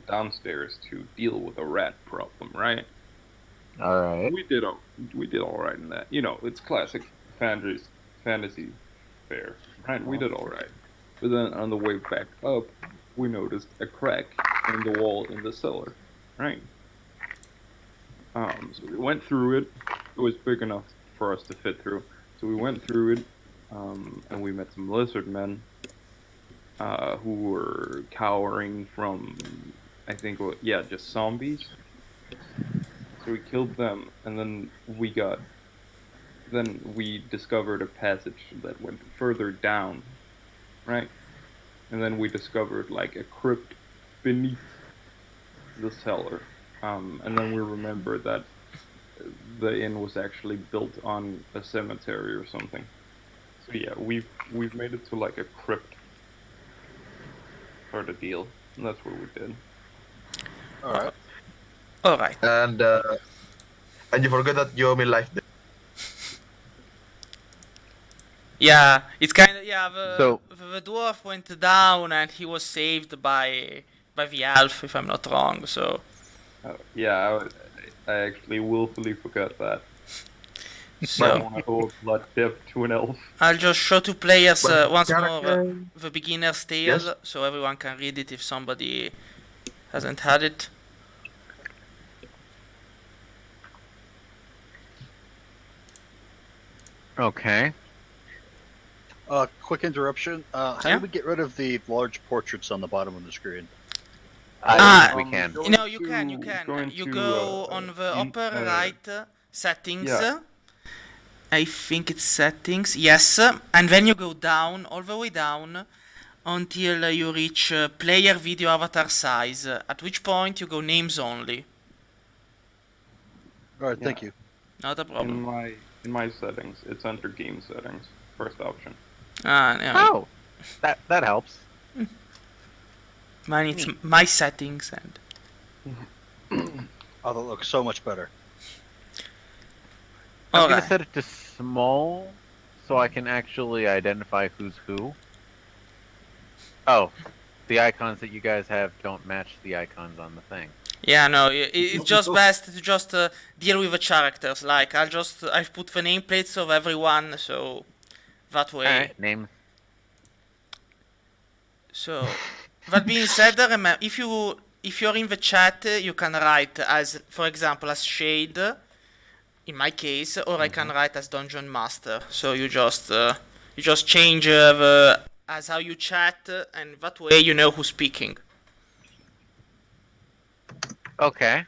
downstairs to deal with a rat problem, right? All right. We did all right in that. It's classic fantasy fare, right? We did all right. But then on the way back up, we noticed a crack in the wall in the cellar, right? So we went through it. It was big enough for us to fit through. So we went through it, and we met some lizard men, who were cowering from, I think, yeah, just zombies. So we killed them, and then we discovered a passage that went further down, right? And then we discovered like a crypt beneath the cellar. And then we remembered that the inn was actually built on a cemetery or something. So yeah, we've made it to like a crypt sort of deal, and that's what we did. All right. All right. And you forget that you owe me life. Yeah, it's kind of The, So- the dwarf went down and he was saved by the elf, if I'm not wrong. So Yeah, I actually willfully forgot that. I so don't want to owe a blood debt to an elf. I'll just show to players But once more character- the beginner's tale, Yes. so everyone can read it if somebody hasn't had it. Okay. Quick interruption. How Yeah? do we get rid of the large portraits on the bottom of the screen? I think we can. Go No, you can. go You into, go on the upper right settings. yeah. I think it's settings. Yes, and then you go down, all the way down, until you reach player video avatar size. At which point you go names only. All right, thank Yeah. you. Not a problem. In my settings, it's under game settings, first option. No, Oh, that helps. mine it's my settings and. Oh, that looks so much better. I'm All gonna right. set it to small, so I can actually identify who's who. Oh, the icons that you guys have don't match the icons on the thing. Yeah, no, it's just best to just deal with the characters. Like I've put the nameplates of everyone, so that way. Alright, name. So that being said, remember if you're in the chat, you can write as, for example, as Shade, in my case, or I can write as Dungeon Master. So you just change the as how you chat, and that way you know who's speaking. Okay.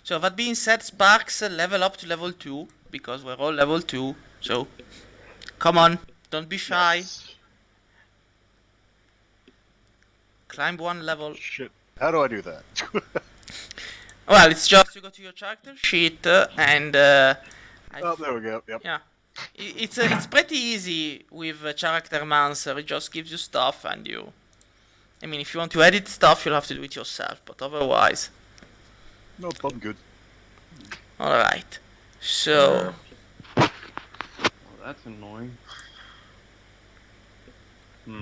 So that being said, Sparks level up to level 2 because we're all level 2. So come on, don't be shy. Yes. Climb one level. Shit. How do I do that? Well, it's just you go to your character sheet and Oh, there we go. Yep. yeah, it's pretty easy with Character Mancer. It just gives you stuff and you. I mean, if you want to edit stuff, you'll have to do it yourself. But otherwise, Nope, I'm good. all right. So Well, that's annoying.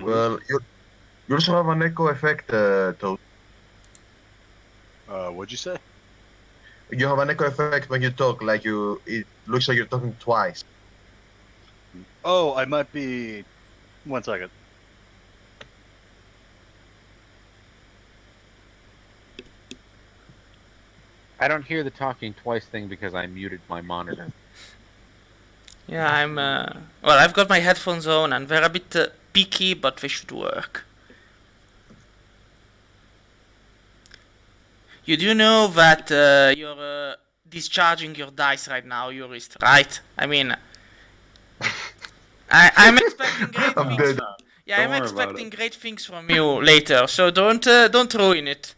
Well, you also have an echo effect, Toad. What'd you say? You have an echo effect when you talk, like it looks like you're talking twice. Oh, I might be. 1 second. I don't hear the talking twice thing because I muted my monitor. yeah, I'm well. I've got my headphones on and they're a bit picky, but they should work. You do know that you're discharging your dice right now, your wrist, right? I mean, I'm expecting great I'm things. dead. Yeah, Don't I'm worry about expecting it. great things from you later. So don't ruin it.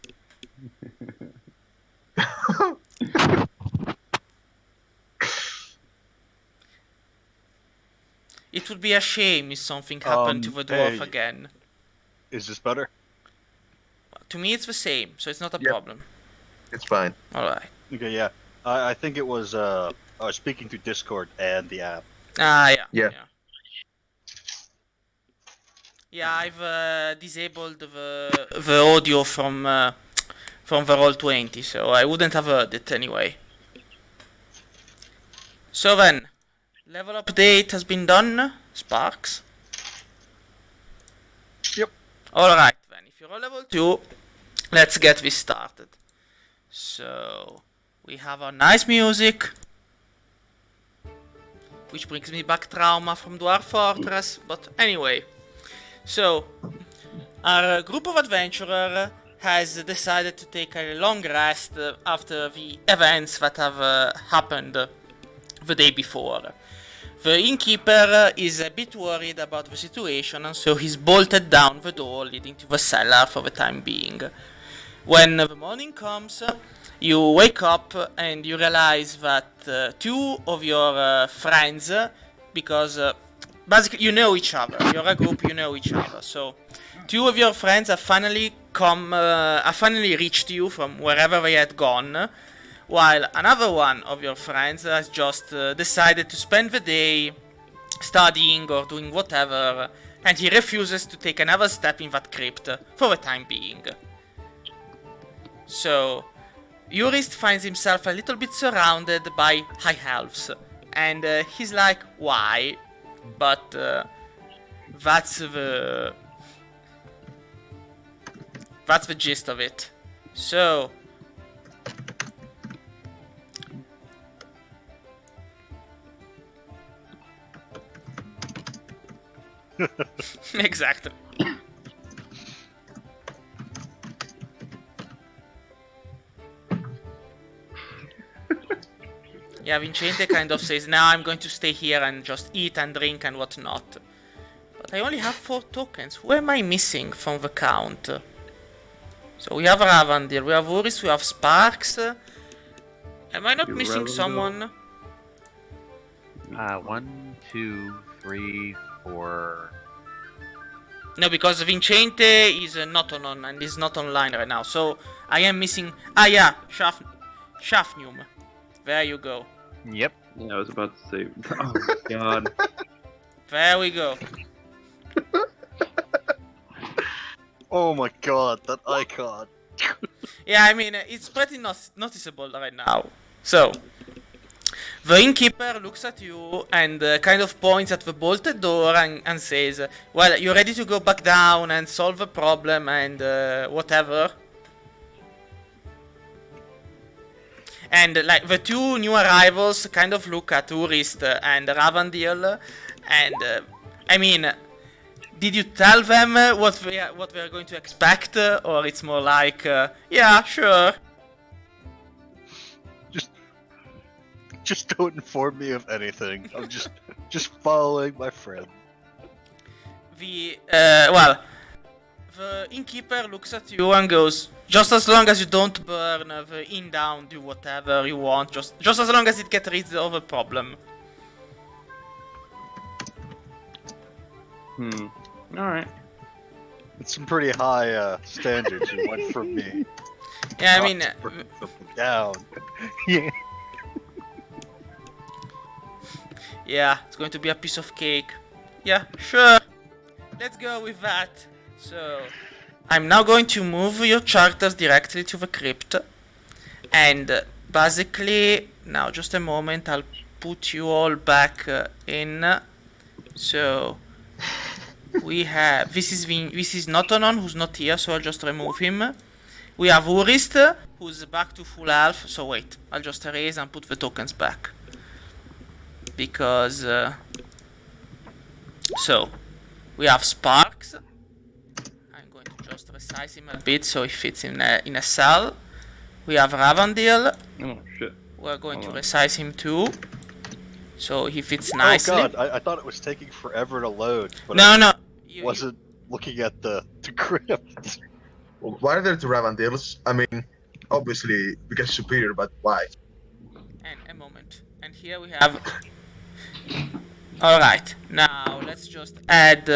It would be a shame if something happened to the dwarf hey. again. Is this better? To me, it's the same, so it's not a Yep. problem. It's fine. All right. Okay, yeah. I think it was speaking through Discord and the app. Ah, yeah. Yeah. Yeah, I've disabled the audio from the Roll20, so I wouldn't have heard it anyway. So then, level update has been done, Sparks. Yep. Alright then, if you're on level 2, let's get this started. So, we have our nice music, which brings me back trauma from Dwarf Fortress, but anyway. So, our group of adventurers has decided to take a long rest after the events that have happened the day before. The innkeeper is a bit worried about the situation, and so he's bolted down the door leading to the cellar for the time being. When the morning comes, you wake up and you realize that two of your friends, because basically you know each other, you're a group, you know each other, so two of your friends have finally reached you from wherever they had gone, while another one of your friends has just decided to spend the day studying or doing whatever, and he refuses to take another step in that crypt for the time being. So, Urist finds himself a little bit surrounded by high elves, and he's like, why? But that's the gist of it. So, exactly. Yeah, Vincente kind of says, now I'm going to stay here and just eat and drink and whatnot. But I only have 4 tokens. Who am I missing from the count? So we have Ravandil, we have Uris, we have Sparks. Am I not missing Ravandil. someone? 1, 2, 3, 4. No, because Vincente is not on and is not online right now. So I am missing. Ah, yeah, Shafnium. There you go. Yep. Yeah, I was about to say. Oh God. There we go. Oh my god, that icon. Yeah, I mean, it's pretty noticeable right now. So, the innkeeper looks at you and kind of points at the bolted door and says, well, you're ready to go back down and solve the problem and whatever. And like the two new arrivals kind of look at Urist and Ravandil, and I mean, did you tell them what they're going to expect, or it's more like, yeah, sure. Just don't inform me of anything. I'm just following my friend. The innkeeper looks at you and goes, just as long as you don't burn the inn down, do whatever you want, just as long as it gets rid of the problem. Alright. It's some pretty high standards you went from me. Yeah, I mean, Down. Yeah. yeah, it's going to be a piece of cake. Yeah, sure. Let's go with that. So, I'm now going to move your characters directly to the crypt. And basically, now just a moment, I'll put you all back in. So, we have, this is Notonon, who's not here, so I'll just remove him. We have Urist, who's back to full health. So wait, I'll just erase and put the tokens back. Because, so, we have Sparks. I'm going to just resize him a bit so he fits in a cell. We have Ravandil. Oh shit. We're going to Hold on. resize him too. So he fits nicely. Oh god, I thought it was taking forever to load, but No, I no. wasn't looking at the crypt. Why are there two Ravandils? I mean, obviously because superior, but why? And a moment. And here we have. Alright, now let's just add.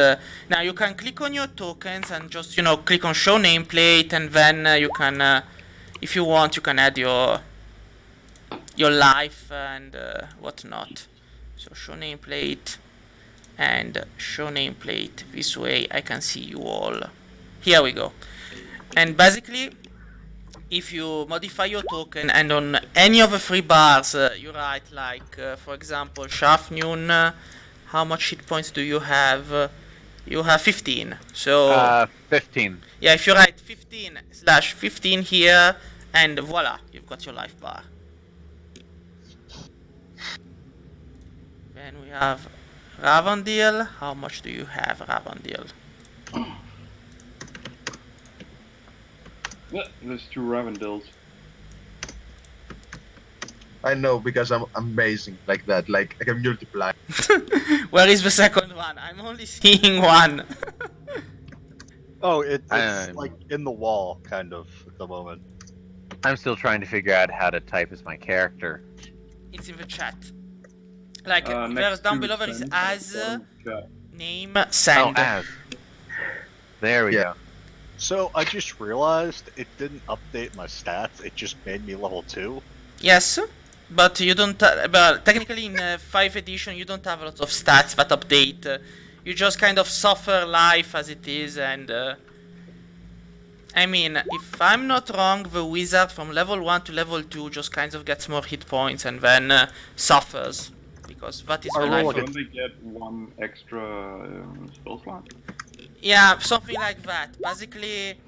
Now you can click on your tokens and just, click on show nameplate, and then you can, if you want, you can add your life and whatnot. So show nameplate, and show nameplate. This way I can see you all. Here we go. And basically, if you modify your token and on any of the 3 bars you write like, for example, Shafnun, how much hit points do you have? You have 15. So 15. yeah, if you write 15/15 here, and voila, you've got your life bar. Then we have Ravandil. How much do you have, Ravandil? Yeah, there's 2 Ravendils. I know because I'm amazing like that. Like I can multiply. Where is the second one? I'm only seeing one. Oh, it's Um, like in the wall, kind of, at the moment. I'm still trying to figure out how to type as my character. It's in the chat. Like, Next there's down to below there is send, as, bottom chat. name, send. Oh, as. There we Yeah. go. So I just realized it didn't update my stats. It just made me level 2. Yes, but you don't. But technically, in 5th edition, you don't have a lot of stats that update. You just kind of suffer life as it is, and I mean, if I'm not wrong, the wizard from level 1 to level 2 just kind of gets more hit points and then suffers, because that is the I life. roll So like Of... they get 1 extra spell slot. Yeah, something like that. Basically,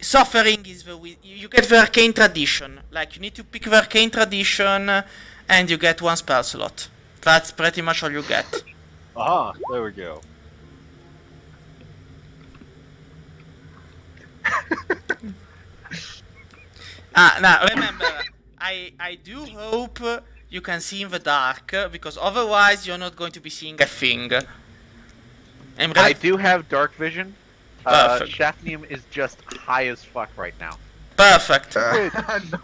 suffering is you get the arcane tradition. Like, you need to pick the arcane tradition, and you get 1 spell slot. That's pretty much all you get. Aha, there we go. Now remember, I do hope you can see in the dark, because otherwise you're not going to be seeing a thing. I do have dark vision. Perfect. Shafnium is just high as fuck right now. Perfect. Wait. No.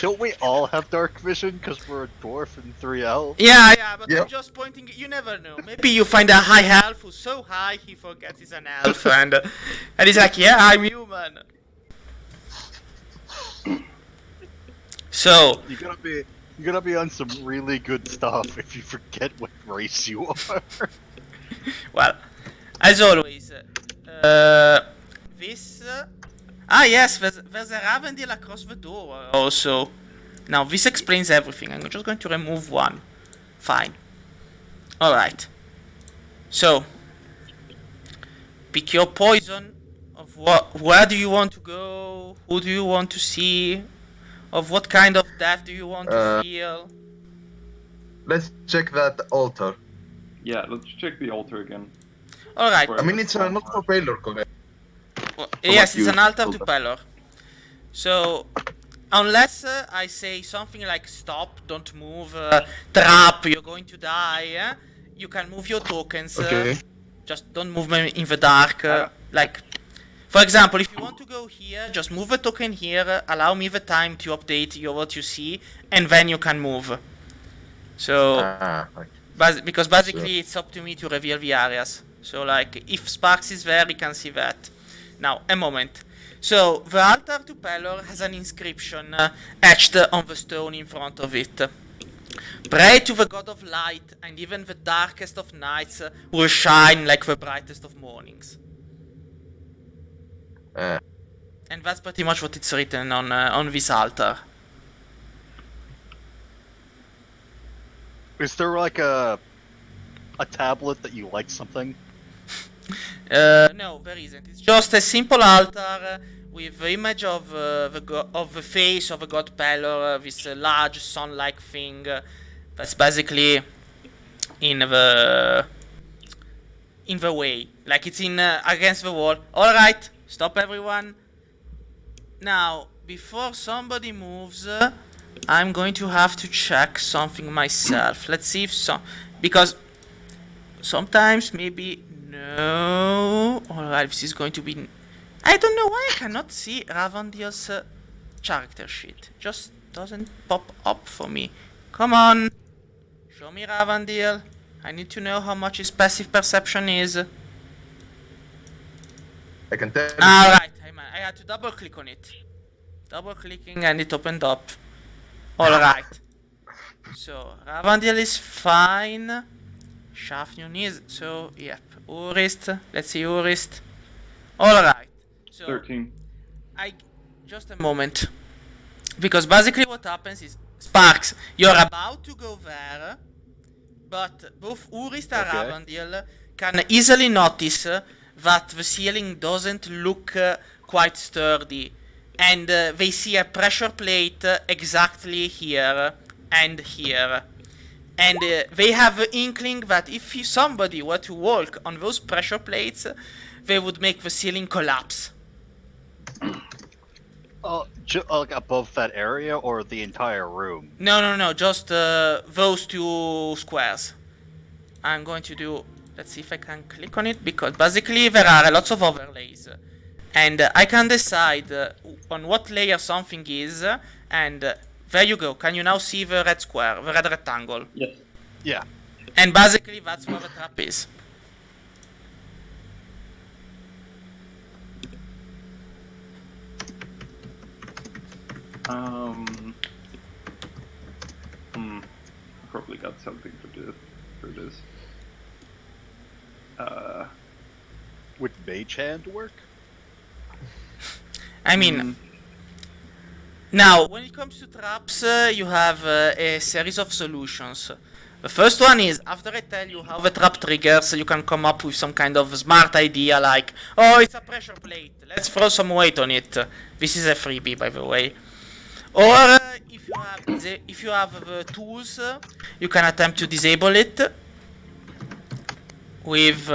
Don't we all have dark vision because we're a dwarf in 3L? Yeah, but Yeah. I'm just pointing. You never know. Maybe you find a high elf who's so high he forgets he's an elf, and he's like, yeah, I'm human. So You gotta be on some really good stuff if you forget what race you are. well, as always, this. Yes, there's a Ravendil across the door also. Now, this explains everything. I'm just going to remove 1. Fine. Alright. So, pick your poison. Of where do you want to go? Who do you want to see? Of what kind of death do you want to feel? Let's check that altar. Yeah, let's check the altar again. Alright. I mean, it's not for failure, correct? Well, yes, you it's an altar told to us. Pelor. So, unless I say something like stop, don't move, trap, you're going to die, you can move your tokens. Okay. Just don't move them in the dark. Like, for example, if you want to go here, just move the token here, allow me the time to update what you see, and then you can move. So, Okay. because basically it's up to me to reveal the areas. So, like, if Sparks is there, he can see that. Now, a moment. So, the altar to Pelor has an inscription etched on the stone in front of it. Pray to the god of light, and even the darkest of nights will shine like the brightest of mornings. And that's pretty much what it's written on this altar. Is there like a tablet that you like something? No, there isn't. It's just a simple altar with the image of the face of the god Pelor, this large sun-like thing. That's basically in the way, like it's in against the wall. All right, stop everyone. Now, before somebody moves, I'm going to have to check something myself. Let's see if because sometimes maybe. No. Alright, this is going to be. I don't know why I cannot see Ravandil's character sheet. Just doesn't pop up for me. Come on. Show me Ravandil. I need to know how much his passive perception is. I can tell. Alright, I had to double click on it. Double clicking and it opened up. Alright. So, Ravandil is fine. Shafnion is, so, yep. Urist, let's see Urist. Alright, so 13. just a moment. Because basically what happens is, Sparks, you're about to go there, but both Urist and Okay. Ravandil can easily notice that the ceiling doesn't look quite sturdy. And they see a pressure plate exactly here and here. And they have the inkling that if somebody were to walk on those pressure plates, they would make the ceiling collapse. Like above that area or the entire room? No, just those two squares. I'm going to do, let's see if I can click on it, because basically there are lots of overlays. And I can decide on what layer something is, and there you go. Can you now see the red square, the red rectangle? Yes. Yeah. And basically that's where the trap is. Probably got something for this. Would Mage Hand work? I mean, now when it comes to traps, you have a series of solutions. The first one is, after I tell you how the trap triggers, you can come up with some kind of smart idea like, oh, it's a pressure plate, let's throw some weight on it. This is a freebie, by the way. Or if you have the tools, you can attempt to disable it with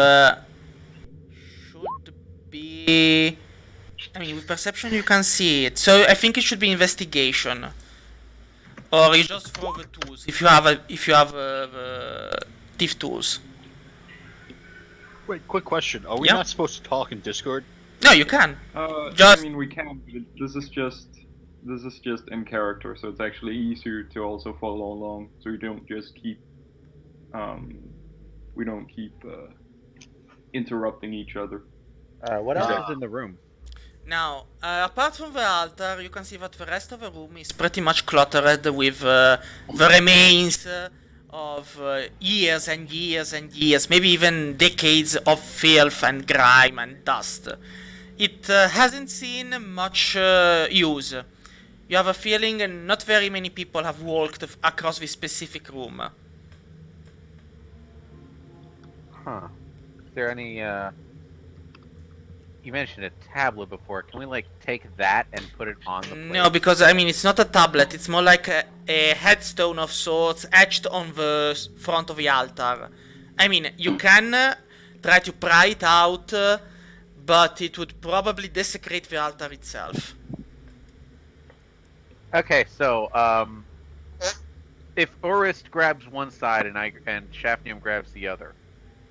should be, I mean, with perception you can see it. So I think it should be investigation. Or you just throw the tools if you have the thief tools. Wait, quick question. Are we Yeah. not supposed to talk in Discord? No, you can. I mean, we can, but this is just in character, so it's actually easier to also follow along. So we don't just keep, interrupting each other. What else is in the room? Now, apart from the altar, you can see that the rest of the room is pretty much cluttered with the remains of years and years and years, maybe even decades of filth and grime and dust. It hasn't seen much use. You have a feeling not very many people have walked across this specific room. Huh. Is there any, you mentioned a tablet before. Can we, like, take that and put it on the plate? No, because, I mean, it's not a tablet. It's more like a headstone of sorts etched on the front of the altar. I mean, you can try to pry it out, but it would probably desecrate the altar itself. Okay, so, if Orist grabs one side and Shafnium grabs the other,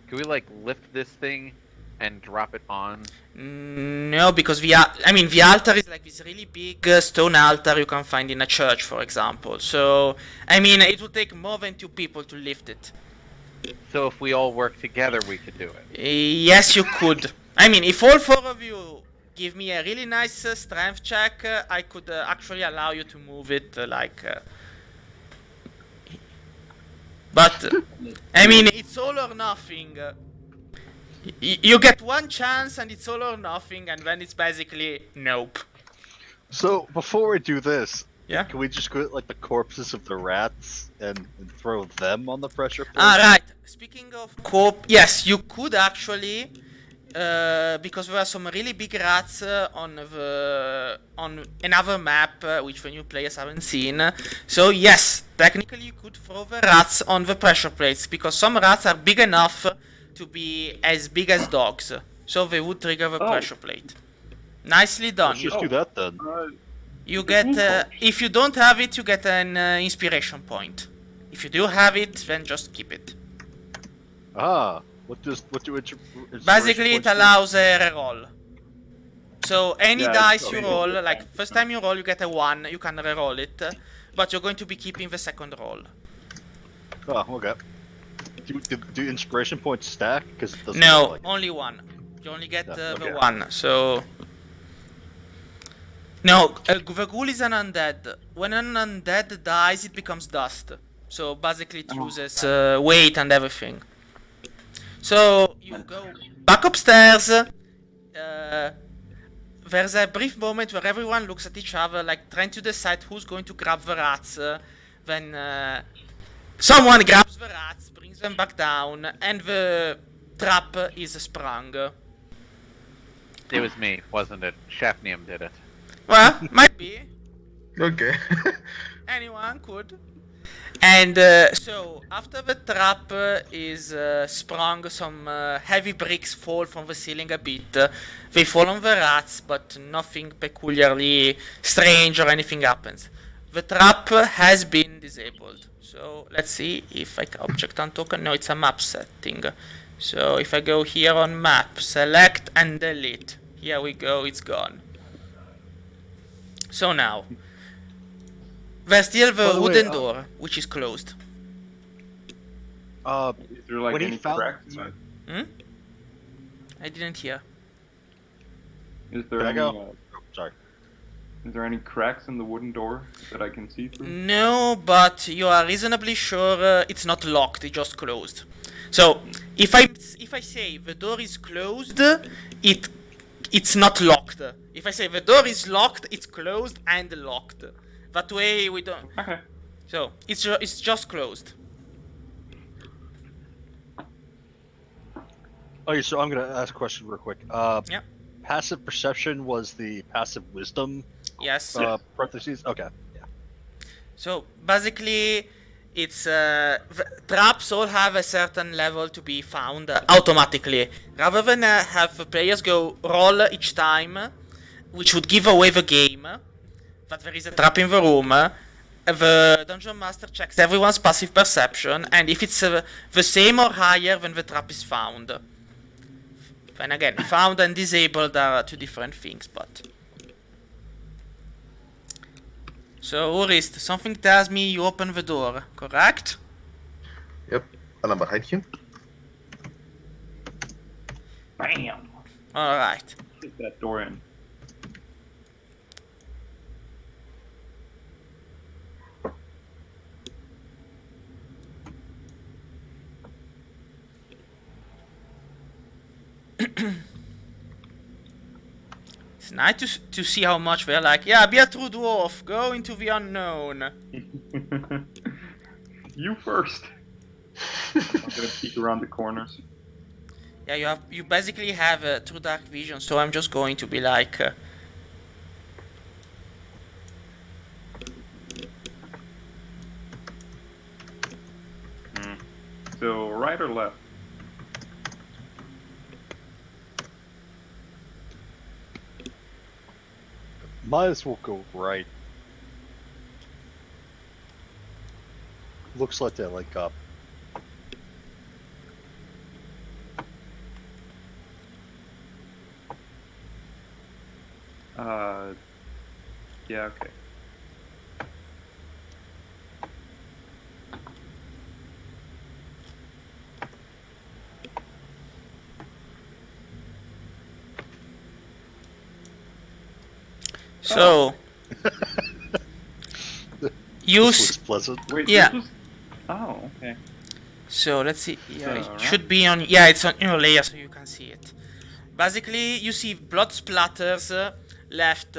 can we, like, lift this thing and drop it on? No, because the altar is like this really big stone altar you can find in a church, for example. So, I mean, it would take more than 2 people to lift it. So if we all work together, we could do it. Yes, you could. I mean, if all 4 of you give me a really nice strength check, I could actually allow you to move it, But, I mean, it's all or nothing. You get one chance and it's all or nothing, and then it's basically nope. So, before we do this, Yeah? can we just get, like, the corpses of the rats and throw them on the pressure plate? Right. Speaking of yes, you could actually, because there are some really big rats on another map, which the new players haven't seen. So yes, technically you could throw the rats on the pressure plates, because some rats are big enough to be as big as dogs, so they would trigger the pressure plate. Nicely done. Let's just do that then. You get, if you don't have it, you get an inspiration point. If you do have it, then just keep it. What do inspiration Basically, it points do? allows a reroll. So any Yeah, dice okay. you roll, like first time you roll, you get a 1, you can reroll it, but you're going to be keeping the second roll. Oh, okay. Do inspiration points stack? Because it doesn't No, look like it. only 1. You only get Yeah, the okay. 1, so... No, the ghoul is an undead. When an undead dies, it becomes dust. So basically it loses weight and everything. So you go back upstairs. There's a brief moment where everyone looks at each other, like trying to decide who's going to grab the rats. Then someone grabs the rats, brings them back down, and the trap is sprung. It was me, wasn't it? Shafnium did it. Well, might be. Okay. Anyone could. And so, after the trap is sprung, some heavy bricks fall from the ceiling a bit. They fall on the rats, but nothing peculiarly strange or anything happens. The trap has been disabled. So, let's see if I can object on token. No, it's a map setting. So, if I go here on map, select and delete. Here we go, it's gone. So now, there's still By the the way, wooden door, which is closed. Is there like When he any found- cracks? sorry. I didn't hear. Is there Can I any? go? Oh, sorry. Is there any cracks in the wooden door that I can see through? No, but you are reasonably sure it's not locked, it's just closed. So, if I say the door is closed, it's not locked. If I say the door is locked, it's closed and locked. That way we don't. Okay. So it's just closed. Okay, so I'm gonna ask a question real quick. Yeah. Passive perception was the passive wisdom Yes. parentheses. Okay. Yeah. So basically, it's traps all have a certain level to be found automatically, rather than have the players go roll each time, which would give away the game. That there is a trap in the room. The dungeon master checks everyone's passive perception, and if it's the same or higher, then the trap is found. Then again, found and disabled are two different things, but. So, Urist, something tells me you open the door, correct? Yep. And I'm behind you. Bam! Alright. Hit that door in. It's nice to see how much they're like, yeah, be a true dwarf, go into the unknown. You first. I'm gonna peek around the corners. Yeah, you basically have a true dark vision, so I'm just going to be like... So right or left? Might as well go right. Looks like they're like up. Yeah, okay. So... You This looks pleasant. Wait, Yeah. this was... Oh, okay. So let's see. Yeah, it Alright. should be on. Yeah, it's on your layer, so you can see it. Basically, you see blood splatters left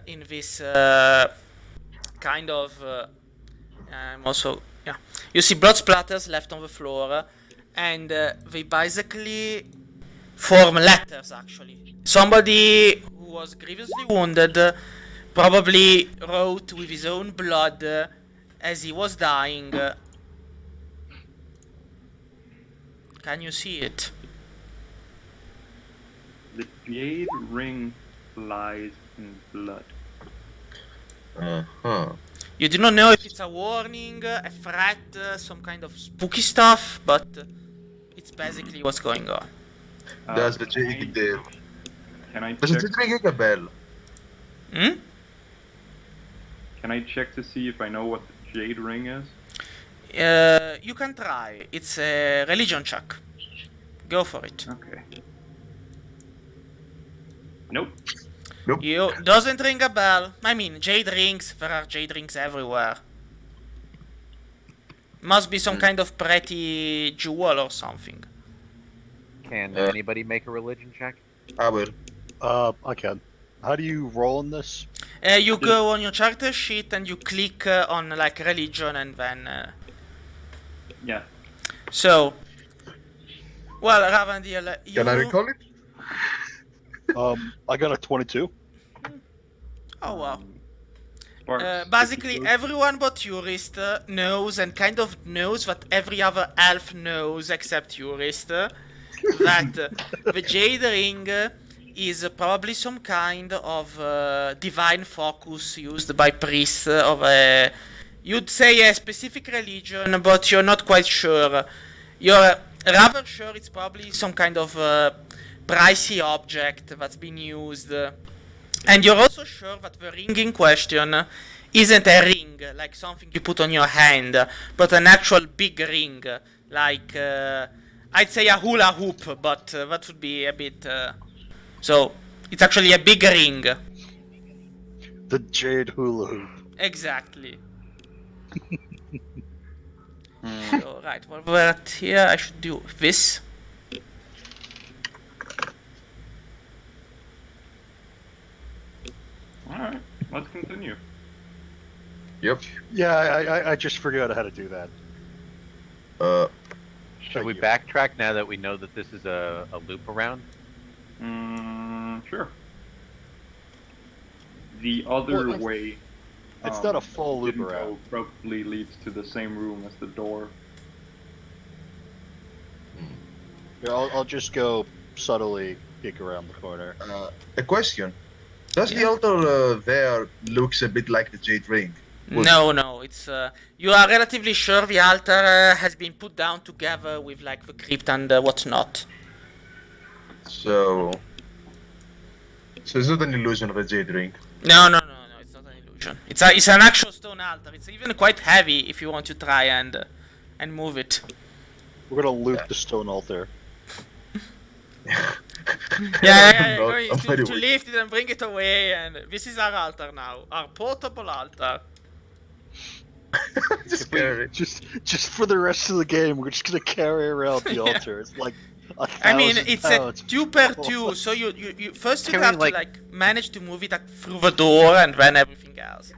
in this kind of. I'm also yeah. You see blood splatters left on the floor, and they basically form letters. Actually, somebody who was grievously wounded probably wrote with his own blood as he was dying. Can you see it? The jade ring lies in blood. Uh-huh. You do not know if it's a warning, a threat, some kind of spooky stuff, but it's basically what's going on. Does the Can I- jade the Can I does it check? ring a bell? Hmm? Can I check to see if I know what the jade ring is? You can try. It's a religion check. Go for it. Okay. Nope. You doesn't ring a bell. I mean, jade rings. There are jade rings everywhere. Must be some kind of pretty jewel or something. Can Uh, anybody make a religion check? I will. I can. How do you roll in this? You go on your character sheet and you click on like religion and then. Yeah. So. Well, Ravandil, you. Can I recall it? I got a 22. Oh wow. Sparks, Basically, if you everyone but Jurist knows and kind of knows that every other elf knows except Jurist that the Jade Ring is probably some kind of divine focus used by priests of a. You'd say a specific religion, but you're not quite sure. You're rather sure it's probably some kind of pricey object that's been used. And you're also sure that the ring in question isn't a ring, like something you put on your hand, but an actual big ring, like, I'd say a hula hoop, but that would be a bit, so, it's actually a big ring. The Jade Hula Hoop. Exactly. So, right, while we're at here, I should do this. Alright, let's continue. Yep. Yeah, I just forgot how to do that. Should we you. backtrack now that we know that this is a loop around? Sure. The other Well, way. It's not a full loop didn't around. go probably leads to the same room as the door. Here, I'll just go subtly peek around the corner. A question. Does the Yeah. altar there looks a bit like the Jade Ring? No, it's, you are relatively sure the altar has been put down together with, like, the crypt and whatnot. So it's not an illusion of a Jade Ring. No, it's not an illusion. It's an actual stone altar. It's even quite heavy if you want to try and move it. We're gonna loot the stone altar. Yeah, No, going I'm very to weak. lift it and bring it away, and this is our altar now, our portable altar. Just carry. Just for the rest of the game, we're just gonna carry around the Yeah. altar. It's like I mean, 1,000 it's a pounds. 2x2, so you first you Can we, have like- to like manage to move it through the door and then everything else.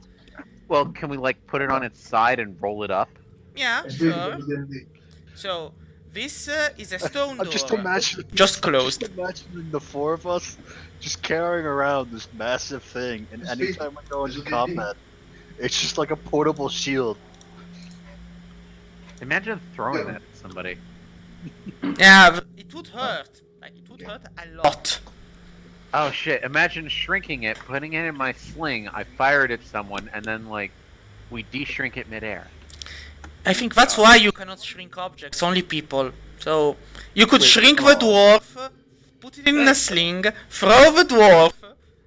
Well, can we like put it on its side and roll it up? Yeah, sure. So this is a stone door. I'm just imagining, Just closed. Just imagining the four of us just carrying around this massive thing, and anytime we go into combat, it's just like a portable shield. Imagine throwing that at somebody. Yeah, it would hurt. Like it would hurt a lot. Oh shit! Imagine shrinking it, putting it in my sling. I fire it at someone, and then like we de-shrink it midair. I think that's why you cannot shrink objects, only people. So you could Wait, shrink the dwarf, put it in a sling, throw the dwarf,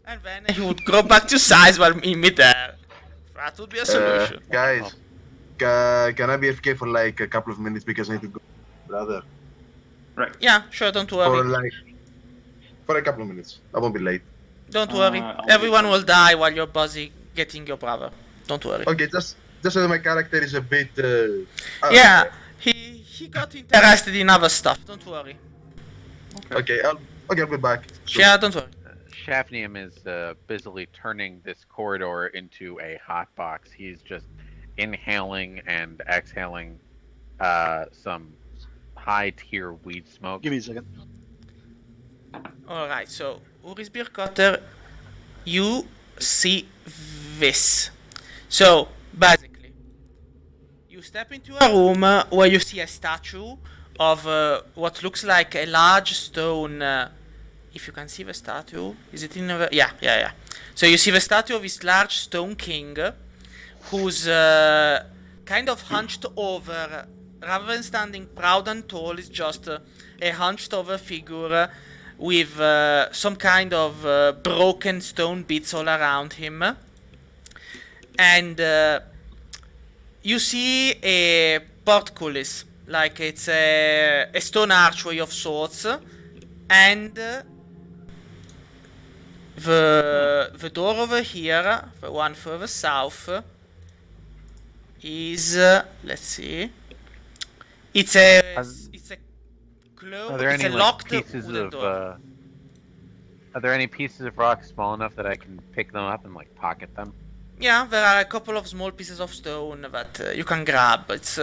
and then he would grow back to size while in midair. That would be a solution. Guys, can I be AFK for like a couple of minutes because I need to go, brother? Yeah, sure, don't For worry. like, for a couple of minutes. I won't be late. Don't worry. I'll Everyone be will die while you're busy getting your brother. Don't worry. Okay, just so my character is a bit. Yeah, he got interested in other stuff. Don't worry. Okay, I'll be back. soon. Yeah, don't worry. Shafnium is busily turning this corridor into a hot box. He's just inhaling and exhaling some high-tier weed smoke. Give me a second. Alright, so Uri's Beer Cutter, you see this. So, basically, you step into a room where you see a statue of what looks like a large stone. If you can see the statue, is it in the. Yeah. So, you see the statue of this large stone king who's kind of hunched over. Rather than standing proud and tall, it's just a hunched over figure with some kind of broken stone bits all around him. And you see a portcullis, like it's a stone archway of sorts, and the door over here, the one further south, is let's see, it's a Are there It's any a like locked pieces wooden of door. Are there any pieces of rock small enough that I can pick them up and like pocket them? Yeah, there are a couple of small pieces of stone that you can grab. It's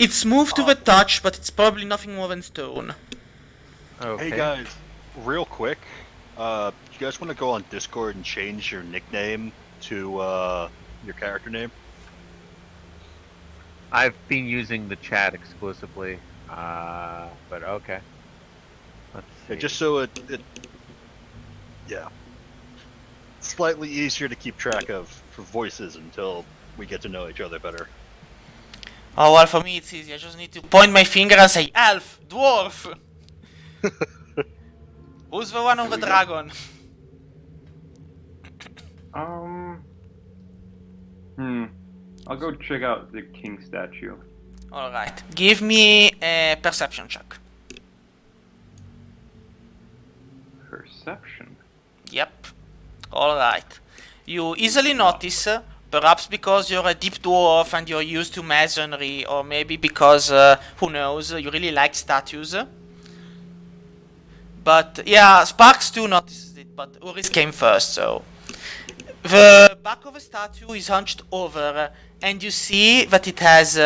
smooth to the Awesome. touch, but it's probably nothing more than stone. Okay. Hey guys, real quick, you guys want to go on Discord and change your nickname to your character name? I've been using the chat exclusively, but okay. Let's see. Yeah, just so it yeah, slightly easier to keep track of for voices until we get to know each other better. Oh, well, for me it's easy. I just need to point my finger and say, elf, dwarf. Who's the one on the There we go. dragon? I'll go check out the king statue. Alright. Give me a perception check. Perception. Yep. Alright. You easily notice, perhaps because you're a deep dwarf and you're used to masonry, or maybe because, who knows, you really like statues. But, yeah, Sparks too notices it, but Uris came first, so... The back of a statue is hunched over, and you see that it has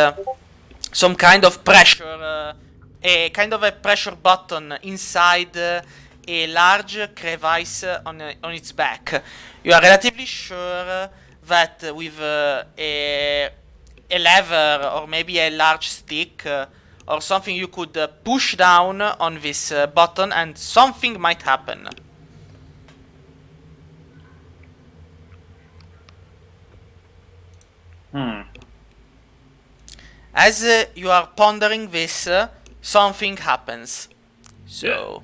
some kind of pressure, a kind of a pressure button inside a large crevice on its back. You are relatively sure that with a lever or maybe a large stick or something you could push down on this button and something might happen. As you are pondering this, something happens. So,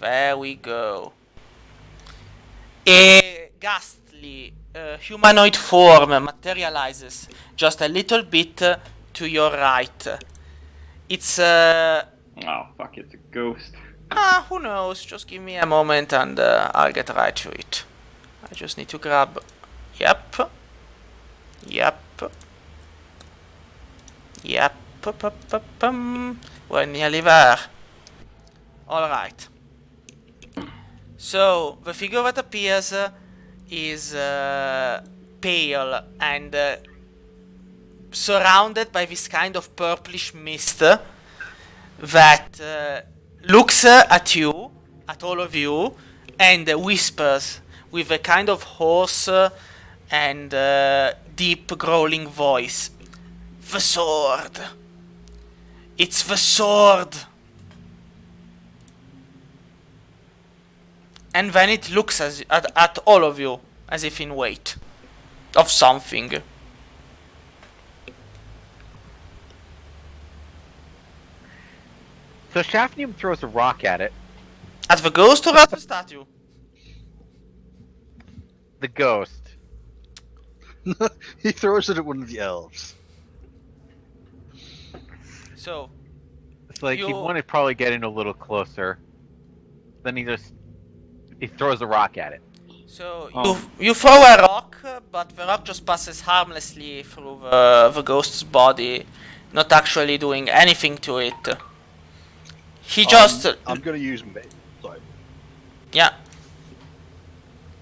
there we go. A ghastly humanoid form materializes just a little bit to your right. It's Oh, fuck, it's a ghost. who knows? Just give me a moment and I'll get right to it. I just need to grab... Yep. We're nearly there. Alright. So, the figure that appears is pale and surrounded by this kind of purplish mist that looks at you, at all of you, and whispers with a kind of hoarse and deep growling voice. The sword. It's the sword. And then it looks at all of you as if in wait of something. So Shafnium throws a rock at it. At the ghost or at the statue? The ghost. He throws it at one of the elves. So, It's like he You- wanted to probably get in a little closer. Then he throws a rock at it. you throw a rock, but the rock just passes harmlessly through the ghost's body, not actually doing anything to it. He just... I'm gonna use sorry. yeah.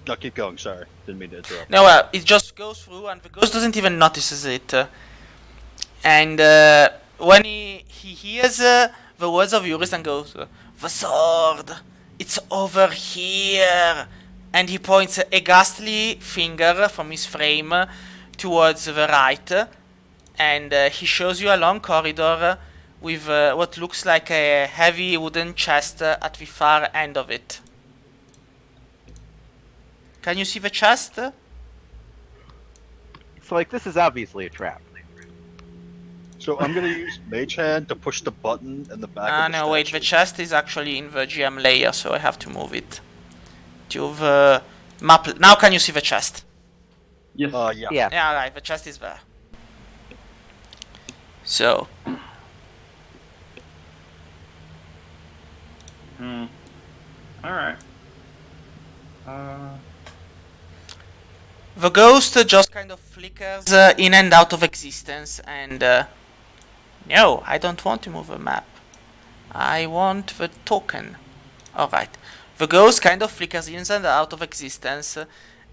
No, keep going. Sorry, didn't mean to interrupt. No, it just goes through and the ghost doesn't even notices it. And when he hears the words of Eurus and goes, the sword, it's over here. And he points a ghastly finger from his frame towards the right. And he shows you a long corridor with what looks like a heavy wooden chest at the far end of it. Can you see the chest? It's like, this is obviously a trap. So I'm gonna use Mage Hand to push the button in the back. of the No, wait, the statue. chest is actually in the GM layer, so I have to move it to the map. Now can you see the chest? Yes. Yeah. Yeah. Yeah, right, the chest is there. So, Alright. the ghost just kind of flickers in and out of existence, and no, I don't want to move a map. I want the token. Alright. The ghost kind of flickers in and out of existence,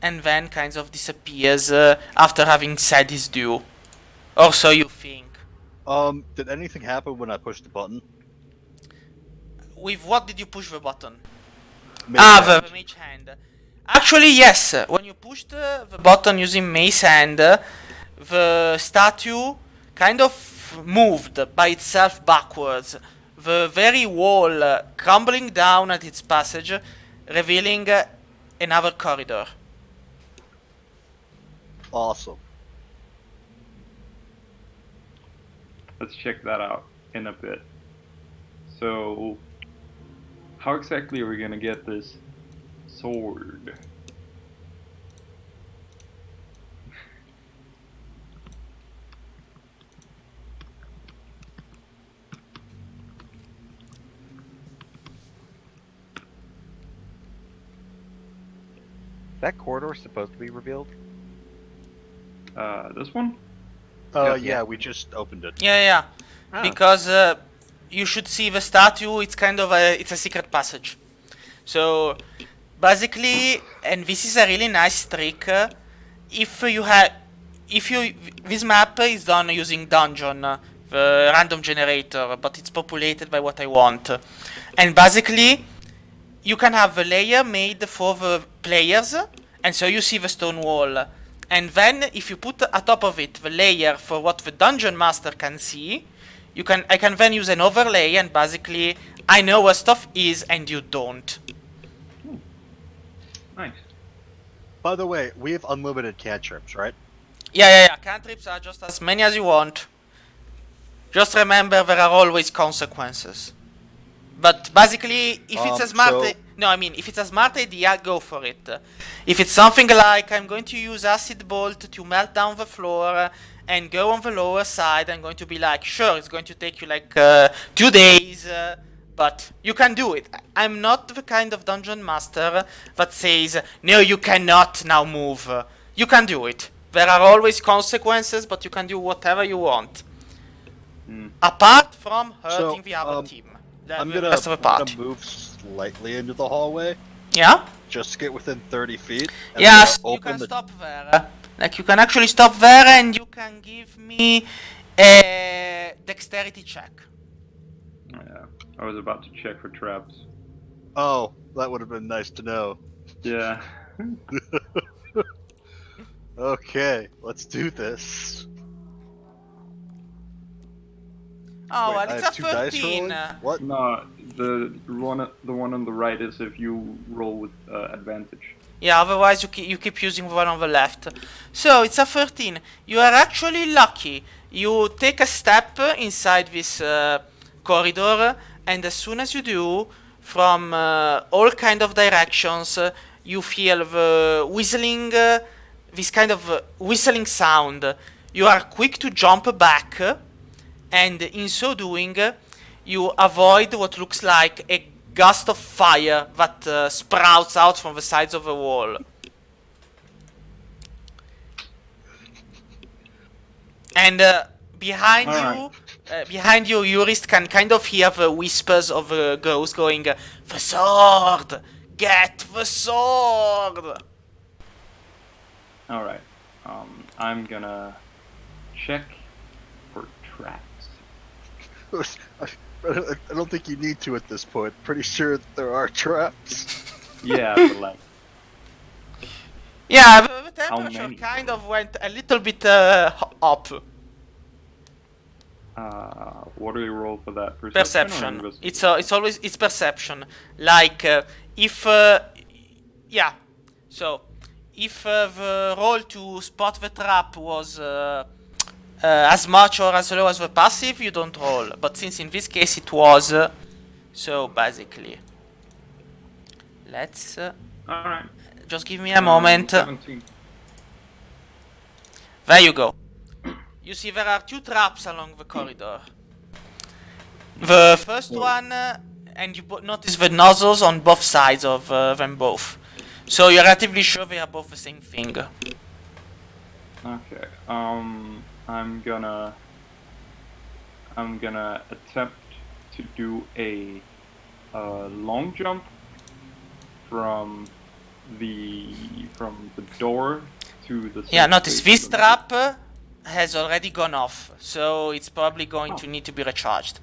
and then kind of disappears after having said his due. Or so you think. Did anything happen when I pushed the button? With what did you push the button? Mage The hand. mage hand. Actually, yes. When you pushed the button using mace hand, the statue kind of moved by itself backwards. The very wall crumbling down at its passage, revealing another corridor. Awesome. Let's check that out in a bit. So, how exactly are we gonna get this sword? That corridor supposed to be revealed? This one? Yeah, we just opened it. Yeah. Oh. Because you should see the statue. It's kind of it's a secret passage. So basically, and this is a really nice trick. This map is done using dungeon, the random generator, but it's populated by what I want. And basically, you can have a layer made for the players, and so you see the stone wall. And then, if you put atop of it the layer for what the dungeon master can see, I can then use an overlay, and basically, I know where stuff is, and you don't. Nice. By the way, we have unlimited cantrips, right? Yeah. Cantrips are just as many as you want. Just remember, there are always consequences. But basically, if it's a smart... if it's a smart idea, go for it. If it's something like, I'm going to use Acid Bolt to melt down the floor and go on the lower side, I'm going to be like, sure, it's going to take you like 2 days, but you can do it. I'm not the kind of dungeon master that says, no, you cannot now move. You can do it. There are always consequences, but you can do whatever you want. Apart from hurting the other team. I'm The gonna, rest of the party. move slightly into the hallway, Yeah? just to get within 30 feet. And Yes, I'm you gonna can open the stop there. Like, you can actually stop there and you can give me a dexterity check. Yeah, I was about to check for traps. Oh, that would have been nice to know. Yeah. Okay, let's do this. Oh, Wait, well, I it's have a 2 dice 13. rolling? What? No, the one on the right is if you roll with advantage. Yeah, otherwise you keep using the one on the left. So, it's a 13. You are actually lucky. You take a step inside this corridor, and as soon as you do, from all kind of directions, you feel the whistling, this kind of whistling sound. You are quick to jump back, and in so doing, you avoid what looks like a gust of fire that sprouts out from the sides of the wall. And behind you, Jurist can kind of hear the whispers of the ghost going, "The sword! Get the sword!" Alright. I'm gonna check for traps. I don't think you need to at this point. Pretty sure that there are traps. Yeah, but like, Yeah, the temperature many? kind of went a little bit up. what do we roll for that? Or Perception. investigation? It's always perception. Like if yeah. So if the roll to spot the trap was as much or as low as the passive, you don't roll. But since in this case it was, so basically, let's Alright. just give me a moment. 17. There you go. You see there are 2 traps along the corridor. The first one, and you notice the nozzles on both sides of them both. So you're relatively sure they are both the same thing. Okay. I'm gonna attempt to do a long jump from the door to the. Yeah, notice station. this trap has already gone off, so it's probably going to need to be recharged.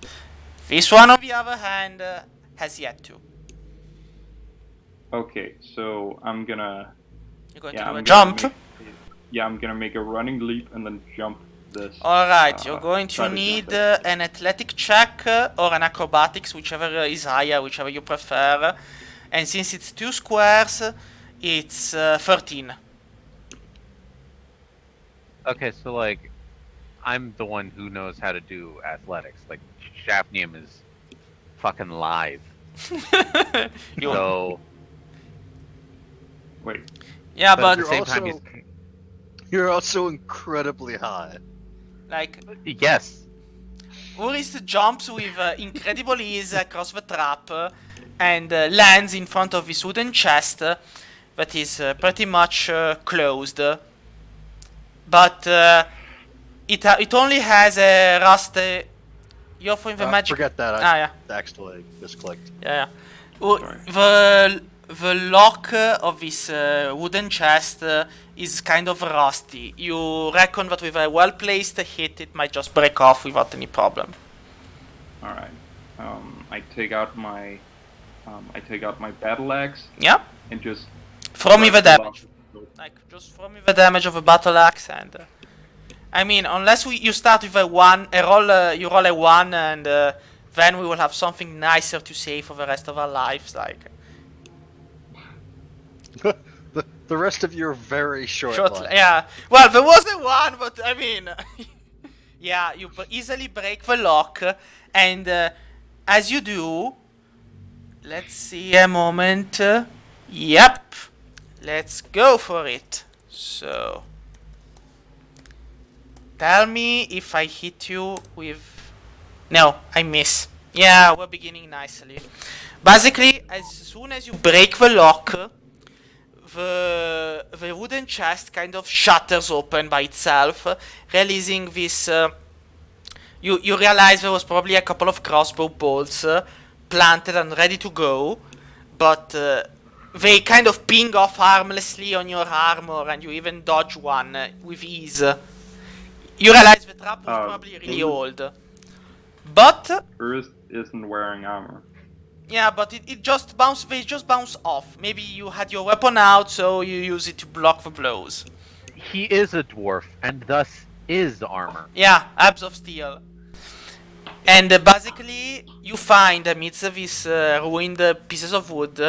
This one, on the other hand, has yet to. Okay, so I'm gonna. You're going Yeah, to do I'm a gonna jump. I'm gonna make a running leap and then jump this. Alright, you're going to try jump need it. an athletic check or an acrobatics, whichever is higher, whichever you prefer. And since it's 2 squares, it's 13. Okay, so like, I'm the one who knows how to do athletics. Like, Shafnium is fucking live. So Wait. Yeah, but at but the same time, also- You're also incredibly high. like, yes. Urist jumps with incredible ease across the trap and lands in front of this wooden chest that is pretty much closed. But it only has a rust. You're throwing the magic. Forget that. Yeah. I actually misclicked. Yeah. Sorry. The lock of this wooden chest is kind of rusty. You reckon that with a well-placed hit, it might just break off without any problem. All right. I take out my battle axe Yeah. and just. Throw me the start to damage. launch. Like, just throw me the damage of a battle axe and. I mean, unless you start with a 1, you roll a 1, and then we will have something nicer to say for the rest of our lives. Like, The rest of you are very short. yeah. Well, there was a 1, but I mean, yeah, you easily break the lock, and as you do, let's see a moment. Yep, let's go for it. So. Tell me if I hit you with... No, I miss. Yeah, we're beginning nicely. Basically, as soon as you break the lock, the wooden chest kind of shatters open by itself, releasing this... You realize there was probably a couple of crossbow bolts planted and ready to go, but they kind of ping off harmlessly on your armor, and you even dodge one with ease. You realize the trap was probably really old. But Urist isn't wearing armor. yeah, but they just bounce off. Maybe you had your weapon out, so you use it to block the blows. He is a dwarf, and thus is armor. Yeah, abs of steel. And basically, you find amidst these ruined pieces of wood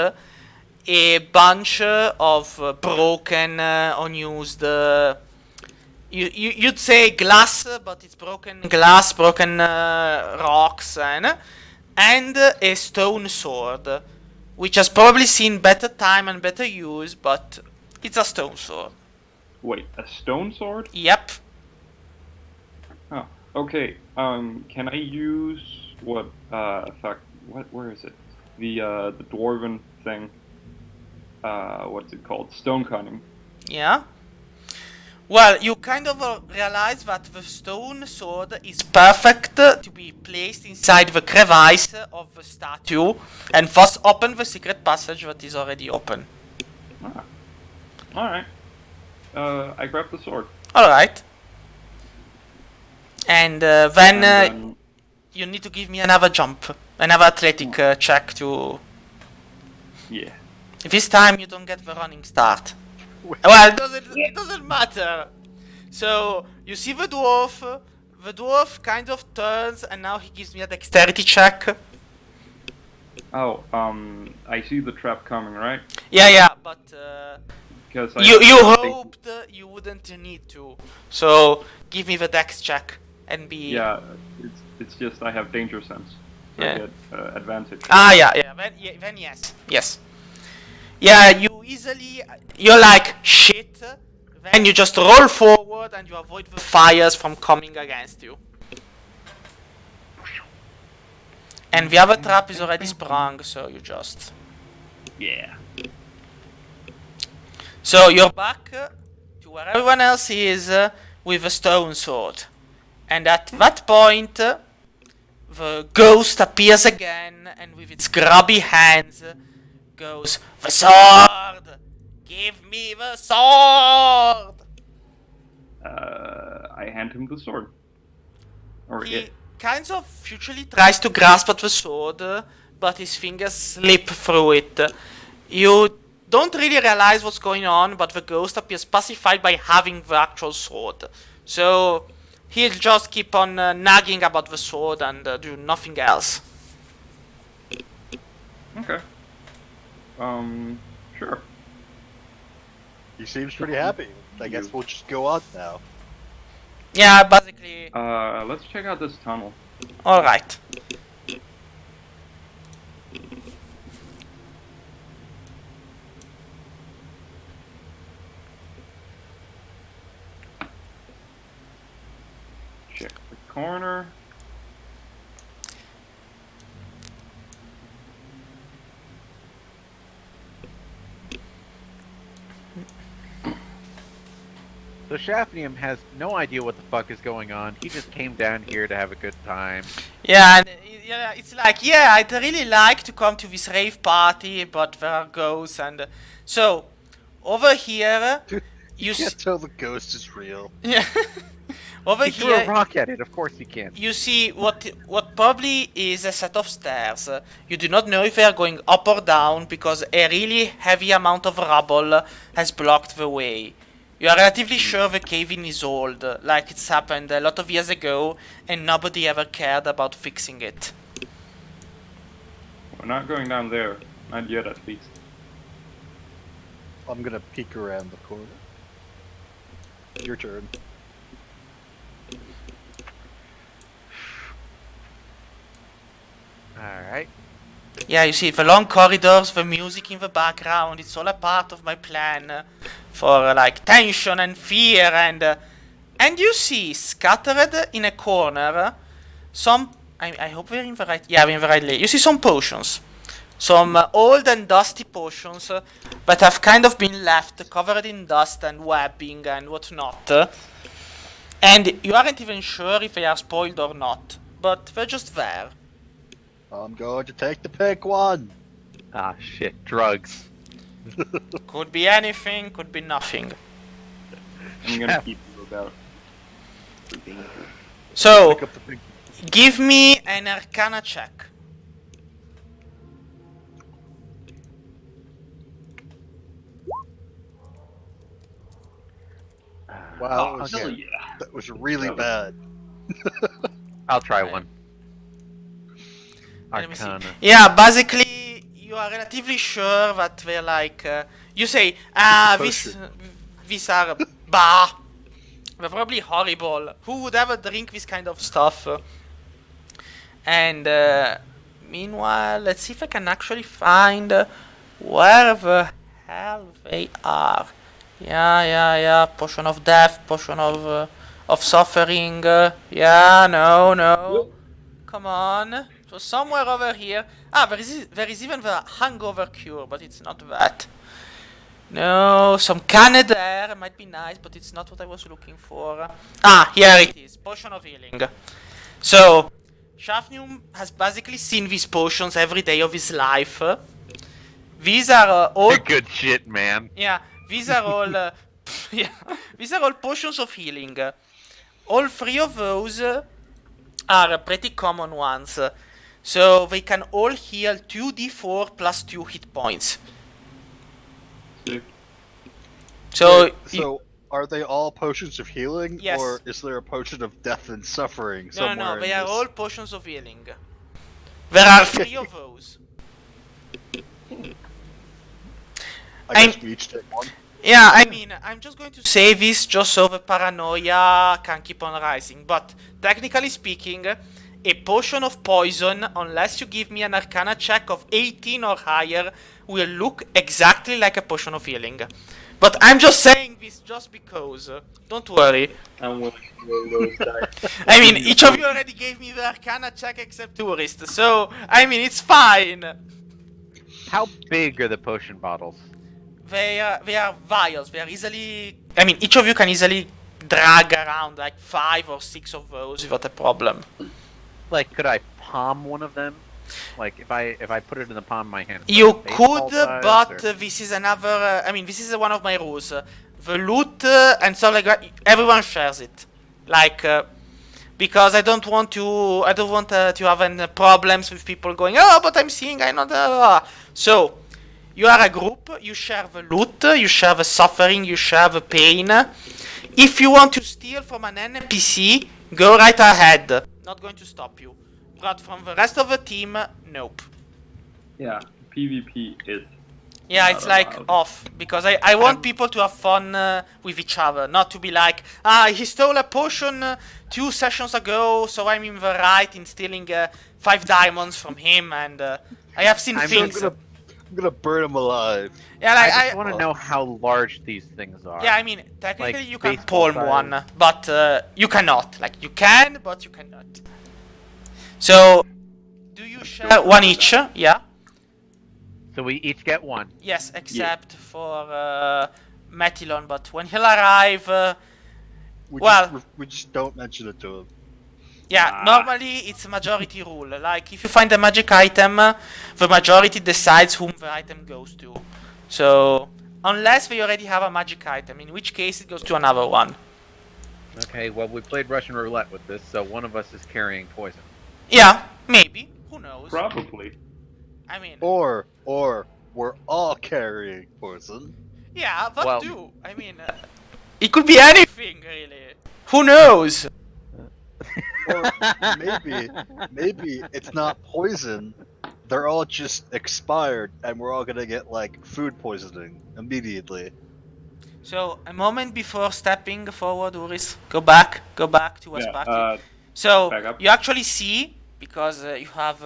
a bunch of broken, unused. You'd say glass, but it's broken glass, broken rocks, and a stone sword, which has probably seen better time and better use, but it's a stone sword. Wait, a stone sword? Yep. Oh, okay. Can I use what? Fuck. Where is it? The dwarven thing. What's it called? Stone cutting. Yeah. Well, you kind of realize that the stone sword is perfect to be placed inside the crevice of the statue, and thus open the secret passage that is already open. Ah. Alright. I grab the sword. Alright. And then And you need to give me another jump, another athletic check to... yeah. This time you don't get the running start. Well, it doesn't matter. So, you see the dwarf kind of turns, and now he gives me a dexterity check. Oh, I see the trap coming, right? Yeah, but Because you hoped you wouldn't need to. So, give me the dex check and be... Yeah, it's just I have danger sense. So Yeah. I get advantage. Yeah. Then yes. Yeah, you're like, shit. Then you just roll forward and you avoid the fires from coming against you. And the other trap is already sprung, so you just... Yeah. So you're back to where everyone else is with a stone sword. And at that point, the ghost appears again and with its grubby hands goes, "The sword! Give me the sword!" I hand him the sword. Or He it. kind of futilely tries to grasp at the sword, but his fingers slip through it. You don't really realize what's going on, but the ghost appears pacified by having the actual sword. So he'll just keep on nagging about the sword and do nothing else. Okay. Sure. He seems pretty happy. I guess we'll just go on now. Yeah, basically. Let's check out this tunnel. Alright. Check the corner. So Shafnium has no idea what the fuck is going on. He just came down here to have a good time. Yeah, and it's like, yeah, I'd really like to come to this rave party, but there are ghosts and... So, over here, you You see... can't tell the ghost is real. Yeah. Over He threw a here, rock at it, of course he can. you see what probably is a set of stairs. You do not know if they are going up or down because a really heavy amount of rubble has blocked the way. You are relatively sure the cave-in is old, like it's happened a lot of years ago, and nobody ever cared about fixing it. We're not going down there. Not yet, at least. I'm gonna peek around the corner. Your turn. Alright. Yeah, you see the long corridors, the music in the background, it's all a part of my plan for like tension and fear and you see scattered in a corner some I hope we're in the right, yeah, we're in the right lane. You see some potions. Some old and dusty potions that have kind of been left covered in dust and webbing and whatnot. And you aren't even sure if they are spoiled or not, but they're just there. I'm going to take the pink one. Ah, shit. Drugs. Could be anything, could be nothing. I'm gonna keep you about. So, Pick up the pink. give me an Arcana check. Wow, Oh, hell okay. yeah. That was really That was- bad. I'll try one. Let me see. Arcana. Yeah, basically, you are relatively sure that they're like, you say, these are, bah, they're probably horrible. Who would ever drink this kind of stuff? And meanwhile, let's see if I can actually find where the hell they are. Yeah, potion of death, potion of suffering. Yeah, no. Come on. So somewhere over here. Ah, there is even the hangover cure, but it's not that. No, some canned air might be nice, but it's not what I was looking for. Ah, here it is. Potion of healing. So, Shafnium has basically seen these potions every day of his life. These are all... Good shit, man. Yeah, these are all... yeah, these are all potions of healing. All three of those are pretty common ones. So they can all heal 2d4 plus 2 hit points. Sick. So, So, are they all potions of healing? Yes. Or is there a potion of death and suffering somewhere no, in they are this? all potions of healing. There are 3 of those. I guess we each take one. Yeah, I mean, I'm just going to say this just so the paranoia can keep on rising. But technically speaking, a potion of poison, unless you give me an Arcana check of 18 or higher, will look exactly like a potion of healing. But I'm just saying this just because. Don't worry. I'm willing to roll those dice. I mean, each of you already gave me the Arcana check except Tourist. So, I mean, it's fine. How big are the potion bottles? They are vials. They are easily... I mean, each of you can easily drag around like 5 or 6 of those without a problem. like, could I palm one of them? Like, if I put it in the palm of my hand. You like baseball could, size, but or- this is another. I mean, this is one of my rules. The loot and stuff like that, everyone shares it. Like, because I don't want to. I don't want to have any problems with people going. Oh, but I'm seeing. I'm not. So, you are a group. You share the loot. You share the suffering. You share the pain. If you want to steal from an NPC, go right ahead. Not going to stop you. But from the rest of the team, nope. Yeah, PvP is. Yeah, Not it's like allowed. off, because I want people to have fun with each other, not to be like, he stole a potion 2 sessions ago, so I'm in the right in stealing 5 diamonds from him, and I have seen I'm things. I'm gonna burn him alive. Yeah, I like, just want to know how large these things are. yeah, I mean, technically like you can baseball palm size. one, but you cannot. Like, you can, but you cannot. So, do you share one each? Yeah? So we each get one. Yes, except for Metilon, but when he'll arrive, We just don't mention it to him. yeah, normally it's a majority rule. Like, if you find a magic item, the majority decides whom the item goes to. So, unless they already have a magic item, in which case it goes to another one. Okay, well, we played Russian roulette with this, so one of us is carrying poison. Yeah, maybe. Who knows? Probably. I mean, Or we're all carrying poison. yeah, that Well- too. I mean, it could be anything, really. Who knows? Or maybe it's not poison. They're all just expired, and we're all gonna get like food poisoning immediately. So, a moment before stepping forward, Uris, go back to us back. So, back up. you actually see, because you have,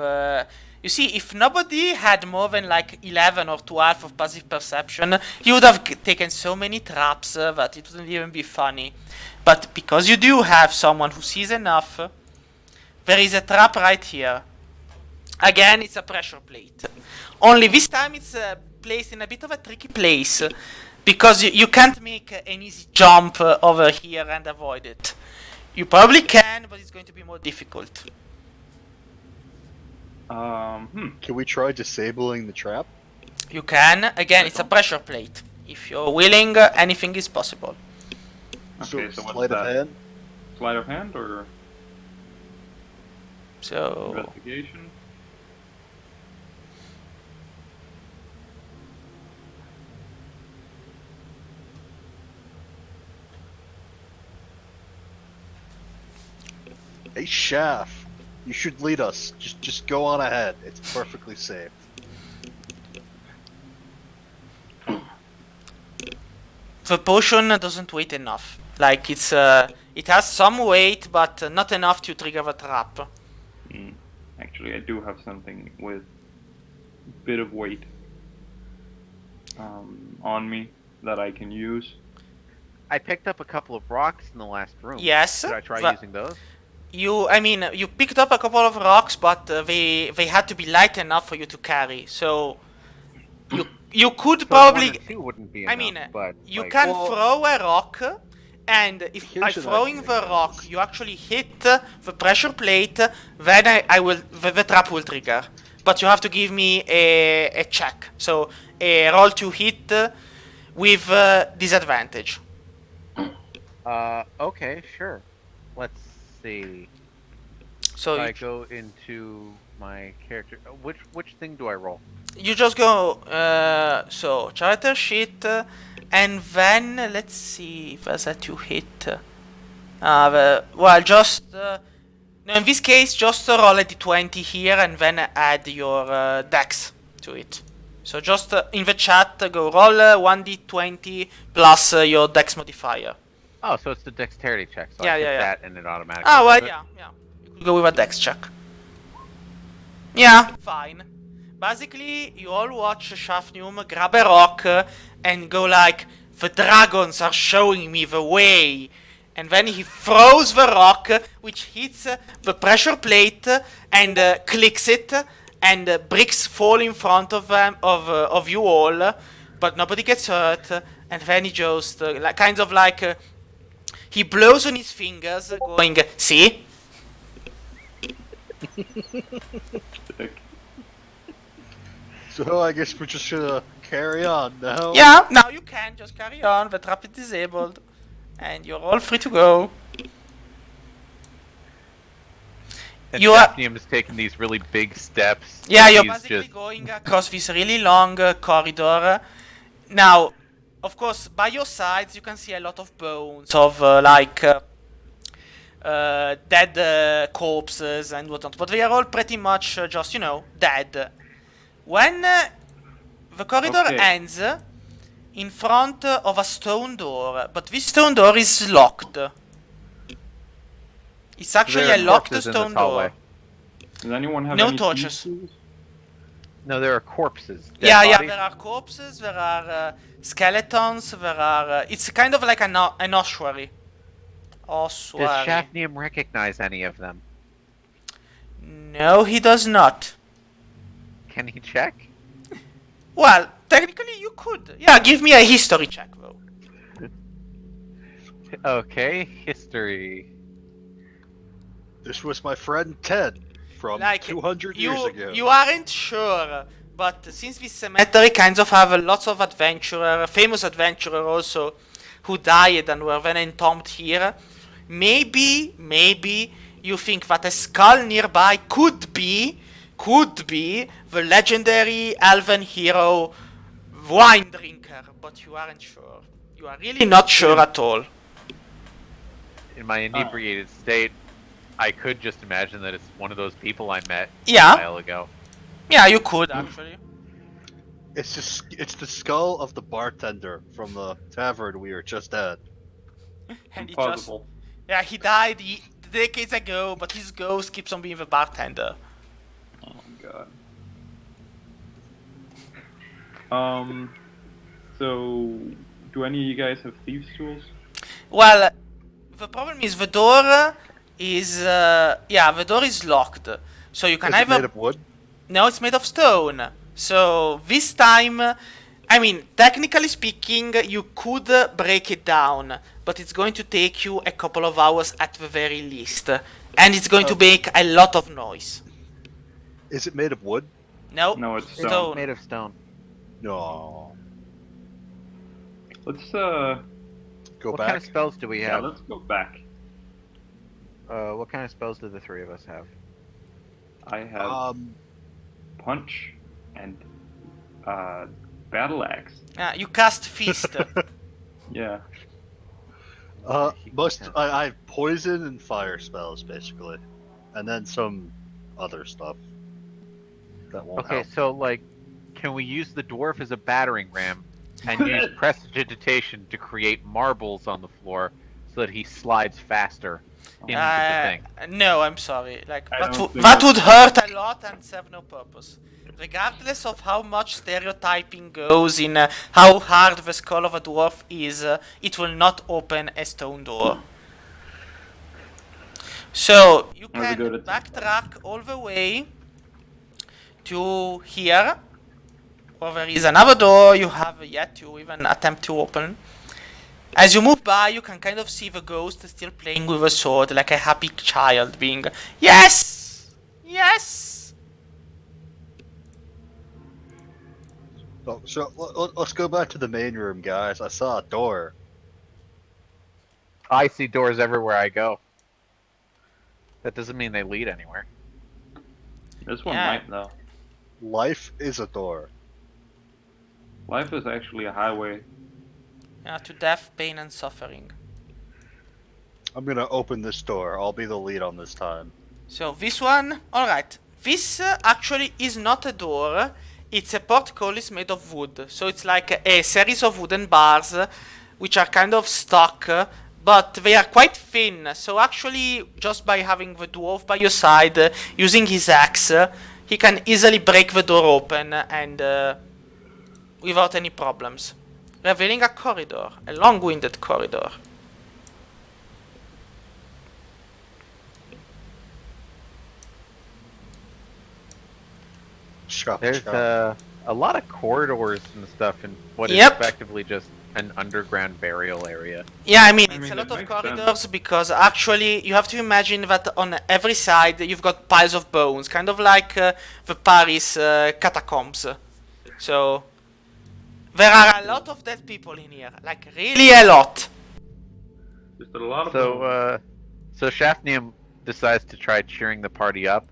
you see, if nobody had more than like 11 or 12 of passive perception, you would have taken so many traps that it wouldn't even be funny. But because you do have someone who sees enough, there is a trap right here. Again, it's a pressure plate. Only this time it's placed in a bit of a tricky place, because you can't make an easy jump over here and avoid it. You probably can, but it's going to be more difficult. Can we try disabling the trap? You can. Again, it's a pressure plate. If you're willing, anything is possible. Okay, so what's sleight of that? hand. Sleight of hand or So, investigation? Hey, Shaft, you should lead us. Just go on ahead. It's perfectly safe. the potion doesn't weigh enough. Like, it has some weight, but not enough to trigger the trap. Actually, I do have something with a bit of weight on me that I can use. I picked up a couple of rocks in the last room. Yes. Should I try but- using those? You picked up a couple of rocks, but they had to be light enough for you to carry. So you could So probably, one or two wouldn't be I enough, mean, but you like, can Well- throw a rock, and if Here's by an throwing idea. the rock you actually hit the pressure plate, then I will the trap will trigger. But you have to give me a check. So a roll to hit with disadvantage. Okay, sure. Let's see. So I you, go into my character. Which thing do I roll? you just go so character sheet, and then let's see if there's a to hit. Well, just no, in this case, just roll a d20 here and then add your dex to it. So just in the chat, go roll 1d20 plus your dex modifier. Oh, so it's the dexterity check. So Yeah, I hit yeah, yeah. that and it automatically. Oh, well, does it? yeah. You could go with a dex check. Yeah, fine. Basically, you all watch Shafnium grab a rock and go like, the dragons are showing me the way. And then he throws the rock, which hits the pressure plate and clicks it, and bricks fall in front of them, of you all, but nobody gets hurt. And then he just kind of like he blows on his fingers, going, "See." So I guess we're just gonna carry on now. Yeah, now you can just carry on. The trap is disabled, and you're all free to go. And You are- Daphnium is taking these really big steps. Yeah, like you're he's basically just going across this really long corridor. Now, of course, by your sides you can see a lot of bones of dead corpses and whatnot, but they are all pretty much just, dead. When the corridor Okay. ends in front of a stone door, but this stone door is locked. It's actually There a are locked corpses in stone this hallway. door. Does anyone have No any torches. thieves' tools? No, there are corpses. Dead Yeah, bodies. there are corpses, there are skeletons, there are... it's kind of like an ossuary. Does Ossuary. Shafnium recognize any of them? No, he does not. Can he check? Well, technically you could. Yeah, give me a history check, though. Okay, history. This was my friend Ted from Like, 200 years ago. You aren't sure, but since this cemetery kinds of have lots of famous adventurer also, who died and were then entombed here, maybe you think that a skull nearby could be the legendary elven hero wine drinker, but you aren't sure. You are really not sure at all. In my inebriated state, I could just imagine that it's one of those people I met Yeah. a while ago. Yeah, you could actually. It's the skull of the bartender from the tavern we were just at. And Impossible. he died decades ago, but his ghost keeps on being the bartender. Oh god. So do any of you guys have thieves' tools? Well, the problem is the door is the door is locked. So you can Is it either made of wood? No, it's made of stone. So this time, I mean, technically speaking, you could break it down, but it's going to take you a couple of hours at the very least, and it's going to make a lot of noise. Is it made of wood? No, No, it's It's stone. stone. made of stone. No. Let's Go What back. kind of spells do we yeah, have? let's go back. What kind of spells do the three of us have? I have punch. and battle axe. You cast fist. Yeah. I have poison and fire spells basically, and then some other stuff that won't Okay, help. so like, can we use the dwarf as a battering ram and use prestidigitation to create marbles on the floor so that he slides faster into the thing? No, I'm sorry. Like I don't think that that's- would hurt a lot and serve no purpose. Regardless of how much stereotyping goes in how hard the skull of a dwarf is, it will not open a stone door. So you Are we can good at- backtrack all the way to here, or there is another door you have yet to even attempt to open. As you move by, you can kind of see the ghost still playing with a sword, like a happy child, being, yes! Yes! So let's go back to the main room, guys. I saw a door. I see doors everywhere I go. That doesn't mean they lead anywhere. This one Yeah. might though. Life is a door. Life is actually a highway. To death, pain, and suffering. I'm gonna open this door. I'll be the lead on this time. So this one, alright. This actually is not a door. It's a portcullis made of wood. So it's like a series of wooden bars which are kind of stuck, but they are quite thin. So actually, just by having the dwarf by your side, using his axe, he can easily break the door open and without any problems. Revealing a corridor, a long-winded corridor. Shop, There's shop. a lot of corridors and stuff in what is Yep. effectively just an underground burial area. Yeah, I mean, I it's mean, a lot that of makes corridors because actually you have to imagine that on every side you've got piles of bones, kind of like the Paris catacombs. So there are a lot of dead people in here, like really a lot. Just a lot of So, bones. so Shafnium decides to try cheering the party up,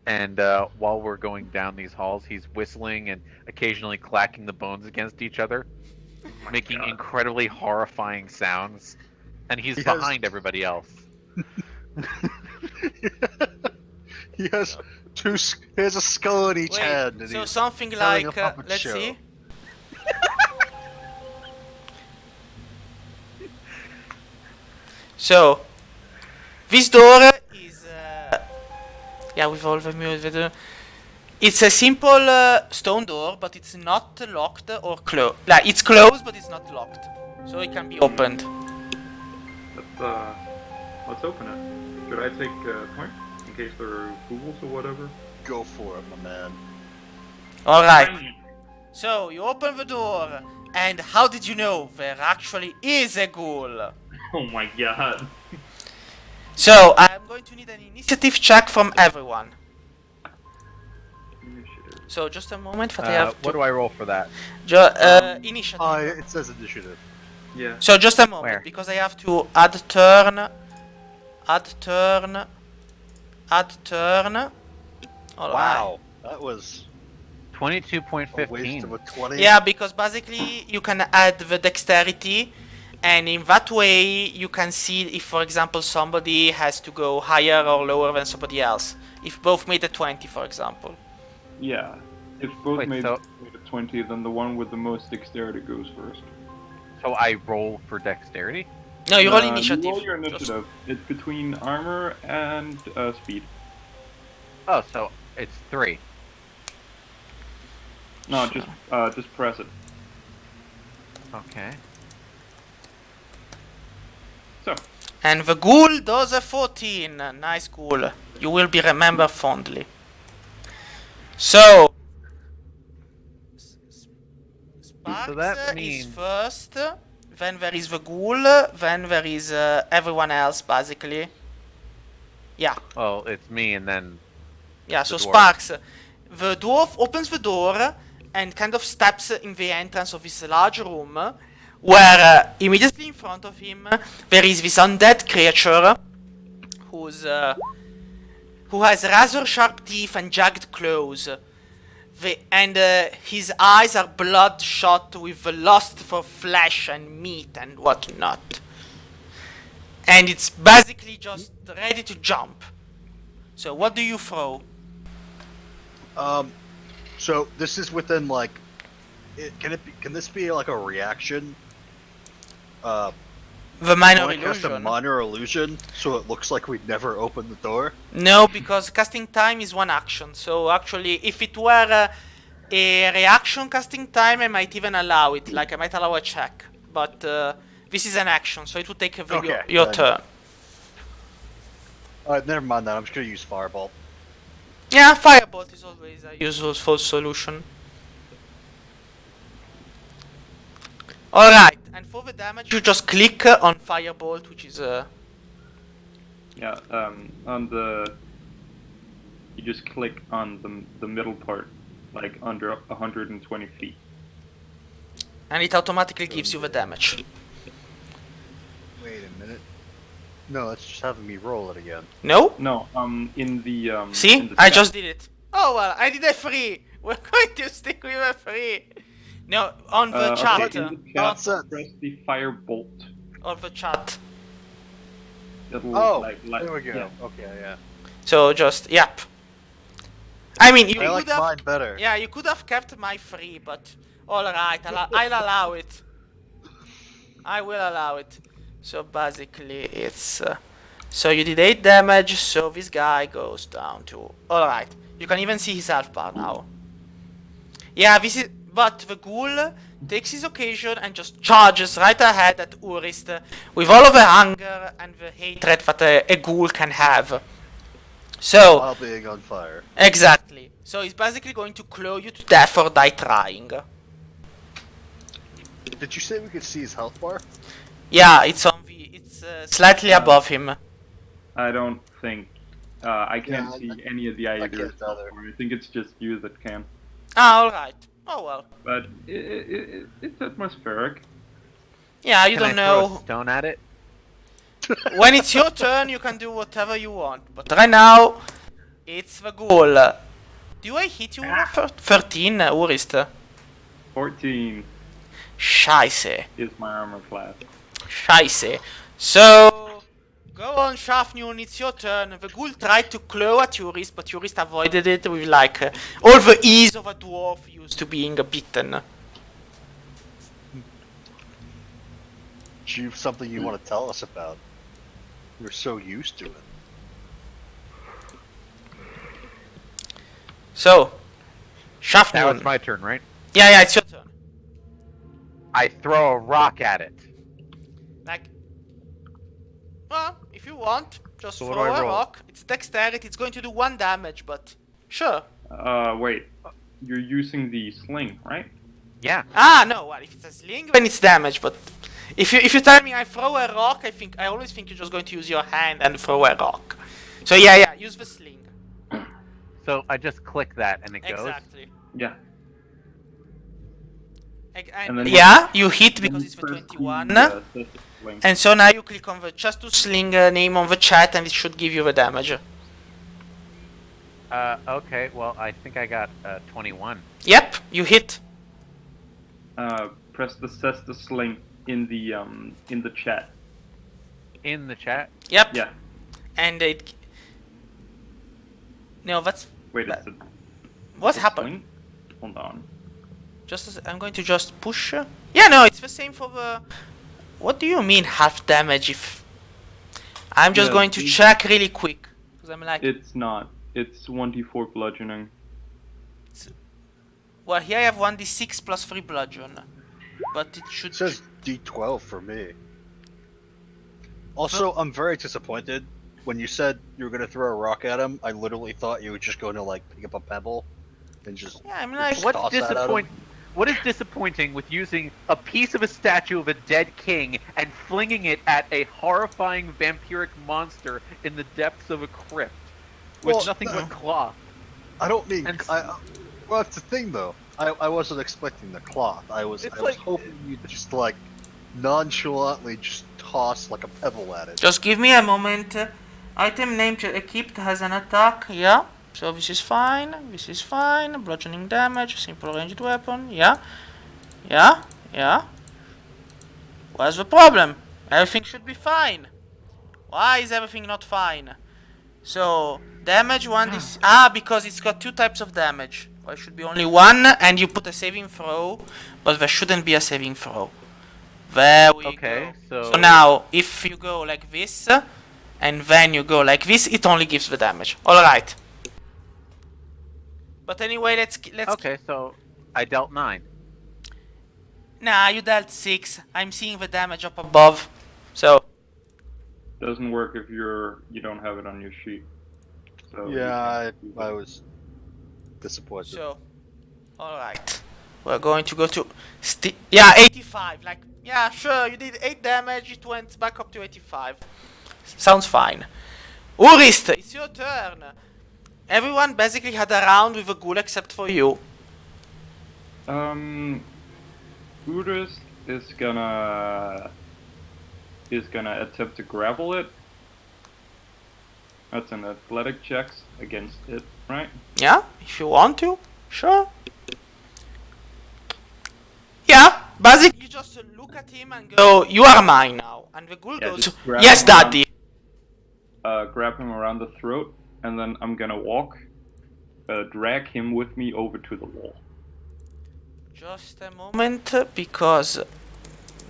and while we're going down these halls, he's whistling and occasionally clacking the bones against each other, my making God. incredibly horrifying sounds, and he's He has- behind everybody else. He has he has a skull in each Wait, hand, and so he's something telling like a puppet let's show. see. So this door is yeah, with all the music. It's a simple stone door, but it's not locked or closed. Like it's closed, but it's not locked, so it can be opened. Let's open it. Should I take a point in case there are ghouls or whatever? Go for it, my man. All right. So you open the door, and how did you know there actually is a ghoul? Oh my God. So I'm going to need an initiative check from everyone. Initiative. So just a moment, that I have What do I roll for that? initiative. It says initiative. Yeah. So just a moment, Where? because I have to add turn. All right. Wow, that was a waste 22.15. of a 20. Yeah, because basically you can add the dexterity, and in that way you can see if, for example, somebody has to go higher or lower than somebody else. If both made a 20, for example. Yeah. If both Wait, made so- a 20, then the one with the most dexterity goes first. So I roll for dexterity? No, you roll You initiative. roll your Just- initiative. It's between armor and speed. Oh, so it's 3. No, Sure. just press it. Okay. So, And the ghoul does a 14. Nice ghoul. You will be remembered fondly. So, Sparks that is means- first, then there is the ghoul, then there is everyone else, basically. Yeah, Well, it's me and then yeah, so The dwarf. Sparks. The dwarf opens the door and kind of steps in the entrance of this large room, where immediately in front of him there is this undead creature who has razor sharp teeth and jagged claws. His eyes are bloodshot with the lust for flesh and meat and whatnot. And it's basically just ready to jump. So what do you throw? So this is within like, can this be like a reaction? The minor Can I cast a illusion. minor illusion so it looks like we never opened the door? No, because casting time is one action. So actually, if it were a reaction casting time, I might even allow it. Like I might allow a check. But this is an action, so it would take Okay, your then. turn. Never mind that. I'm just gonna use Fireball. Yeah, firebolt is always a useful solution. Alright, and for the damage, you just click on firebolt, which is yeah, on the... You just click on the middle part, like under 120 feet. and it automatically gives you the damage. Wait a minute. No, it's just having me roll it again. No? No, in the... See? in the I chat. just did it. Oh well, I did a 3. We're going to stick with a 3. No, on the Okay, chat. in the chat, What's that? press the firebolt. On the chat. It'll, Oh, like, there we go. yeah. Okay, yeah. So just, yep. I mean, you I like could have... mine better. Yeah, you could have kept my 3, but... Alright, I'll allow it. I will allow it. So basically, it's... so you did 8 damage, so this guy goes down to... Alright, you can even see his health bar now. Yeah, this is... But the ghoul takes his occasion and just charges right ahead at Urist with all of the anger and the hatred that a ghoul can have. So, While being on fire. exactly. So he's basically going to claw you to death or die trying. Did you say we could see his health bar? Yeah, it's on V. It's slightly above him. I don't think. I can't Yeah, see any of the Iagers. can't either. I think it's just you that can. Ah, alright. Oh well. But it's atmospheric. Yeah, you Can I don't throw a know. stone at it? When it's your turn, you can do whatever you want. But right now, it's the goal. Do I hit you with 13, Urist? 14 Scheiße. is my armor class. Scheiße. So, go on, Shafnun, it's your turn. The ghoul tried to claw at Urist, but Urist avoided it with like all the ease of a dwarf used to being bitten. Do you have something you want to tell us about? You're so used to it. So, Now it's Shafnun. my turn, right? Yeah, it's your turn. I throw a rock at it. Like, well, if you want, just So what throw do I a roll? rock. It's dexterity. It's going to do 1 damage, but sure. Wait. You're using the sling, right? Yeah. Ah, no. Well, if it's a sling, then it's damage. But if you tell me I throw a rock, I always think you're just going to use your hand and throw a rock. So yeah, use the sling. So I just click that and it goes. Exactly. Yeah. And then yeah, you hit Then because you it's the press 21. the, set the sling. And so now you click on the just to sling name on the chat, and it should give you the damage. Okay, well, I think I got 21. Yep, you hit. Press the set the sling in the chat. In the chat? Yep. Yeah. And it. No, that's. Wait, That- it's a What a happened? sling? Hold on. I'm going to just push. Yeah, no, it's the same for the. What do you mean half damage? If I'm just Yeah, going to it- check really quick because I'm like, It's not. It's 1d4 bludgeoning. well, here I have 1d6 plus 3 bludgeon, but it should. It says D12 for me. Also, I'm very disappointed. When you said you were gonna throw a rock at him, I literally thought you were just going to like pick up a pebble and just. Yeah, I'm like, What? What's Toss that at him. What is disappointing with using a piece of a statue of a dead king and flinging it at a horrifying vampiric monster in the depths of a crypt with Well, nothing no. but cloth? I don't mean. And- Well, that's the thing though. I wasn't expecting the cloth. I was It's was like- hoping you'd just like nonchalantly just toss like a pebble at it. just give me a moment. Item name equipped has an attack. Yeah. So this is fine. This is fine. Bludgeoning damage. Simple ranged weapon. Yeah. Yeah. Yeah. What's the problem? Everything should be fine. Why is everything not fine? So damage 1d. Because it's got 2 types of damage. Well, it should be only 1, and you put a saving throw, but there shouldn't be a saving throw. There we Okay, go. so- So now, if you go like this, and then you go like this, it only gives the damage. All right. But anyway, let's. Okay, so I dealt 9. Nah, you dealt 6. I'm seeing the damage up above. So Doesn't work if you don't have it on your sheet. So you Yeah, can't use I it. was disappointed. So, all right. We're going to go to 85. Like, yeah, sure, you did 8 damage. It went back up to 85. Sounds fine. Urist, it's your turn. Everyone basically had a round with a ghoul except for you. Buddhist is gonna attempt to grapple it. That's an athletic checks against it, right? Yeah, if you want to, sure. Yeah, basically you just look at him and go, "You are mine now," and the ghoul Yeah, goes, just grab "Yes, him around. daddy." Grab him around the throat, and then I'm gonna walk, drag him with me over to the wall. Just a moment, because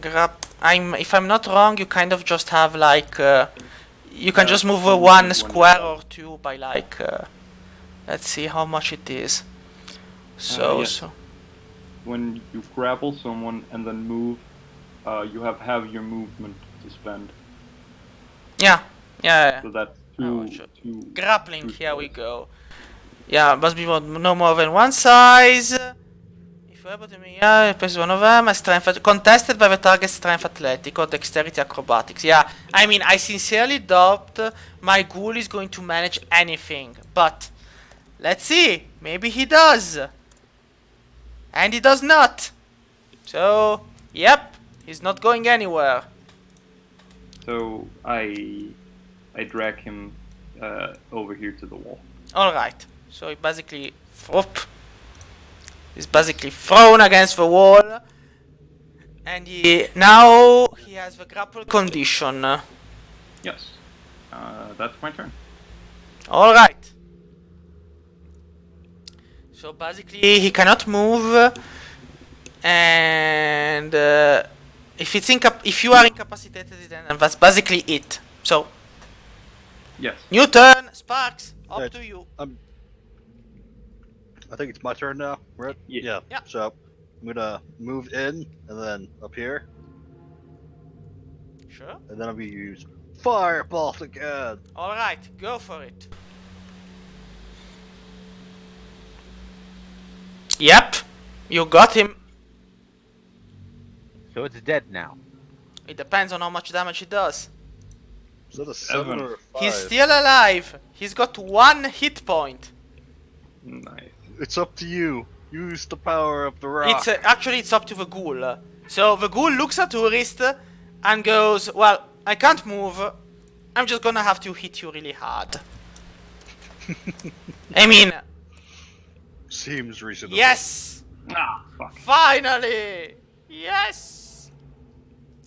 if I'm not wrong, you kind of just have like you can just move when one you square go. or two by like let's see how much it is. So yes. so When you grapple someone and then move, you have your movement to spend. yeah. So that's Oh, two. shit. two Grappling, two here we spells. go. Yeah, must be no more than one size. If Yeah, press one of them. Strength contested by the target's strength athletic or dexterity acrobatics. Yeah, I mean, I sincerely doubt my ghoul is going to manage anything, but let's see. Maybe he does, and he does not. So, yep, he's not going anywhere. So I drag him over here to the wall. All right. So he basically, he's basically thrown against the wall, and now he has the grapple condition. Yes. That's my turn. All right. So basically, he cannot move, and if you are incapacitated, then that's basically it. So, Yes. new turn, Sparks, up Right. to you. I think it's my turn now, right? Yeah. Yeah. So I'm gonna move in and then up here, Sure. and then I'm gonna use Firebolt again. All right, go for it. Yep, you got him. So it's dead now. It depends on how much damage he does. Is that a 7 or a 5? He's still alive. He's got 1 hit point. Nice. It's up to you. Use the power of the rock. It's actually it's up to the ghoul. So the ghoul looks at Tourist and goes, "Well, I can't move. I'm just gonna have to hit you really hard." I mean, Seems reasonable. yes, Ah, fuck. finally, yes.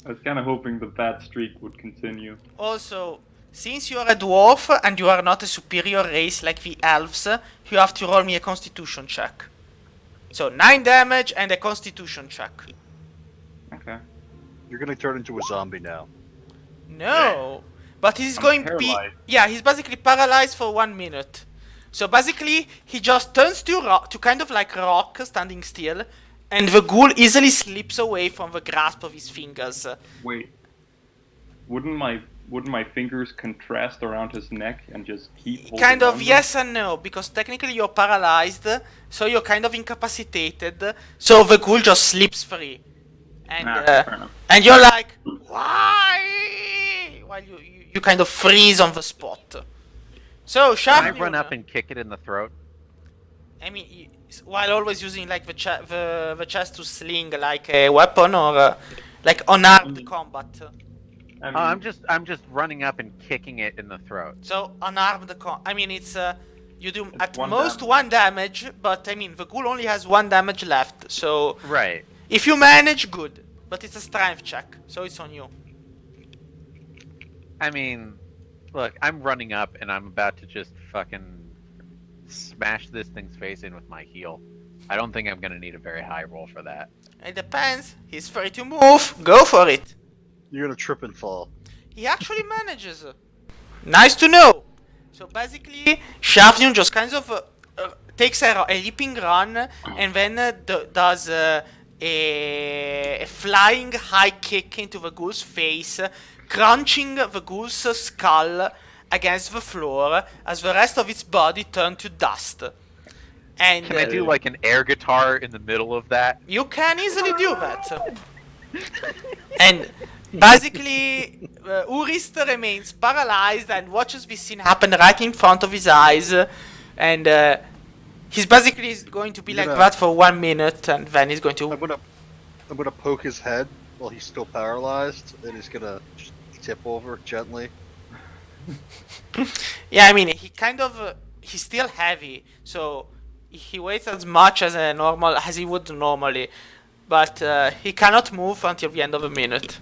I was kind of hoping the bad streak would continue. Also, since you are a dwarf and you are not a superior race like the elves, you have to roll me a Constitution check. So 9 damage and a Constitution check. Okay. You're gonna turn into a zombie now. No, but he's I'm going to be. paralyzed. Yeah, he's basically paralyzed for 1 minute. So basically, he just turns to kind of like rock, standing still, and the ghoul easily slips away from the grasp of his fingers. Wait. Wouldn't my fingers contrast around his neck and just keep holding Kind of on? yes and no, because technically you're paralyzed, so you're kind of incapacitated. So the ghoul just slips free, and Fair enough. and you're like, why? While you kind of freeze on the spot. So Can I Shafnun, run up and kick it in the throat? I mean, while always using like the chest to sling like a weapon or like unarmed combat. I mean, I'm just running up and kicking it in the throat. So unarmed I mean, it's you do at one most damage. 1 damage, but I mean the ghoul only has 1 damage left. So Right. if you manage, good. But it's a strength check, so it's on you. I mean, look, I'm running up and I'm about to just fucking smash this thing's face in with my heel. I don't think I'm gonna need a very high roll for that. It depends. He's free to move. Go for it. You're gonna trip and fall. He actually manages. Nice to know. So basically, Shafnun just kind of takes a leaping run and then does a flying high kick into the ghoul's face, crunching the ghoul's skull against the floor as the rest of its body turned to dust. And Can I do like an air guitar in the middle of that? you can easily do that. And basically, Urist remains paralyzed and watches this scene happen right in front of his eyes. And he's basically going to be like that for 1 minute, and then he's going to. I'm gonna poke his head while he's still paralyzed, and he's gonna just tip over gently. Yeah, I mean, he kind of he's still heavy, so he weighs as much as he would normally, but he cannot move until the end of a minute.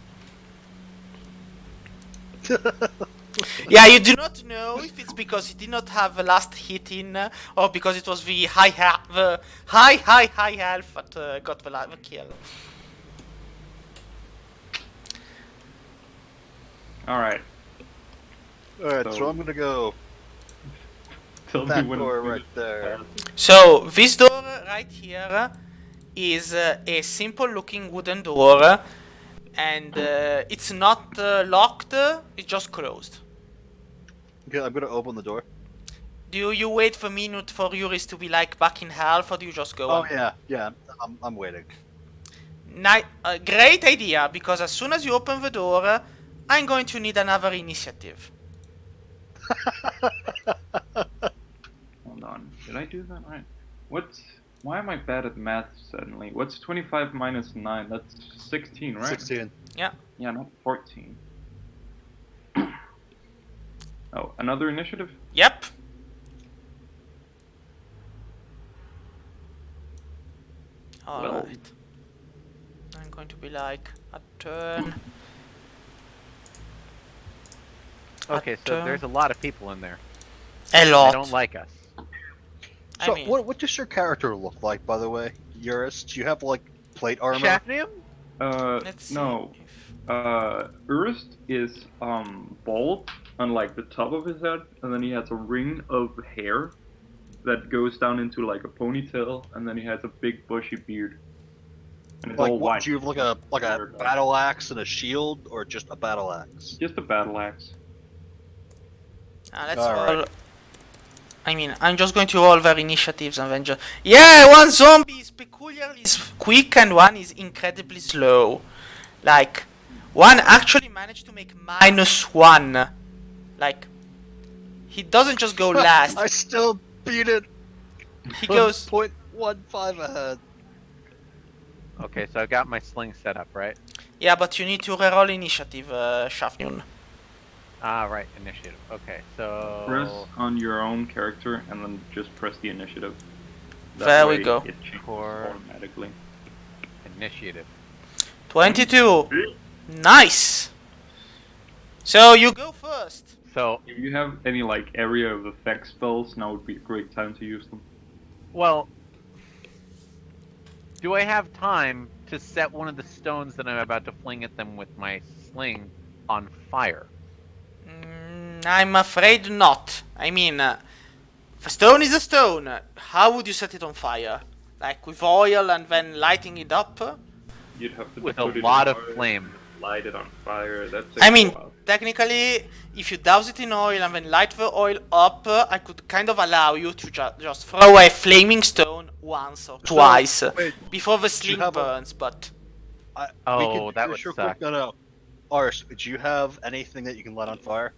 Yeah, you do not know if it's because he did not have the last hit in, or because it was the high health that got the kill. Alright. Alright, so I'm gonna go Tell me that when door it's right there. So this door right here is a simple looking wooden door, and it's not locked, it's just closed. Okay, I'm gonna open the door. Do you wait for a minute for Yuris to be like back in health, or do you just go Oh on? yeah. I'm waiting. Great idea, because as soon as you open the door, I'm going to need another initiative. Hold on. Did I do that right? Why am I bad at math suddenly? What's 25 minus 9? That's 16, right? 16. Yeah. Yeah, not 14. Oh, another initiative? Yep. Alright. I'm going to be like a turn. Okay, so there's a lot of people in there. A They lot. don't like us. So I mean, what does your character look like, by the way, Eurus? Do you have like plate armor? Shafnium? let's see. No. Urst is, bald on, like, the top of his head, and then he has a ring of hair that goes down into, like, a ponytail, and then he has a big bushy beard. And it's Like all what? white. Do you have like a battle axe and a shield, or just a battle axe? Just a battle axe. Let's Alright. roll. I mean, I'm just going to roll their initiatives and then just. Yeah, one zombie is peculiarly quick and one is incredibly slow. Like, one actually managed to make -1. Like, he doesn't just go last. I still beat it. He goes. 0.15 ahead. Okay, so I got my sling set up, right? Yeah, but you need to reroll initiative, Shafnun. Ah, right, initiative. Okay, so... Press on your own character, and then just press the initiative. There we way go. It changes Core. automatically. Initiative. 22. Nice. So you go first. So, If you have any, like, area of effect spells, now would be a great time to use them. well... Do I have time to set one of the stones that I'm about to fling at them with my sling on fire? I'm afraid not. I mean, a stone is a stone. How would you set it on fire? Like with oil and then lighting it up? You'd have to With a put it in lot of oil, flame. light it on fire. That's I mean, technically, if you douse it in oil and then light the oil up, I could kind of allow you to just throw a flaming stone once or twice wait, before the you sling have a- burns, but... Oh, we can do that this would real suck. quick. No. Ars, do you have anything that you can light on fire?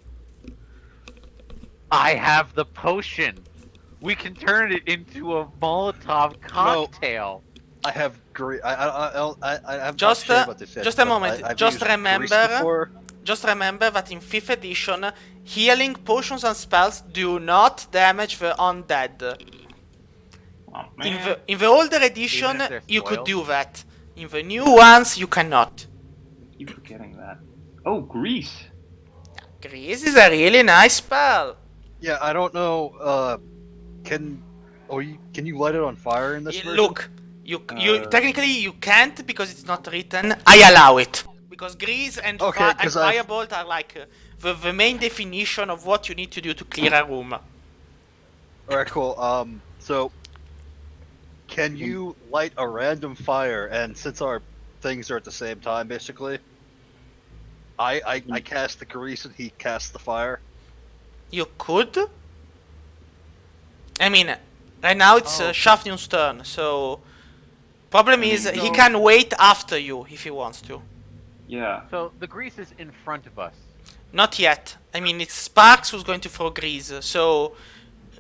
I have the potion! We can turn it into a Molotov cocktail! I have great. I have Just, not shared about this yet, just a but moment. I've Just used grease remember- before. Just remember that in 5th edition, healing potions and spells do not damage the undead. Oh, In the older edition, Even if they're you could spoiled? do that. In the new ones, you cannot. I keep forgetting that. Oh, grease! Grease is a really nice spell. Yeah, I don't know. Can you light it on fire in this version? Look, you Uh, technically you can't because it's not written. I allow it because grease and, Okay, and 'cause I've- firebolt are like the main definition of what you need to do to clear a room. All right, cool. So can you light a random fire? And since our things are at the same time, basically, I cast the grease and he casts the fire. You could. I mean, right now it's Oh. Shafnun's turn, so problem is he no. can wait after you if he wants to. Yeah. So, the grease is in front of us. Not yet. I mean, it's Sparks who's going to throw grease. So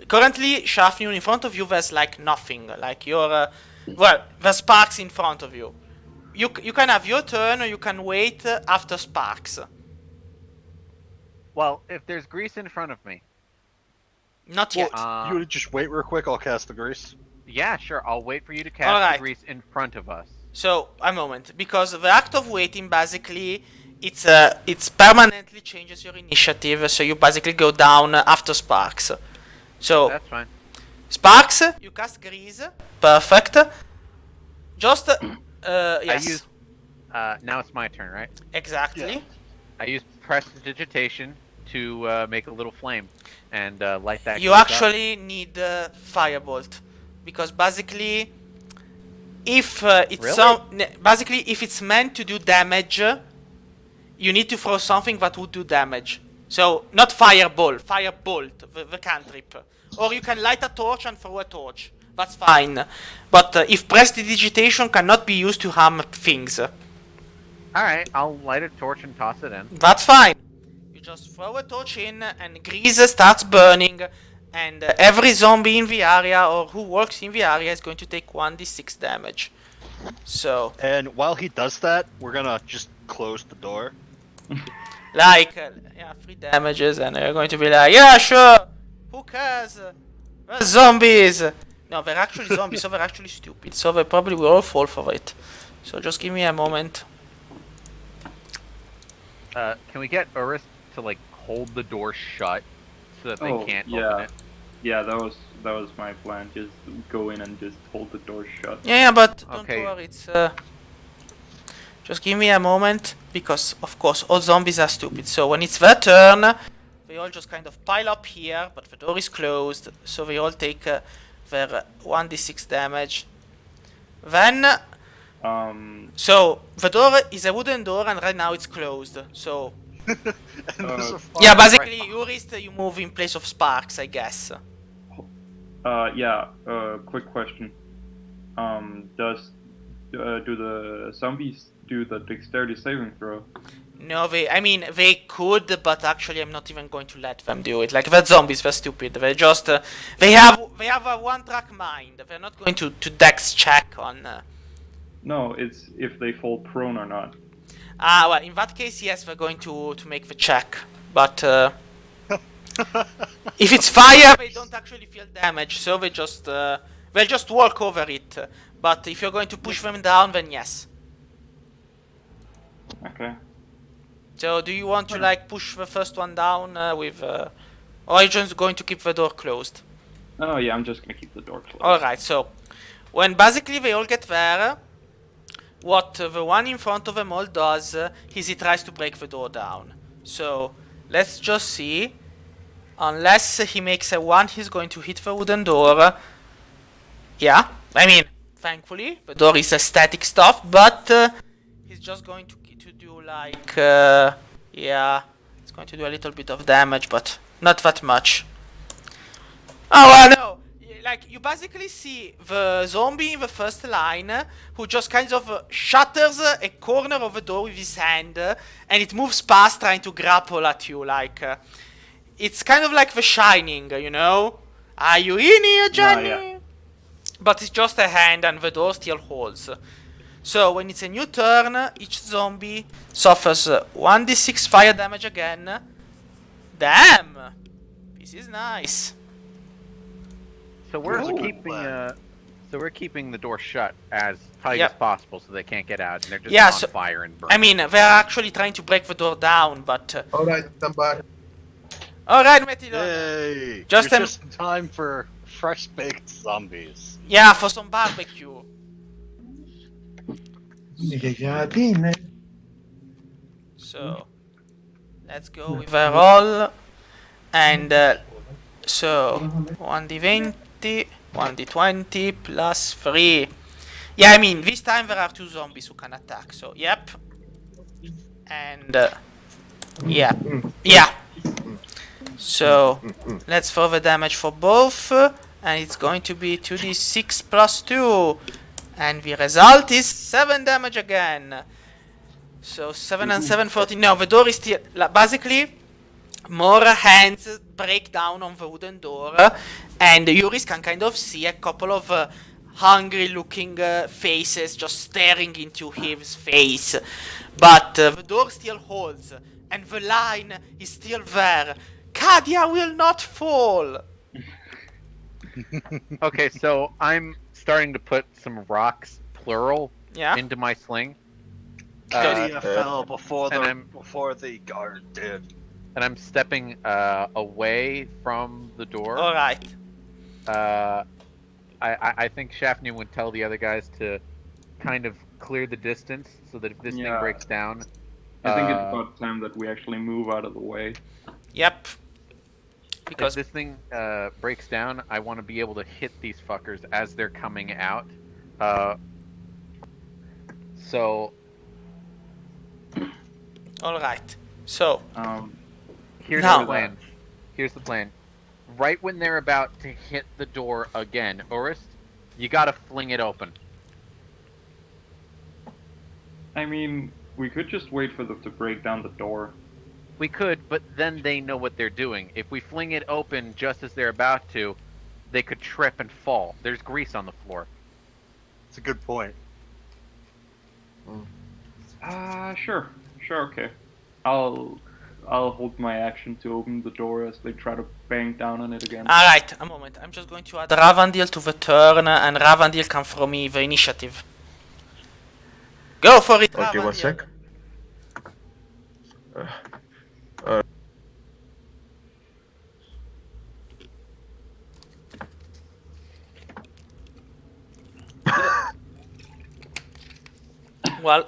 currently, Shafnun, in front of you, there's like nothing. Like you're, well, there's Sparks in front of you. You can have your turn, or you can wait after Sparks. Well, if there's grease in front of me, Not yet. You would just wait real quick. I'll cast the grease. yeah, sure, I'll wait for you to cast Alright. the grease in front of us. So a moment, because the act of waiting basically it's permanently changes your initiative. So you basically go down after Sparks. So That's fine. Sparks, you cast grease. Perfect. Just yes, I use. Now it's my turn, right? exactly. Yeah. I use prestidigitation to make a little flame and light that. You grease up. actually need firebolt because basically, if it's Really? basically if it's meant to do damage, you need to throw something that would do damage. So not fireball, firebolt, the cantrip. Or you can light a torch and throw a torch. That's fine. But if prestidigitation cannot be used to harm things, Alright, I'll light a torch and toss it in. that's fine. You just throw a torch in and grease starts burning, and every zombie in the area or who works in the area is going to take 1d6 damage. So, And while he does that, we're gonna just close the door. like, yeah, 3 damages, and they're going to be like, yeah, sure, who cares? We're zombies! No, they're actually zombies, so they're actually stupid, so they probably will all fall for it. So just give me a moment. Can we get Urus to like hold the door shut so that they can't yeah. open it? Yeah, that was my plan. Just go in and just hold the door shut. Yeah, but don't Okay. worry, it's just give me a moment, because of course all zombies are stupid. So when it's their turn, they all just kind of pile up here, but the door is closed, so they all take their 1d6 damage. Then, so the door is a wooden door, and right now it's closed. So And there's a fire yeah, right basically, Urist, you move in place of Sparks, I guess. Quick question. Do the zombies do the dexterity saving throw? No, they could, but actually I'm not even going to let them do it. Like, they're zombies, they're stupid. They just, they have a one-track mind. They're not going to dex check on... No, it's if they fall prone or not. well, in that case, yes, they're going to make the check. But, if it's fire, they don't actually feel damage, so they just, they'll just walk over it. But if you're going to push them down, then yes. Okay. So, do you want to, like, push the first one down with... or are you just going to keep the door closed? Oh yeah, I'm just gonna keep the door closed. Alright, so... when basically they all get there, what the one in front of them all does is he tries to break the door down. So, let's just see. Unless he makes a 1, he's going to hit the wooden door. Yeah, I mean, thankfully, the door is static stuff, but he's just going to do like, yeah, it's going to do a little bit of damage, but not that much. Oh, well, no, like, you basically see the zombie in the first line, who just kind of shatters a corner of the door with his hand, and it moves past trying to grapple at you, like, it's kind of like The Shining, you know? Are you in here, Johnny? yeah. But it's just a hand and the door still holds. So when it's a new turn, each zombie suffers 1d6 fire damage again. Damn! This is nice. So we're Cool. keeping the door shut as tight Yep. as possible so they can't get out, and they're just Yeah, on so- fire and burn. I mean, they're actually trying to break the door down, but... Alright, I'm back. Alright, Metidon. Hey, Just you're an- just in time for fresh baked zombies. Yeah, for some barbecue. So, let's go with a roll. And, so, 1d20, 1d20 plus 3. Yeah, I mean, this time there are 2 zombies who can attack, so, yep. And, yeah. Yeah. So, let's throw the damage for both. And it's going to be 2d6 plus 2. And the result is 7 damage again. So 7 and 7, 14. No, the door is still... basically, more hands break down on the wooden door. And Yuris can kind of see a couple of hungry-looking faces just staring into his face. But the door still holds. And the line is still there. Kadia will not fall! Okay, so I'm starting to put some rocks, plural, Yeah? into my sling. Kadia fell before and the guard did. And I'm stepping away from the door. Alright. I think Shafnir would tell the other guys to kind of clear the distance so that if this thing Yeah. breaks down... I think it's about time that we actually move out of the way. Yep. If Because this thing breaks down, I want to be able to hit these fuckers as they're coming out. So alright. So here's Now- the plan. Here's the plan. right when they're about to hit the door again, Orist, you gotta fling it open. I mean, we could just wait for them to break down the door. We could, but then they know what they're doing. If we fling it open just as they're about to, they could trip and fall. There's grease on the floor. It's a good point. Sure, okay. I'll hold my action to open the door as they try to bang down on it again. Alright, a moment. I'm just going to add Ravandil to the turn, and Ravandil can throw me the initiative. Go for it, Okay, one Ravandil. sec. Well,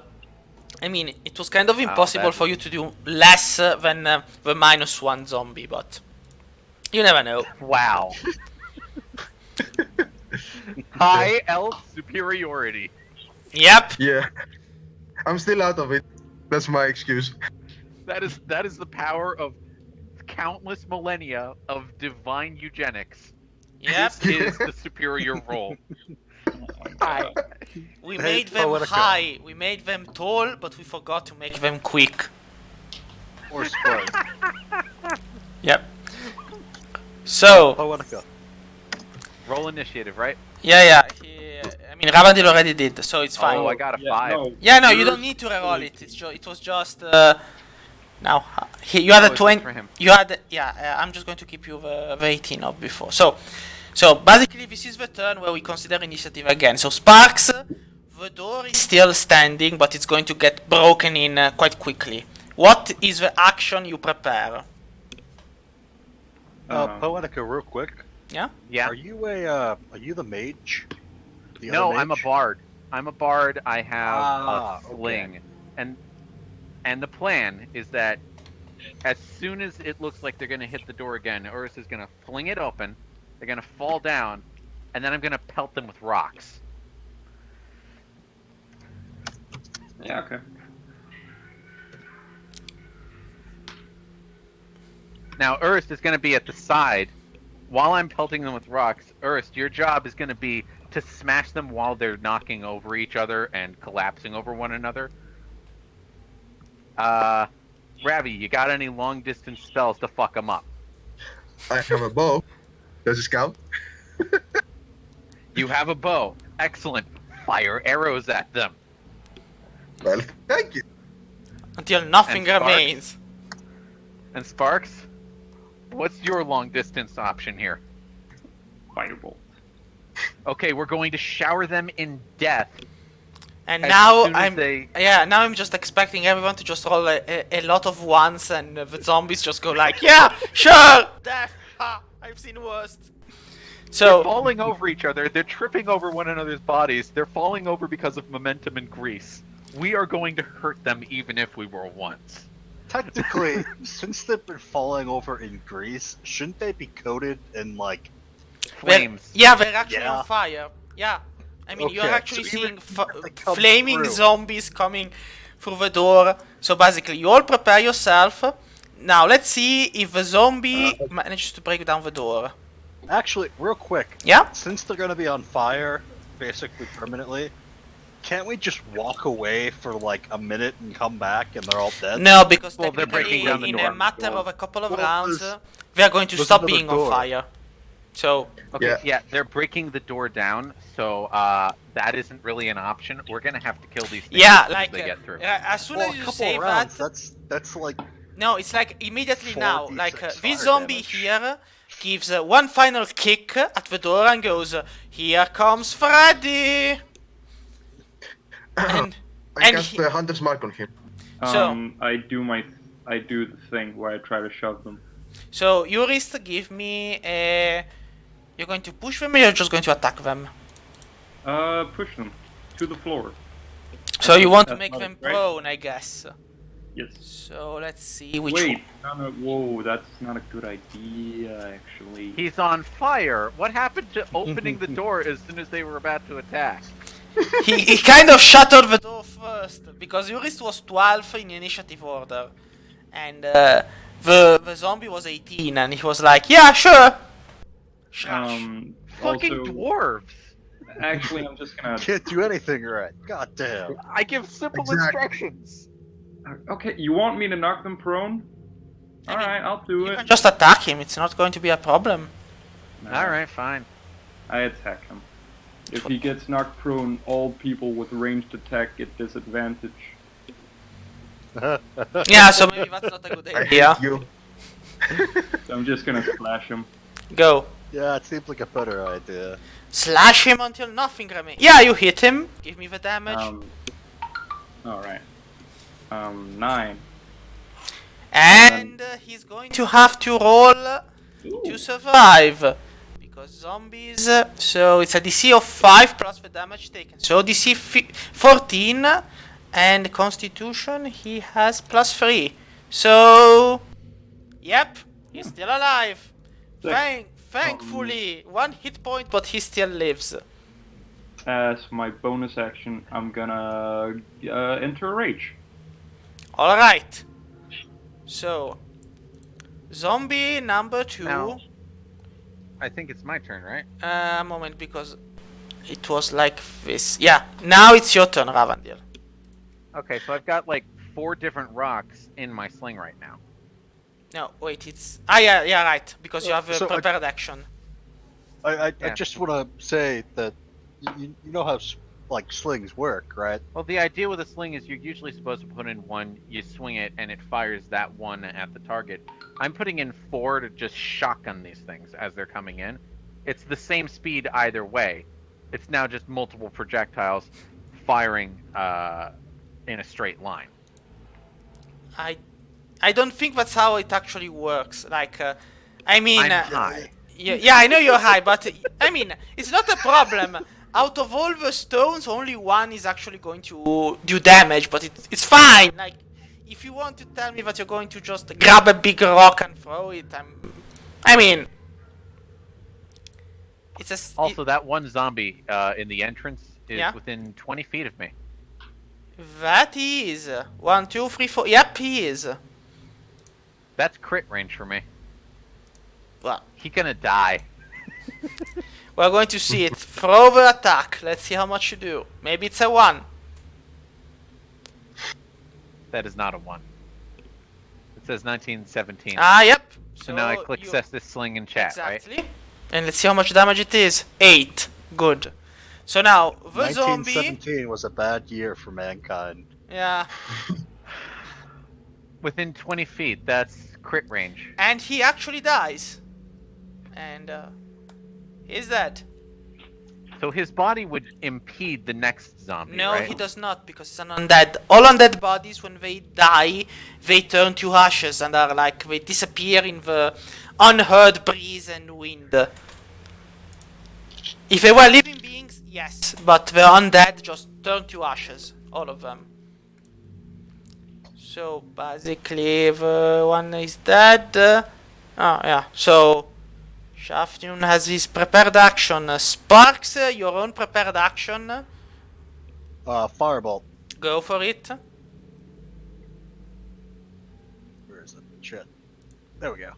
I mean, it was kind of impossible for you to do less than the -1 zombie, but you never know. Wow. High elf superiority. Yep. Yeah. I'm still out of it. That's my excuse. That is the power of countless millennia of divine eugenics. Yep. This is the superior role. We Hey, made them Poetica. high, we made them tall, but we forgot to make them quick. Or spread. Yep. So, Poetica. Roll initiative, right? yeah. I mean, Ravandil already did, so it's fine. Oh, I got a 5. Yeah, no, you don't need to reroll it. It was just. Now, you had Oh, a it's 20. for him. You had. I'm just going to keep you the 18 of before. So basically, this is the turn where we consider initiative again. So Sparks, the door is still standing, but it's going to get broken in quite quickly. What is the action you prepare? Poetica, real quick. Yeah. Yeah. Are you the mage? The No, other I'm a mage? bard. I have Ah, a sling, and the plan is that as soon as it looks like they're gonna hit the door again, Urus is gonna fling it open. They're gonna fall down, and then I'm gonna pelt them with rocks. Yeah, okay. Now, Urus is gonna be at the side while I'm pelting them with rocks. Urus, your job is gonna be to smash them while they're knocking over each other and collapsing over one another. Ravi, you got any long distance spells to fuck them up? I have a bow. Does it count? You have a bow. Excellent. Fire arrows at them. Well, thank you. Until nothing And Sparks? remains. And Sparks, what's your long distance option here? Firebolt. Okay, we're going to shower them in death. And as now soon as I'm. they- Now I'm just expecting everyone to just roll a lot of ones, and the zombies just go like, yeah, sure, death. Ha, I've seen worse. They're So falling over each other. They're tripping over one another's bodies. They're falling over because of momentum and grease. We are going to hurt them even if we were once. Technically, since they've been falling over in grease, shouldn't they be coated in like? Flames. they're actually Yeah. on fire. Yeah, I mean you're Okay, actually so even seeing if they come flaming through. zombies coming through the door. So basically, you all prepare yourself. Now let's see if the zombie manages to break down the door. Actually, real quick, Yeah. since they're gonna be on fire, basically permanently, can't we just walk away for like a minute and come back and they're all dead? No, because Well, they're technically, breaking down the in door. a matter of a couple of Well, rounds, there's- they are going to there's stop another being on door. fire. So Okay, Yeah. they're breaking the door down, so that isn't really an option. We're gonna have to kill these things yeah, as soon as like they get through. as soon Well, as a you couple say of that, rounds. That's like no, it's like immediately now. 4d6 Like fire this zombie damage. here gives one final kick at the door and goes, "Here comes Freddy!" And I and cast he- the Hunter's Mark on him. So- I do the thing where I try to shove them. so Yurist, give me a. You're going to push them, or you're just going to attack them? Push them to the floor. So you want to That's make not them right. prone, I guess. Yes. So let's see which Wait. one. No, whoa, that's not a good idea, actually. He's on fire. What happened to opening the door as soon as they were about to attack? He kind of shattered the door first because Yurist was 12 in initiative order, and the zombie was 18, and he was like, "Yeah, sure, Trash. Fucking Also, dwarves. actually, I'm just gonna. Can't do anything right. God damn. I give simple Exactly. instructions. Okay, you want me to knock them prone? I mean, Alright, I'll do You it. can just attack him, it's not going to be a problem. Nah, All right, fine. I attack him. If he gets knocked prone, all people with ranged attack get disadvantage. Yeah, so maybe that's not a good I idea. hate you. So I'm just gonna splash him. Go. Yeah, it seems like a better idea. Slash him until nothing remains. Yeah, you hit him. Give me the damage. Alright. 9. And he's going to have to roll to survive. Because zombies. So it's a DC of 5 plus the damage taken. So DC 14. And Constitution, he has plus 3. So. Yep, he's still alive. Thankfully, 1 hit point, but he still lives. As my bonus action, I'm gonna enter a rage. Alright. So. Zombie number 2. Now- I think it's my turn, right? A moment, because it was like this. Yeah, now it's your turn, Ravandil. Okay, so I've got like 4 different rocks in my sling right now. No, wait, it's... yeah, right, because you have a So, prepared action. I Yeah. just want to say that you know how like slings work, right? Well, the idea with a sling is you're usually supposed to put in 1, you swing it, and it fires that 1 at the target. I'm putting in 4 to just shotgun these things as they're coming in. It's the same speed either way. It's now just multiple projectiles firing in a straight line. I don't think that's how it actually works. Like, I mean... I'm high. Yeah, I know you're high, but I mean, it's not a problem. Out of all the stones, only 1 is actually going to do damage, but it's fine. Like, if you want to tell me that you're going to just grab a big rock and throw it, I mean, it's a... Also, that one zombie in the entrance is Yeah. within 20 feet of me. That he is. 1, 2, 3, 4. Yep, he is. That's crit range for me. Well, He gonna die. we're going to see it. Throw the attack. Let's see how much you do. Maybe it's a 1. That is not a 1. It says 1917. Ah, yep. so now I click you- Cess this sling in chat, right? Exactly. And let's see how much damage it is. 8. Good. So now, the zombie... 1917 was a bad year for mankind. Yeah. Within 20 feet, that's crit range. And he actually dies. And, he's dead. So his body would impede the next zombie, No, right? he does not, because it's an undead. All undead bodies, when they die, they turn to ashes and are like, they disappear in the unheard breeze and wind. If they were living beings, yes, but the undead just turn to ashes, all of them. So basically, the one is dead. Oh yeah, so Shafnun has his prepared action. Sparks, your own prepared action. Firebolt. Go for it. Where is it? Shit. There we go.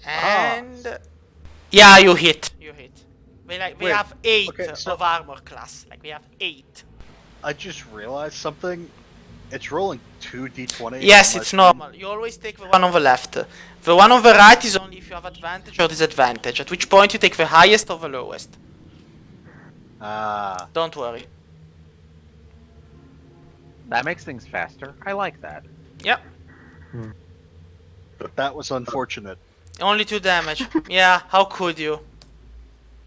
And yeah, you hit. You hit. We Wait, have 8 okay, so- of armor class. Like we have 8. I just realized something. It's rolling 2d20. Yes, on my it's screen. normal. You always take the one on the left. The one on the right is only if you have advantage or disadvantage. At which point you take the highest or the lowest. Ah, Don't worry. That makes things faster. I like that. Yep. that was unfortunate. Only 2 damage. Yeah. How could you?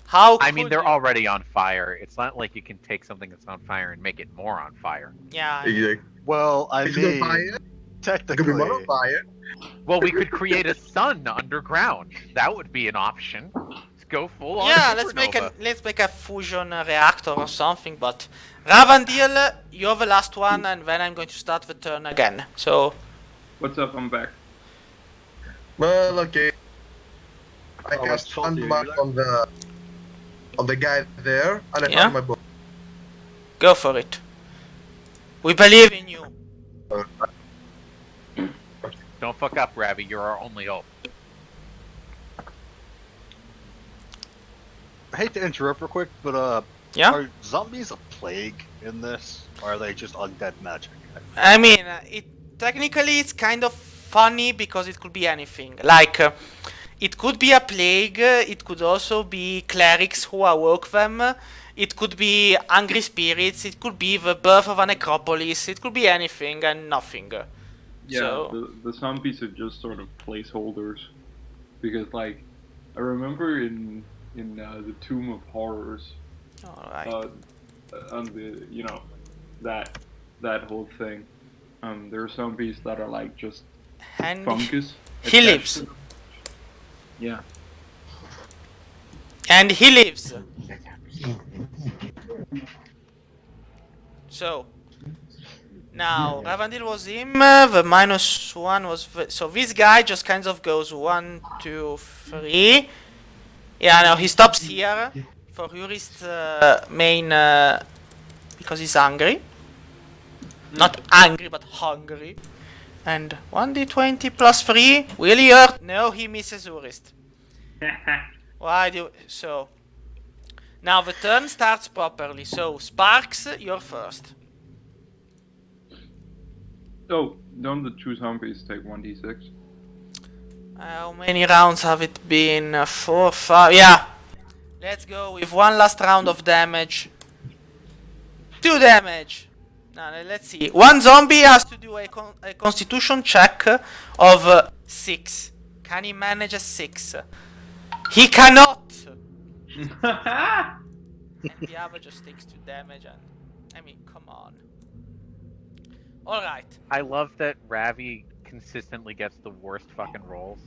How? I mean, could they're you? already on fire. It's not like you can take something that's on fire and make it more on fire. Yeah. Exactly. Well, I If it's on mean, fire, it could be technically, more on fire. Well, we could create a sun underground. That would be an option. Let's go full on. Yeah, let's make a fusion reactor or something. But Ravandil, you're the last one, and then I'm going to start the turn again. So What's up? I'm back. Well, okay. I Oh, I cast told you, Handmark you're on the guy there, and I Yeah? found my book. go for it. We believe in you. Don't fuck up, Ravi. You're our only hope. hate to interrupt real quick, but Yeah. are zombies a plague in this, or are they just undead magic? I mean, it technically it's kind of funny because it could be anything. Like, it could be a plague. It could also be clerics who awoke them. It could be angry spirits. It could be the birth of a necropolis. It could be anything and nothing. Yeah, So the zombies are just sort of placeholders, because like I remember in the Tomb of Horrors, all right. on the that whole thing, there are zombies that are like just And fungus. he attached lives. to them. Yeah. And he lives. So now Ravandil was him. The -1 was so this guy just kind of goes 1, 2, 3. Yeah, no, he stops here for Yuri's main because he's hungry. Not angry, but hungry. And 1d20 plus 3. Will he hurt? No, he misses Urist. Why do so? Now the turn starts properly. So Sparks, you're first. Oh, don't the two zombies take 1d6? How many rounds have it been? 4, 5. Yeah. Let's go with one last round of damage. 2 damage. Now let's see. One zombie has to do a constitution check of 6. Can he manage a 6? He cannot. And the other just takes 2 damage. And I mean, come on. All right. I love that Ravi consistently gets the worst fucking rolls.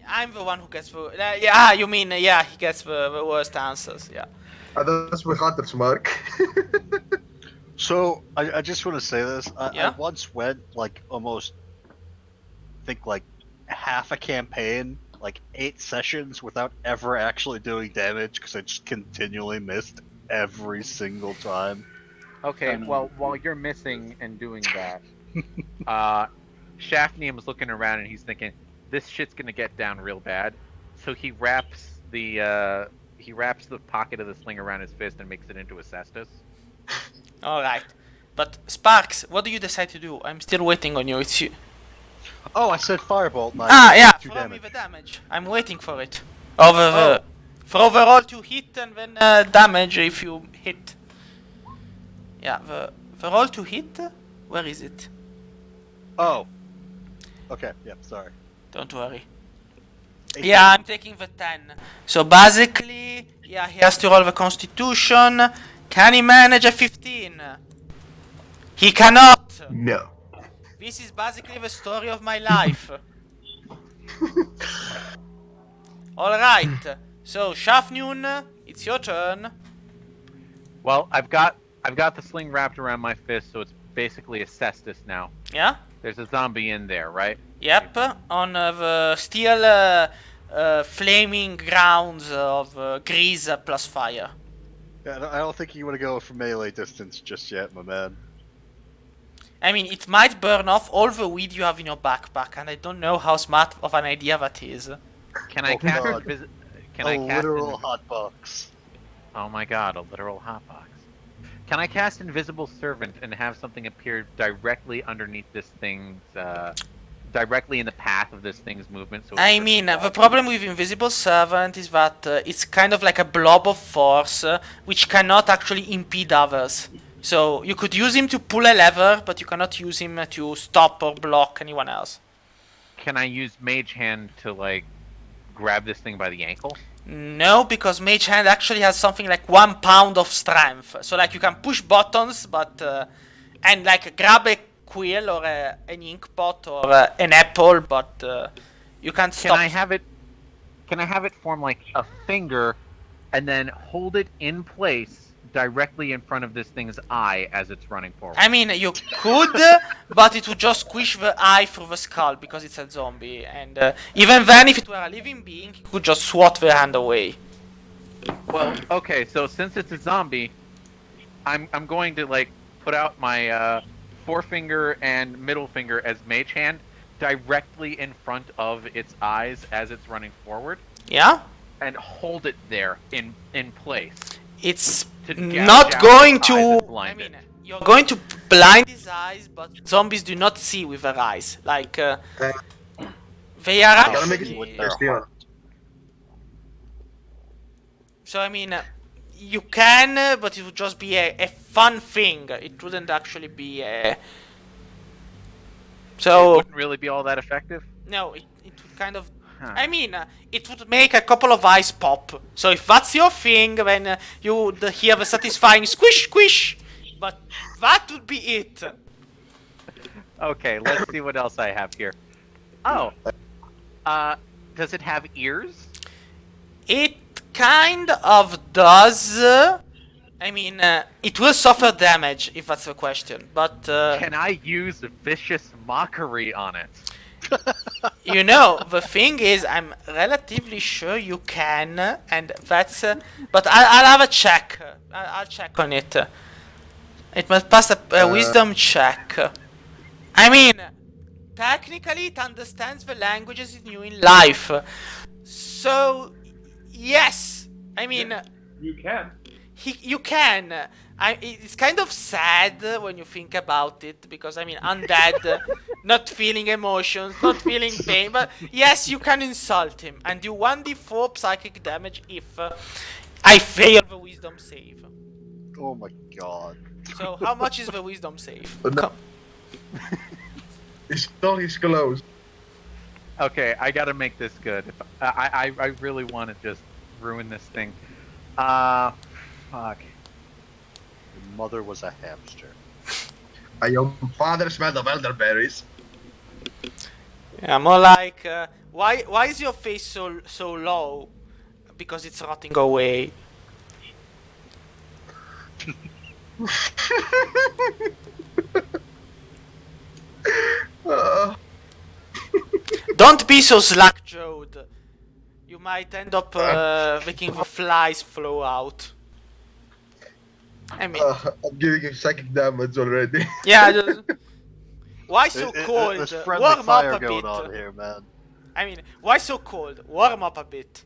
I'm the one who gets the yeah. You mean yeah? He gets the worst answers. Yeah. That's with Hunter's mark. So I just want to say this. Yeah? I once went like almost, I think like half a campaign, like 8 sessions without ever actually doing damage because I just continually missed every single time. Okay, well, while you're missing and doing that, Shafnium is looking around and he's thinking, this shit's gonna get down real bad. So he wraps the pocket of the sling around his fist and makes it into a cestus. All right. But Sparks, what do you decide to do? I'm still waiting on you. It's you. Oh, I said firebolt. Yeah. 2 Throw me damage. the damage. I'm waiting for it. For overall to hit and then damage if you hit. Yeah. The roll to hit. Where is it? Oh. Okay. Yep. Sorry. Don't worry. 18. Yeah, I'm taking the 10. So basically, yeah, he has to roll the Constitution. Can he manage a 15? He cannot. No. This is basically the story of my life. Alright, so Shafnun, it's your turn. Well, I've got the sling wrapped around my fist, so it's basically a cestus now. Yeah? There's a zombie in there, right? Yep, on the steel flaming grounds of grease plus fire. Yeah, I don't think you want to go for melee distance just yet, my man. I mean, it might burn off all the weed you have in your backpack, and I don't know how smart of an idea that is. Can I Oh, cast God. Can A I cast literal hotbox. Oh my god, a literal hotbox. Can I cast Invisible Servant and have something appear directly underneath this thing's, directly in the path of this thing's movement? So I mean, the problem with Invisible Servant is that it's kind of like a blob of force, which cannot actually impede others. So you could use him to pull a lever, but you cannot use him to stop or block anyone else. Can I use Mage Hand to, like, grab this thing by the ankle? No, because Mage Hand actually has something like 1 pound of strength. So like you can push buttons, but and like grab a quill or an ink pot or an apple, but you can't stop. Can I have it form like a finger, and then hold it in place directly in front of this thing's eye as it's running forward? I mean, you could, but it would just squish the eye through the skull because it's a zombie. And even then, if it were a living being, he could just swat the hand away. Well, okay, so since it's a zombie, I'm going to like put out my forefinger and middle finger as Mage Hand directly in front of its eyes as it's running forward. Yeah? and hold it there in place. It's To gouge not out going his eyes and to. blind I mean, it. you're going to blind his eyes, but zombies do not see with their eyes. Like they are Gotta make it actually. with their Still. heart. So I mean, you can, but it would just be a fun thing. It wouldn't actually be a. It So wouldn't really be all that effective. no, it would kind of. Huh. I mean, it would make a couple of eyes pop. So if that's your thing, then you would hear the satisfying squish squish. But that would be it. Okay, let's see what else I have here. Oh, does it have ears? It kind of does. I mean, it will suffer damage if that's the question. But Can I use vicious mockery on it? you know, the thing is, I'm relatively sure you can, and that's. But I'll have a check. I'll check on it. It must pass a wisdom check. I mean, technically, it understands the languages it knew in life. So, yes. I mean, You can. you can. It's kind of sad when you think about it, because I mean, undead, not feeling emotions, not feeling pain, but yes, you can insult him and do 1d4 psychic damage if I fail the wisdom save. Oh my god. So how much is the wisdom save? No. Come. It's still his close. Okay, I gotta make this good. I really want to just ruin this thing. Fuck. Your mother was a hamster. Your father smelled of elderberries. Yeah, more like why is your face so low? Because it's rotting away. Uh, Don't be so slack-jawed. You might end up making the flies flow out. I mean, I'm giving him psychic damage already. yeah. Why so There's cold? friendly Warm up fire a going bit. on here, man. I mean, why so cold? Warm up a bit.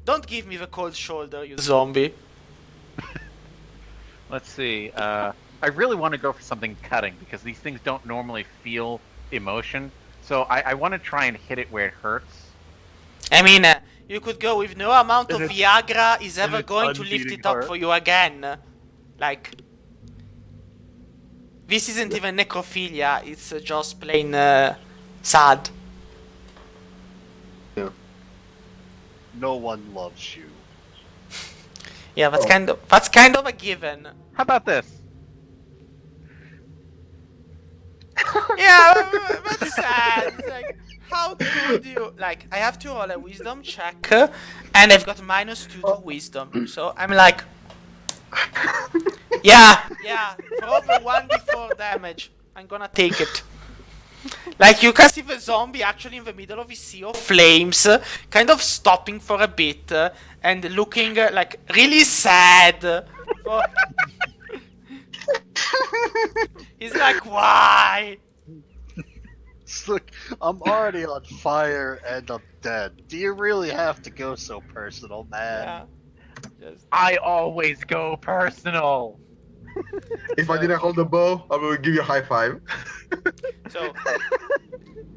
Don't give me the cold shoulder, you zombie. Let's see. I really want to go for something cutting because these things don't normally feel emotion. So I want to try and hit it where it hurts. I mean, you could go with no amount of And it's- Viagra is ever and it's going to lift unbeating it up heart. for you again. Like, this isn't even necrophilia, it's just plain sad. No one loves you. Yeah, that's Oh. kind of a given. How about this? Yeah, that's sad. It's like, how could you? Like, I have to roll a wisdom check, and I've got -2 to wisdom. So I'm like, yeah, for over 1d4 damage, I'm gonna take it. Like, you can see the zombie actually in the middle of a sea of flames, kind of stopping for a bit, and looking like really sad. He's like, why? Look, I'm already on fire and I'm dead. Do you really have to go so personal, man? Yeah. Just... I always go personal. If I didn't hold the bow, I will give you a high five. So,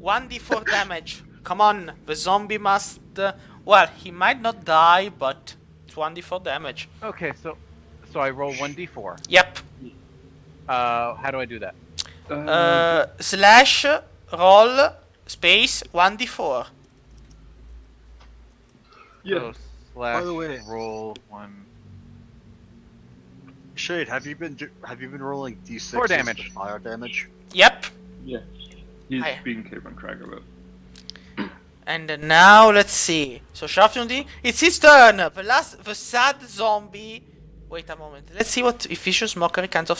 1d4 damage. Come on, the zombie must. Well, he might not die, but it's 1d4 damage. Okay, so I roll 1d4. Yep. How do I do that? Slash roll space 1d4. Yeah. So slash By the way- roll 1. Shade, have you been rolling d6 4 damage. for fire damage? Yep. Yeah. He's Hi. being Caveman Craig about. And now let's see. So Shaftundi, it's his turn. The sad zombie. Wait a moment. Let's see what Efficient Mockery kinds of.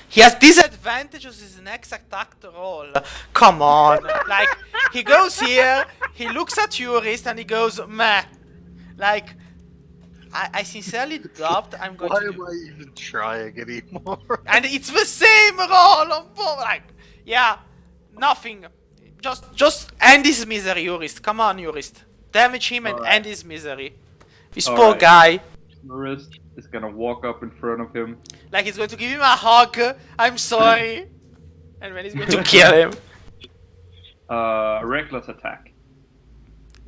He has disadvantages his next attack roll. Come on. Like, he goes here, he looks at Jurist, and he goes, meh. Like, I sincerely doubt I'm going Why to. am I even trying anymore? And it's the same roll on both. Like, yeah, nothing. Just end this misery, Jurist. Come on, Jurist. damage him and Alright. end his misery. This poor Alright. guy. Marist is gonna walk up in front of him. Like he's going to give him a hug. I'm sorry. And then he's going to kill him. Reckless attack.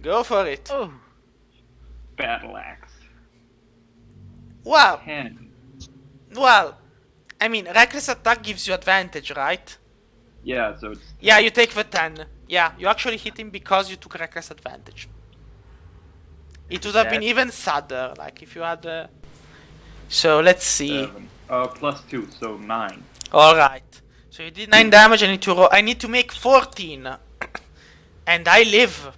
Go for it. Oh, Battle axe. Well, 10. well. I mean, reckless attack gives you advantage, right? Yeah, so it's. Yeah, you take the 10. Yeah, you actually hit him because you took reckless advantage. It would have been That's- even sadder, like if you had. So let's see. 7. Plus 2, so 9. All right. So you did 9 damage. I need to roll. I need to make 14, and I live.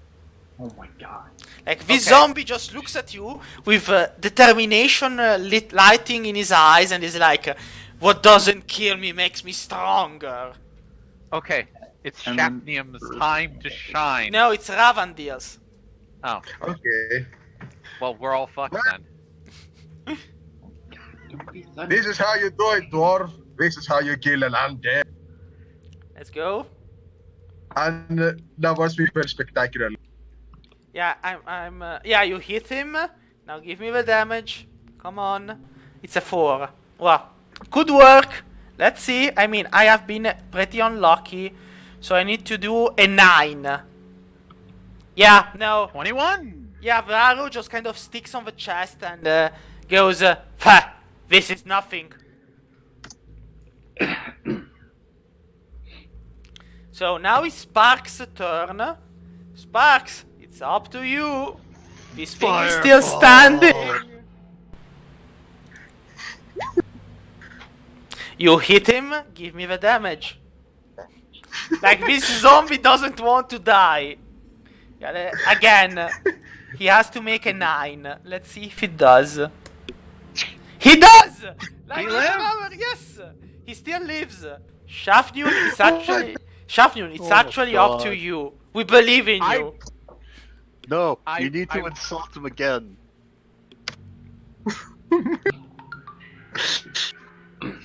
Oh my god. Like this Okay. zombie just looks at you with determination lighting in his eyes, and is like, "What doesn't kill me makes me stronger." okay. It's And then- Shapnium's time to shine. No, it's Ravandir's. Oh, Okay. well, we're all fucked then. This is how you do it, dwarf. This is how you kill an undead. Let's go. And that was very spectacular. Yeah, yeah, you hit him. Now give me the damage. Come on. It's a 4. Well, good work. Let's see. I mean, I have been pretty unlucky. So I need to do a 9. Yeah, no. 21. Yeah, the arrow just kind of sticks on the chest and goes, "Ha! This is nothing." So now it's Sparks' turn. Sparks, it's up to you. This thing is still Fireball. standing. You hit him, give me the damage. Like this zombie doesn't want to die. Yeah, again, he has to make a 9. Let's see if he does. He does! Like He it's lives? another- yes! He still lives. Shafnun, it's actually... Shafnun, it's Oh my actually up to God. you. We believe in I- you. No, I- you need to I- insult him again.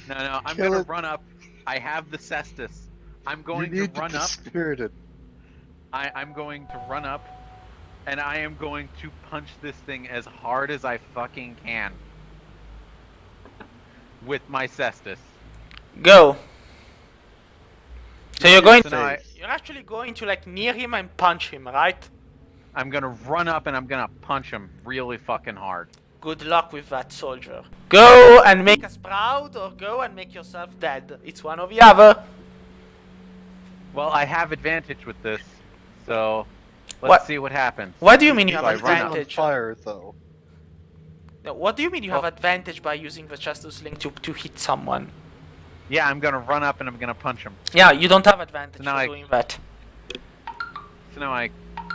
No, I'm Kill gonna it. run up. I have the cestus. I'm going you to need to run be up. spirited. I'm going to run up, and I am going to punch this thing as hard as I fucking can with my cestus. Go. So you're going So to... now You're actually going to like near him and punch him, right? I'm gonna run up and I'm gonna punch him really fucking hard. Good luck with that, soldier. Go and make us proud, or go and make yourself dead. It's one or the other. Well, I have advantage with this, so let's What? see what happens. What do you mean you If have I run up- On advantage? fire, though. No, what do you mean you have Well- advantage by using the Chastus link to hit someone? Yeah, I'm gonna run up and I'm gonna punch him. Yeah, you don't have advantage No, for I- doing that. So now I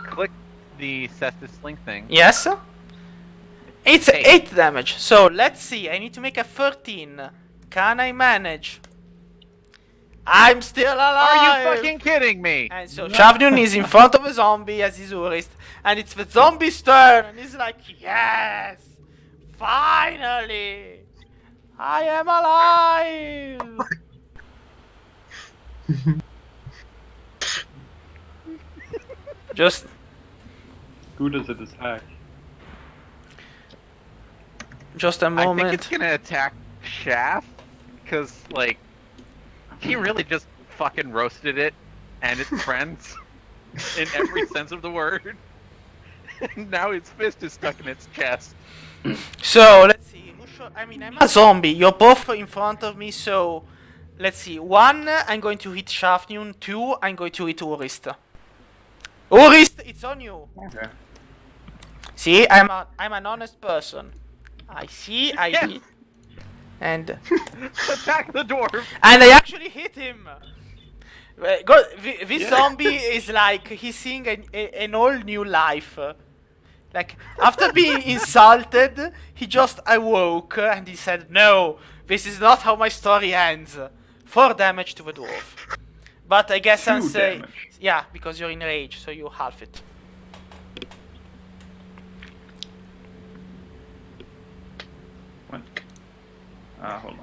click the cestus link thing. Yes? It's 8 damage. So let's see. I need to make a 13. Can I manage? I'm still alive. Are you fucking kidding me? And so Shavdun is in front of a zombie as his Urist, and it's the zombie's turn, and he's like, "Yes, finally, I am alive." Just Good as it is hack. a I think moment. it's gonna attack Shaft, because, like, he really just fucking roasted it and its friends in every sense of the word. And now its fist is stuck in its chest. So let's see. I mean, I'm a zombie. You're both in front of me. So let's see. 1, I'm going to hit Shafnun. 2, I'm going to hit Urist. Urist, it's on you. Okay. See, I'm an honest person. I see, I Yeah. hit, and Attack the dwarf! I actually hit him. This zombie is like he's seeing an all new life. Like after being insulted, he just awoke and he said, "No, this is not how my story ends." 4 damage to the dwarf. But I guess 2 since damage. yeah, because you're in rage, so you half it. What? Hold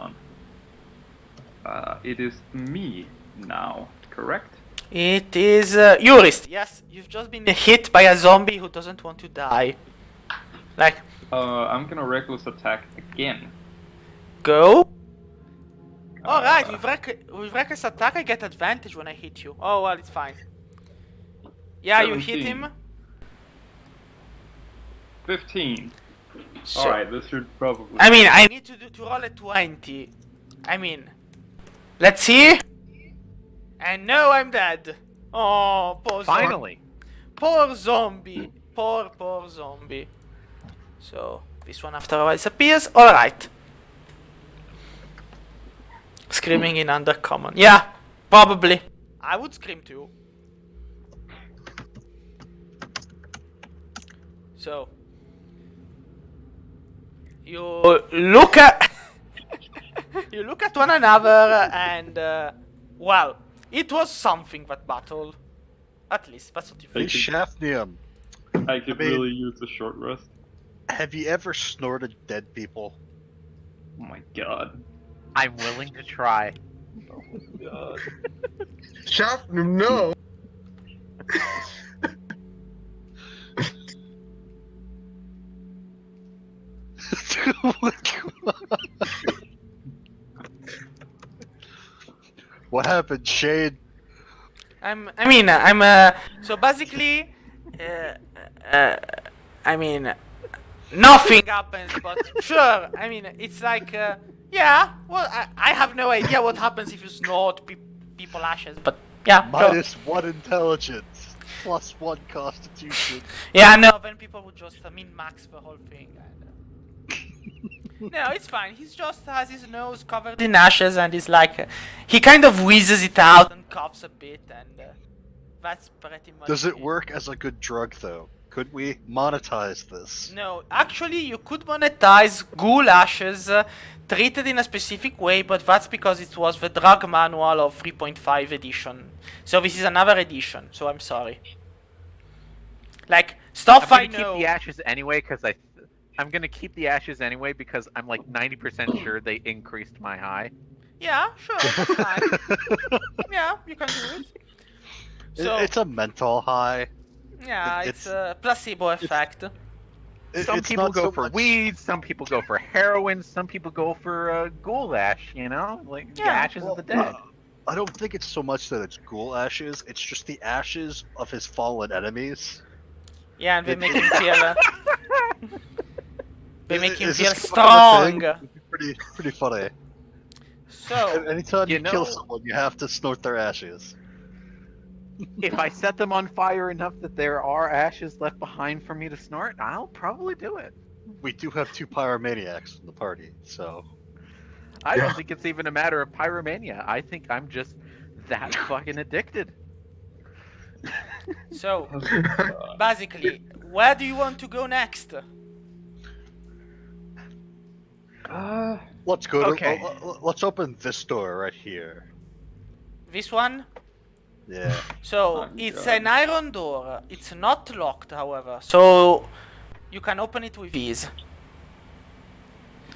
on. It is me now, correct? It is Jurist. Yes, you've just been hit by a zombie who doesn't want to die. Like, I'm gonna reckless attack again. go. Alright, Uh, with reckless attack I get advantage when I hit you. Oh well, it's fine. Yeah, you hit 17. him. 15. So, Alright, this should probably. I mean, I need to roll a 20. I mean, let's see. And no, I'm dead. Oh, poor zombie. Finally. Poor zombie. Poor zombie. So, this one after a while disappears. Alright. Screaming in undercommon. Yeah, probably. I would scream too. So, you look at you look at one another and well, it was something, that battle. At least that's what you Hey, think. Shafnium, I could I mean- really use a short rest. have you ever snorted dead people? Oh my god. I'm willing to try. Oh my god. Shaft, no. Oh my God. What happened, Shade? So basically, I mean, nothing happens, but sure, I mean, it's like, yeah, well, I have no idea what happens if you snort people ashes, but yeah, sure. -1 intelligence, +1 constitution. Yeah, no, then people would just, min-max the whole thing. No, it's fine. He just has his nose covered in ashes and he's like, he kind of wheezes it out and coughs a bit, and that's pretty much Does it work as a good drug, though? Could we monetize this? No, actually, you could monetize ghoul ashes treated in a specific way, but that's because it was the drug manual of 3.5 edition. So this is another edition, so I'm sorry. Like, stuff I I'm gonna know. keep the ashes anyway because I'm gonna keep the ashes anyway because I'm like 90% sure they increased my high. Yeah, sure, that's fine. Yeah, you can do it. So, It's a mental high. yeah, it's- it's a placebo effect. Some It's people not go so for much- weed, some people go for heroin, some people go for ghoul ash. You know, like the Yeah, ashes of the dead. I don't think it's so much that it's ghoul ashes. It's just the ashes of his fallen enemies. Yeah, and they make him feel. They make him Is feel this kind of thing? strong. Pretty funny. So, Anytime You you kill know- someone, you have to snort their ashes. If I set them on fire enough that there are ashes left behind for me to snort, I'll probably do it. We do have 2 pyromaniacs in the party, so I Yeah. don't think it's even a matter of pyromania. I think I'm just that fucking addicted. so basically, where do you want to go next? let's go. Okay. Let's open this door right here. This one? Yeah. So, Oh, it's God. an iron door. It's not locked, however. So, you can open it with ease.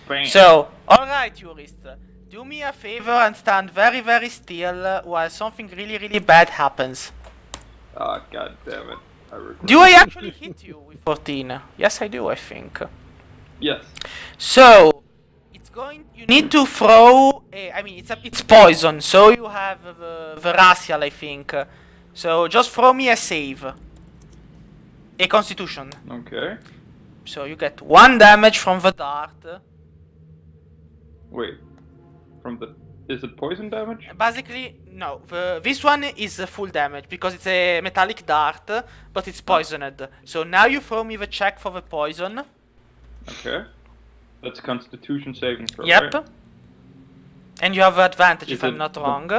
Bam. So, alright, Jurist. Do me a favor and stand very, very still while something really, really bad happens. Ah, god damn it. I regret. Do I actually hit you with 14? Yes, I do, I think. Yes. So, it's going. You need to throw. It's poison. So you have the racial, I think. So just throw me a save. A Constitution. Okay. So you get 1 damage from the dart. Wait. From the. Is it poison damage? Basically, no. This one is full damage because it's a metallic dart, but it's poisoned. So now you throw me the check for the poison. Okay. That's Constitution saving throw. Yep. Right? And you have advantage Is if I'm it not the- wrong.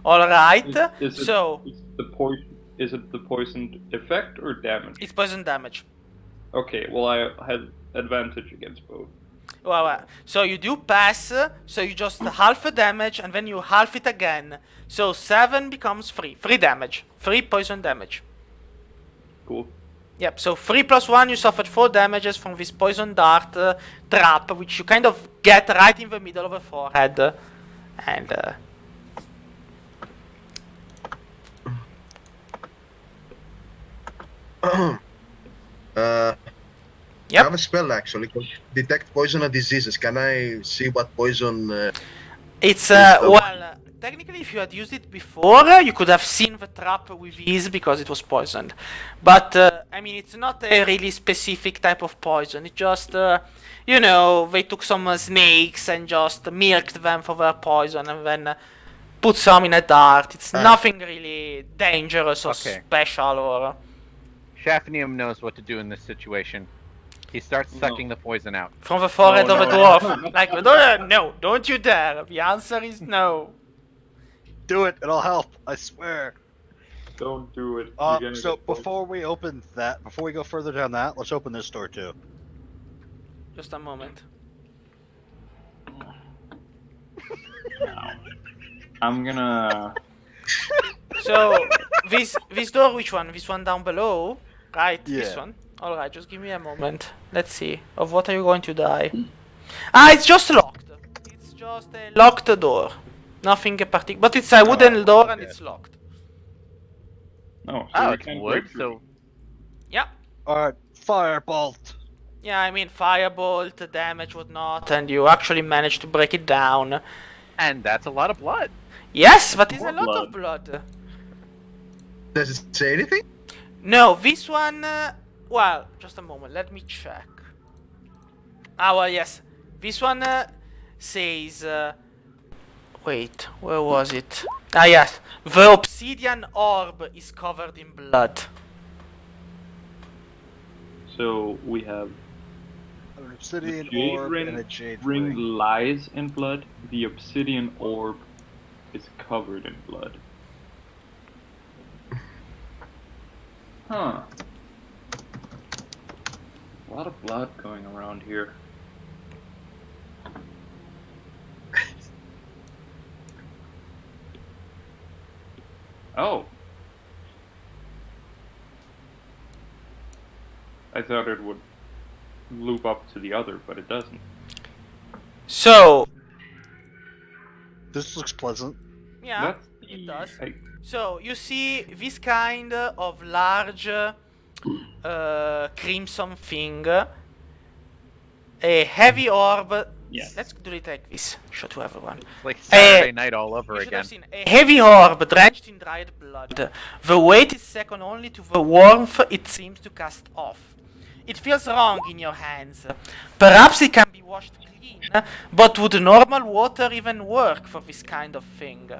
Alright. Is it, So, is the poison? Is it the poisoned effect or damage? it's poison damage. Okay. Well, I had advantage against both. Well, so you do pass, so you just half the damage, and then you half it again. So 7 becomes 3. 3 damage. 3 poison damage. Cool. Yep, so 3 plus 1, you suffered 4 damages from this poison dart trap, which you kind of get right in the middle of the forehead. And I have a spell actually called Detect Poison and Diseases. Can I see what poison? It's Yes, no. technically, if you had used it before, you could have seen the trap with ease because it was poisoned. But I mean, it's not a really specific type of poison. It just, you know, they took some snakes and just milked them for their poison and then put some in a dart. It's nothing really dangerous or Okay. special or. Shafnium knows what to do in this situation. He starts sucking the poison out. From the forehead No, of a no, dwarf. no. Like, no, don't you dare. The answer is no. Do it, it'll help. I swear. Don't do it. You're gonna So get poisoned. before we open that, before we go further down that, let's open this door too. Just a moment. I'm gonna. So, this door, which one? This one down below? Right, this Yeah. one. Alright, just give me a moment. Let's see. Of what are you going to die? Ah, it's just locked. It's just a locked door. Nothing particular. But it's a wooden door and okay. it's locked. No. Oh, we it's can't wood, break through. so Yeah. Alright, firebolt. Yeah, I mean, firebolt, damage, whatnot, and you actually managed to break it down. and that's a lot of blood. Yes, that is a More lot of blood. Does it say anything? No, this one. Well, just a moment. Let me check. Ah, well, yes. This one says. Wait, where was it? Ah, yes. The obsidian orb is covered in blood. So we have An the obsidian jade orb ring, and a jade ring ring. lies in blood. The obsidian orb is covered in blood. Huh. A lot of blood going around here. Oh. I thought it would loop up to the other, but it doesn't. So, This looks pleasant. yeah, That's it does. I- So, you see this kind of large crimson thing. A heavy orb. Yes. Let's do it like this. Show to everyone. It's like Saturday night all over You should again. have seen a heavy orb drenched in dried blood. The weight is second only to the warmth it seems to cast off. It feels wrong in your hands. Perhaps it can be washed clean, but would normal water even work for this kind of thing?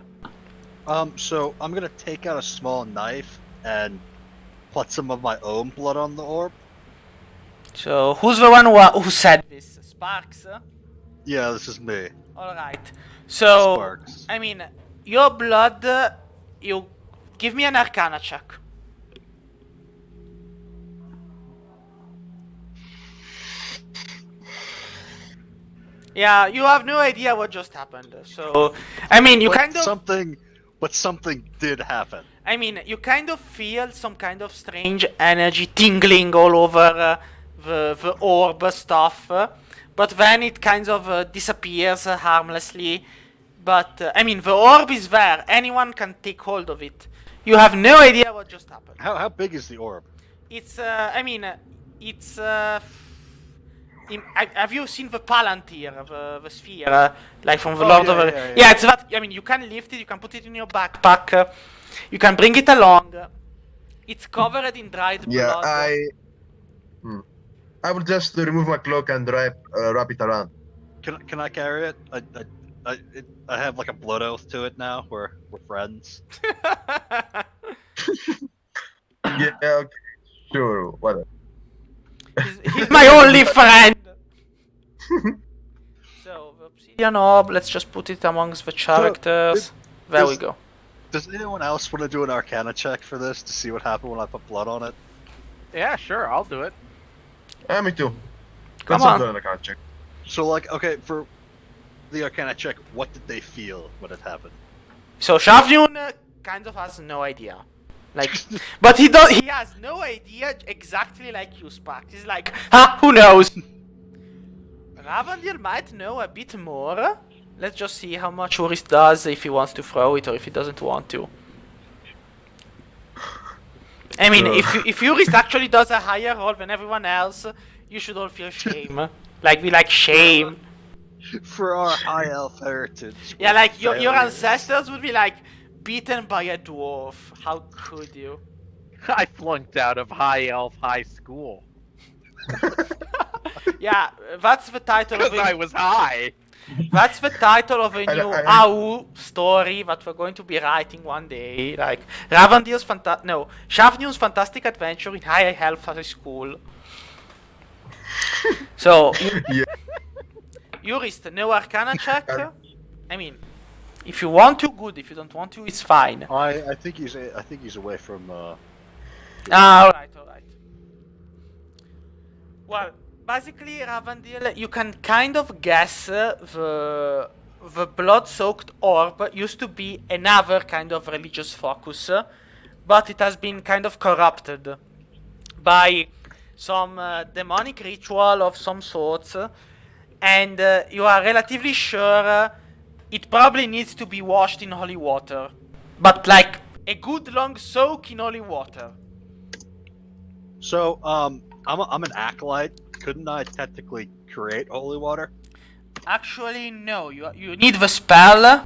So I'm gonna take out a small knife and put some of my own blood on the orb. So, who's the one who said this? Sparks? Yeah, this is me. Alright. So, Sparks. I mean, your blood, you give me an arcana check. Yeah, you have no idea what just happened. So, I mean, you But kind of, something did happen. I mean, you kind of feel some kind of strange energy tingling all over the orb stuff, but then it kind of disappears harmlessly. But I mean, the orb is there. Anyone can take hold of it. You have no idea what just happened. How big is the orb? It's I mean, it's have you seen the Palantir, the sphere, like from the Oh, Lord yeah, of the... yeah, yeah. Yeah, it's that. I mean, you can lift it. You can put it in your backpack. You can bring it along. It's covered in dried Yeah, blood. I will just remove my cloak and wrap it around. Can I carry it? I have like a blood oath to it now. We're friends. Yeah, okay, sure, whatever. He's my only friend. So the obsidian orb. Let's just put it amongst the characters. There we go. Does anyone else want to do an Arcana check for this to see what happened when I put blood on it? Yeah, sure, I'll do it. Me too. Come Let's on. do an account check. So like, okay, for the Arcana check, what did they feel when it happened? So Shavnyun kind of has no idea. Like, but he has no idea exactly like you, Sparks. He's like, who knows? Ravandil might know a bit more. Let's just see how much Uris does, if he wants to throw it or if he doesn't want to. I mean, if Uris actually does a higher roll than everyone else, you should all feel shame. Like we like shame. For our high elf heritage. Yeah, we're like your failures. ancestors would be like beaten by a dwarf. How could you? I flunked out of High Elf High School Yeah, that's the title of because I a was high. that's the title of a And new I- AU story that we're going to be writing one day. Like Shavnir's fantastic adventure in high health high school. So, Yeah. Jurist, no Arcana check. I mean, if you want to, good. If you don't want to, it's fine. I think he's away from. All right. Well, basically, Ravandil, you can kind of guess the blood-soaked orb used to be another kind of religious focus, but it has been kind of corrupted by some demonic ritual of some sorts, and you are relatively sure it probably needs to be washed in holy water, but like a good long soak in holy water. So I'm an acolyte. Couldn't I technically create holy water? Actually, no. You need the spell.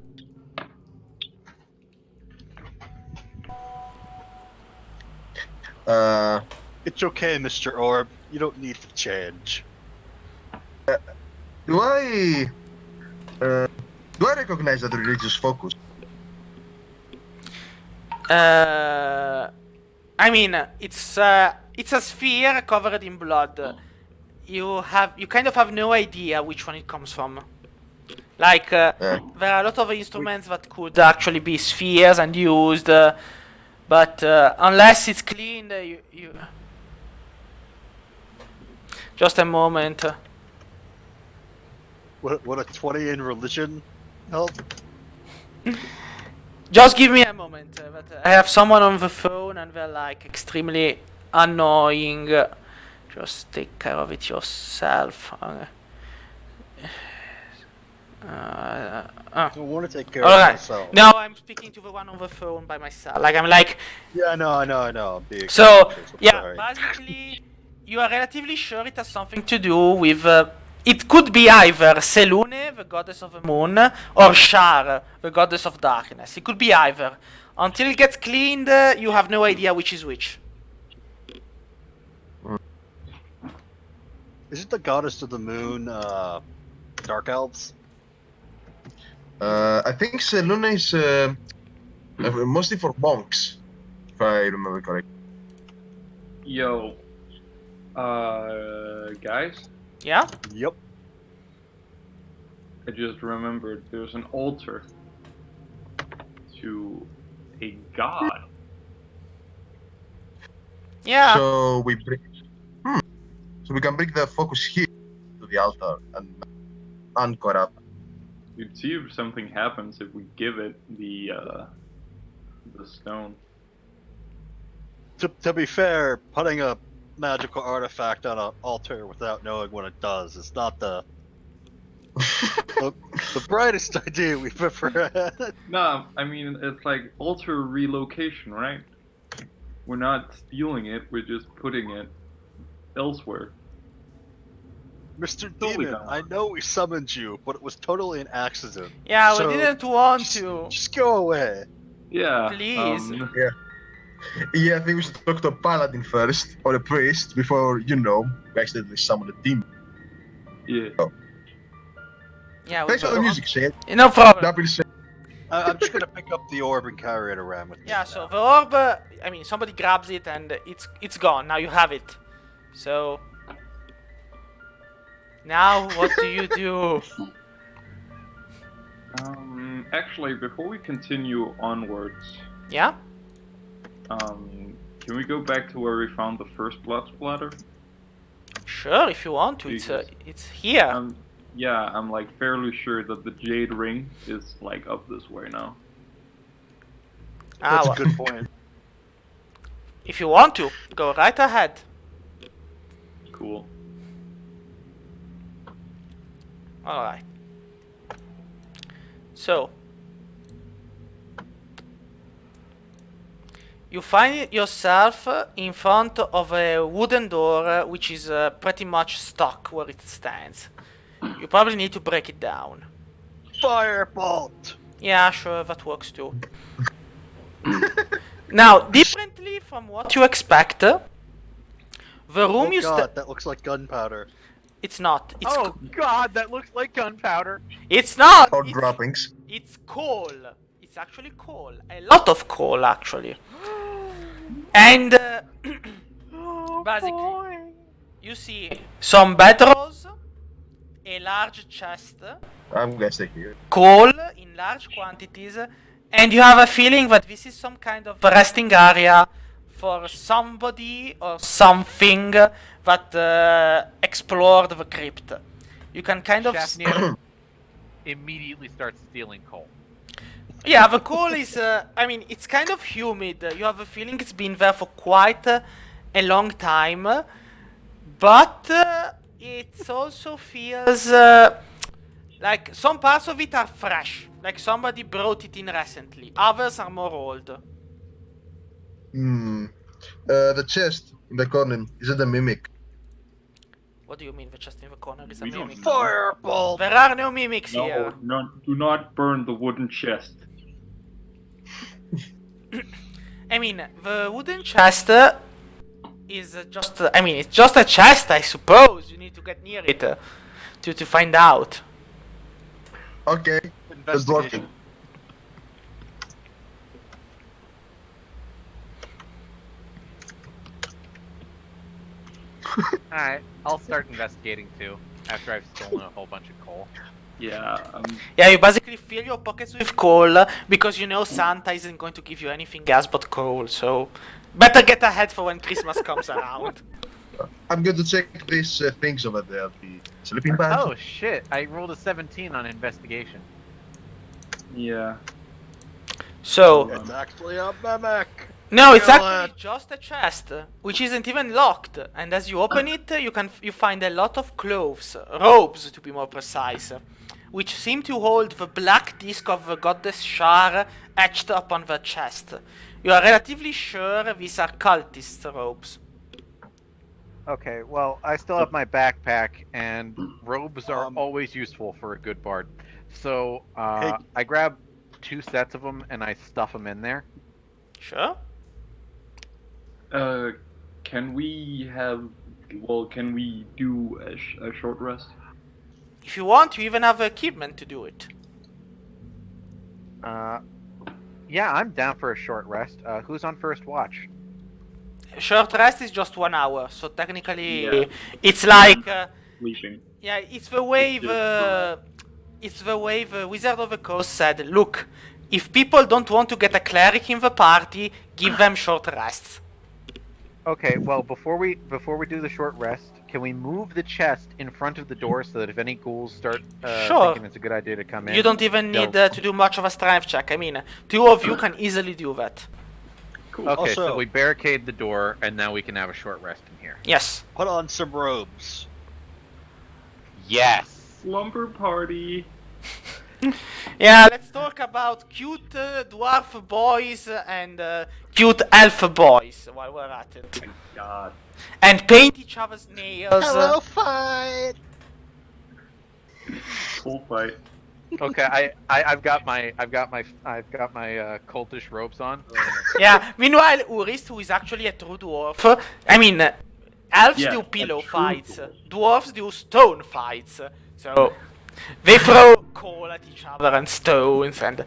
It's okay, Mr. Orb. You don't need to change. Do I recognize that religious focus? I mean, it's a sphere covered in blood. You kind of have no idea which one it comes from. Like, there are a lot of instruments that could actually be spheres and used, but unless it's cleaned, you. Just a moment. What a 20 in religion help? Just give me a moment. I have someone on the phone and they're like extremely annoying. Just take care of it yourself. I want to take care All of right. myself. Now I'm speaking to the one on the phone by myself. Like I'm like. Yeah, I know. I'm being So obnoxious, I'm yeah, sorry. basically, you are relatively sure it has something to do with. It could be either Selune, the goddess of the moon, or Shar, the goddess of darkness. It could be either. Until it gets cleaned, you have no idea which is which. Is it the goddess of the moon, dark elves? I think Seluna is mostly for monks, if I remember correctly. Yo, guys, Yeah. Yep. I just remembered there's an altar to a god. Yeah. So we bring. So we can bring the focus here to the altar and uncorrupt. You'd see if something happens if we give it the stone. To be fair, putting a magical artifact on an altar without knowing what it does is not the the brightest idea we've ever had. No, I mean it's like altar relocation, right? We're not stealing it; we're just putting it elsewhere. Mr. Totally Demon, not. I know we summoned you, but it was totally an accident. Yeah, So, we didn't want to. Just go away. Yeah. Please. Yeah, I think we should talk to a paladin first, or a priest, before, we accidentally summon a demon. Yeah. Yeah. Thanks for the music, Shane. No problem. Double Shane. I'm just gonna pick up the orb and carry it around with me. Yeah. So the orb. I mean, somebody grabs it and it's gone. Now you have it. So. Now what do you do? Actually, before we continue onwards, Yeah. can we go back to where we found the first blood splatter? Sure, if you want to. Jesus. It's here. Yeah, I'm like fairly sure that the jade ring is like up this way now. That's well, a good point. if you want to, go right ahead. Cool. All right. So You find yourself in front of a wooden door which is pretty much stuck where it stands. You probably need to break it down. Firebolt! Yeah, sure, that works too. Now, differently from what you expect, the room Oh you god, that looks like gunpowder. It's not. It's Oh god, that looks like gunpowder. it's not. Or It's, droppings. it's coal. It's actually coal. A lot of coal, actually. And Oh, basically, boy. you see some bedrolls, a large chest, I'm gonna stay here. coal in large quantities, and you have a feeling that this is some kind of resting area for somebody or something that explored the crypt. You can kind of Shafnir immediately starts stealing coal. yeah, the coal is I mean, it's kind of humid. You have a feeling it's been there for quite a long time, but it also feels like some parts of it are fresh, like somebody brought it in recently. Others are more old. The chest in the corner, is it a mimic? What do you mean the chest in the corner is a We don't mimic? know. Firebolt! There are no mimics No, here. no, do not burn the wooden chest. I mean, the wooden chest is just I mean, it's just a chest, I suppose. You need to get near it to find out. Okay, let's do it. Investigation. Alright, I'll start investigating too, after I've stolen a whole bunch of coal. Yeah, Yeah, you basically fill your pockets with coal because you know Santa isn't going to give you anything else but coal, so better get ahead for when Christmas comes around. I'm going to check these things over there. The sleeping bags. Oh shit, I rolled a 17 on investigation. yeah. So, It's actually a mimic! no, it's Kill actually it. just a chest, which isn't even locked. And as you open it, you find a lot of clothes, robes to be more precise, which seem to hold the black disc of the goddess Shar etched upon the chest. You are relatively sure these are cultist robes. Okay, well, I still have my backpack, and robes are Um, always useful for a good bard. So, Hey. I grab 2 sets of them and I stuff them in there. Sure. Can we have? Well, can we do a short rest? If you want, you even have equipment to do it. Yeah, I'm down for a short rest. Who's on first watch? Short rest is just 1 hour, so technically Yeah. it's like Sleeping. yeah, it's the way It's the Wizard of the Coast said. Look, if people don't want to get a cleric in the party, give them short rests. Okay, well, before we do the short rest, can we move the chest in front of the door so that if any ghouls start Sure. thinking it's a good idea to come in? You don't even need they'll- to do much of a strength check. I mean, 2 of you can easily do that. Cool. Okay, Also- so we barricade the door, and now we can have a short rest in here. Yes. Put on some robes. Yes! Slumber party. Yeah, let's talk about cute dwarf boys and cute elf boys while we're at it. God. And paint each other's nails. Hello, fight! Cool fight. Okay, I've got my cultish robes on. Yeah, meanwhile, Urist, who is actually a true dwarf, I mean, elves Yeah, do a pillow true fights, dwarf. dwarves do stone fights, so they throw coal at each other and stones and...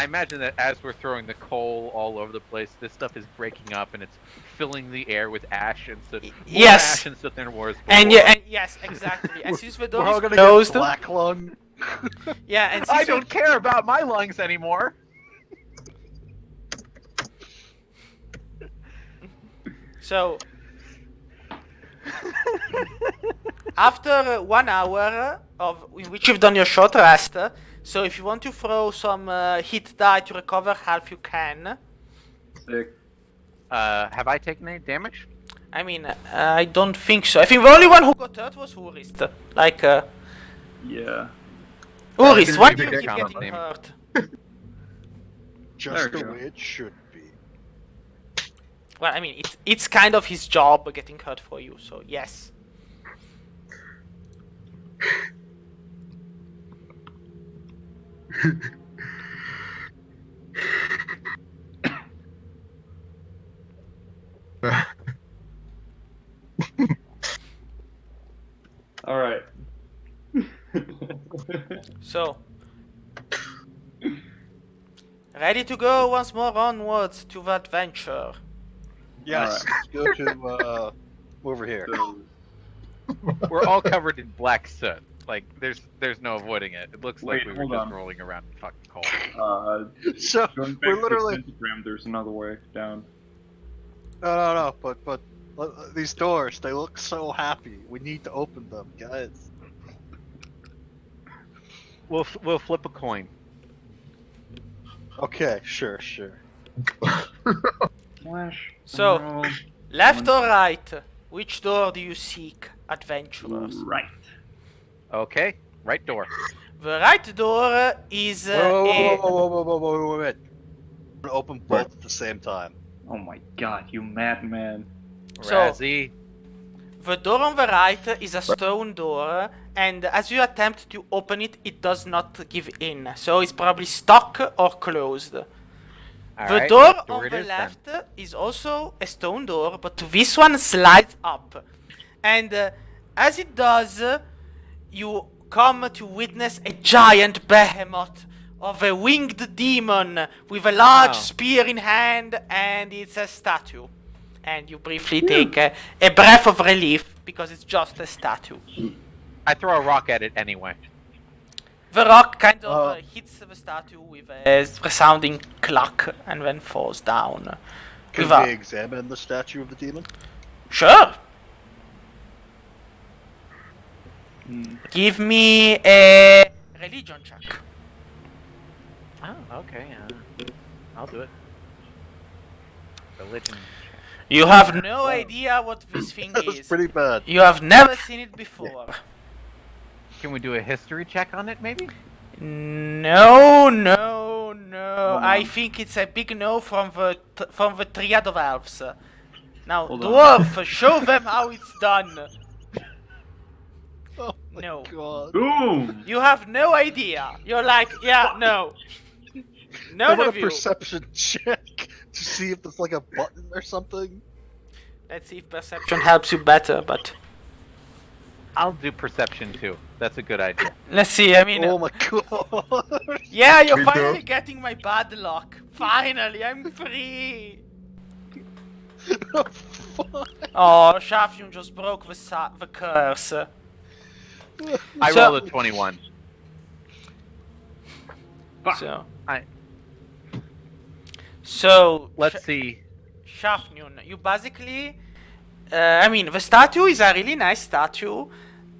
I imagine that as we're throwing the coal all over the place, this stuff is breaking up and it's filling the air with ash instead more Yes. ash instead than was And before. yeah, and yes, exactly. And since the We're door all is gonna closed, get black lung. yeah, and I since don't care about my lungs anymore. so after 1 hour of in which you've done your short rest, so if you want to throw some hit die to recover health, you can. Sick. Have I taken any damage? I mean, I don't think so. I think the only one who got hurt was Urist. Like, Yeah. Urist, why Maybe do you they keep count getting on hurt? Just There the you go. way it should Well, I mean, it's kind of his job getting hurt for you, so yes. All right. So, ready to go once more onwards to the adventure. Yes. Alright. Let's go to over here. So, We're all covered in black soot. Like there's no avoiding it. It looks like Wait, we were hold just on. rolling around in fucking cold. So going back we're to literally the pentagram, there's another way down. no. But these doors, they look so happy. We need to open them, guys. We'll flip a coin. Okay, sure. Flash. So, roll. Left or right? Which door do you seek, adventurers? Right. Okay, right door. The right door is Whoa. Wait. We're gonna open both at the same time. Oh my god, you madman. So- Razzie. the door on the right is a stone door, and as you attempt to open it, it does not give in. So it's probably stuck or closed. All The right, door what on it the is then? left is also a stone door, but this one slides up. And as it does, you come to witness a giant behemoth of a winged demon with a large Wow. spear in hand, and it's a statue. And you briefly take a breath of relief because it's just a statue. I throw a rock at it anyway. The rock kind of hits the statue with a resounding clack and then falls down. Can With we a- examine the statue of the demon? Sure. Give me a religion check. Oh, okay. I'll do it. Religion. You have no idea what this thing That was is. pretty bad. You have never seen it before. Can we do a history check on it, maybe? No. I on. think it's a big no from the triad of elves. Now, Hold on. dwarf, show them how it's done. Oh my No. god. Boom! You have no idea. You're like, yeah, no. I None want of a you. perception check to see if there's like a button or something. Let's see if perception helps you better, but I'll do perception too. That's a good idea. let's see. I mean, Oh my god. yeah, you're Me finally too. getting my bad luck. Finally, I'm free. Fuck. Oh, Shafyun just broke the curse. I So- rolled a 21. So, I- so Let's see. Shafyun, you basically, I mean, the statue is a really nice statue,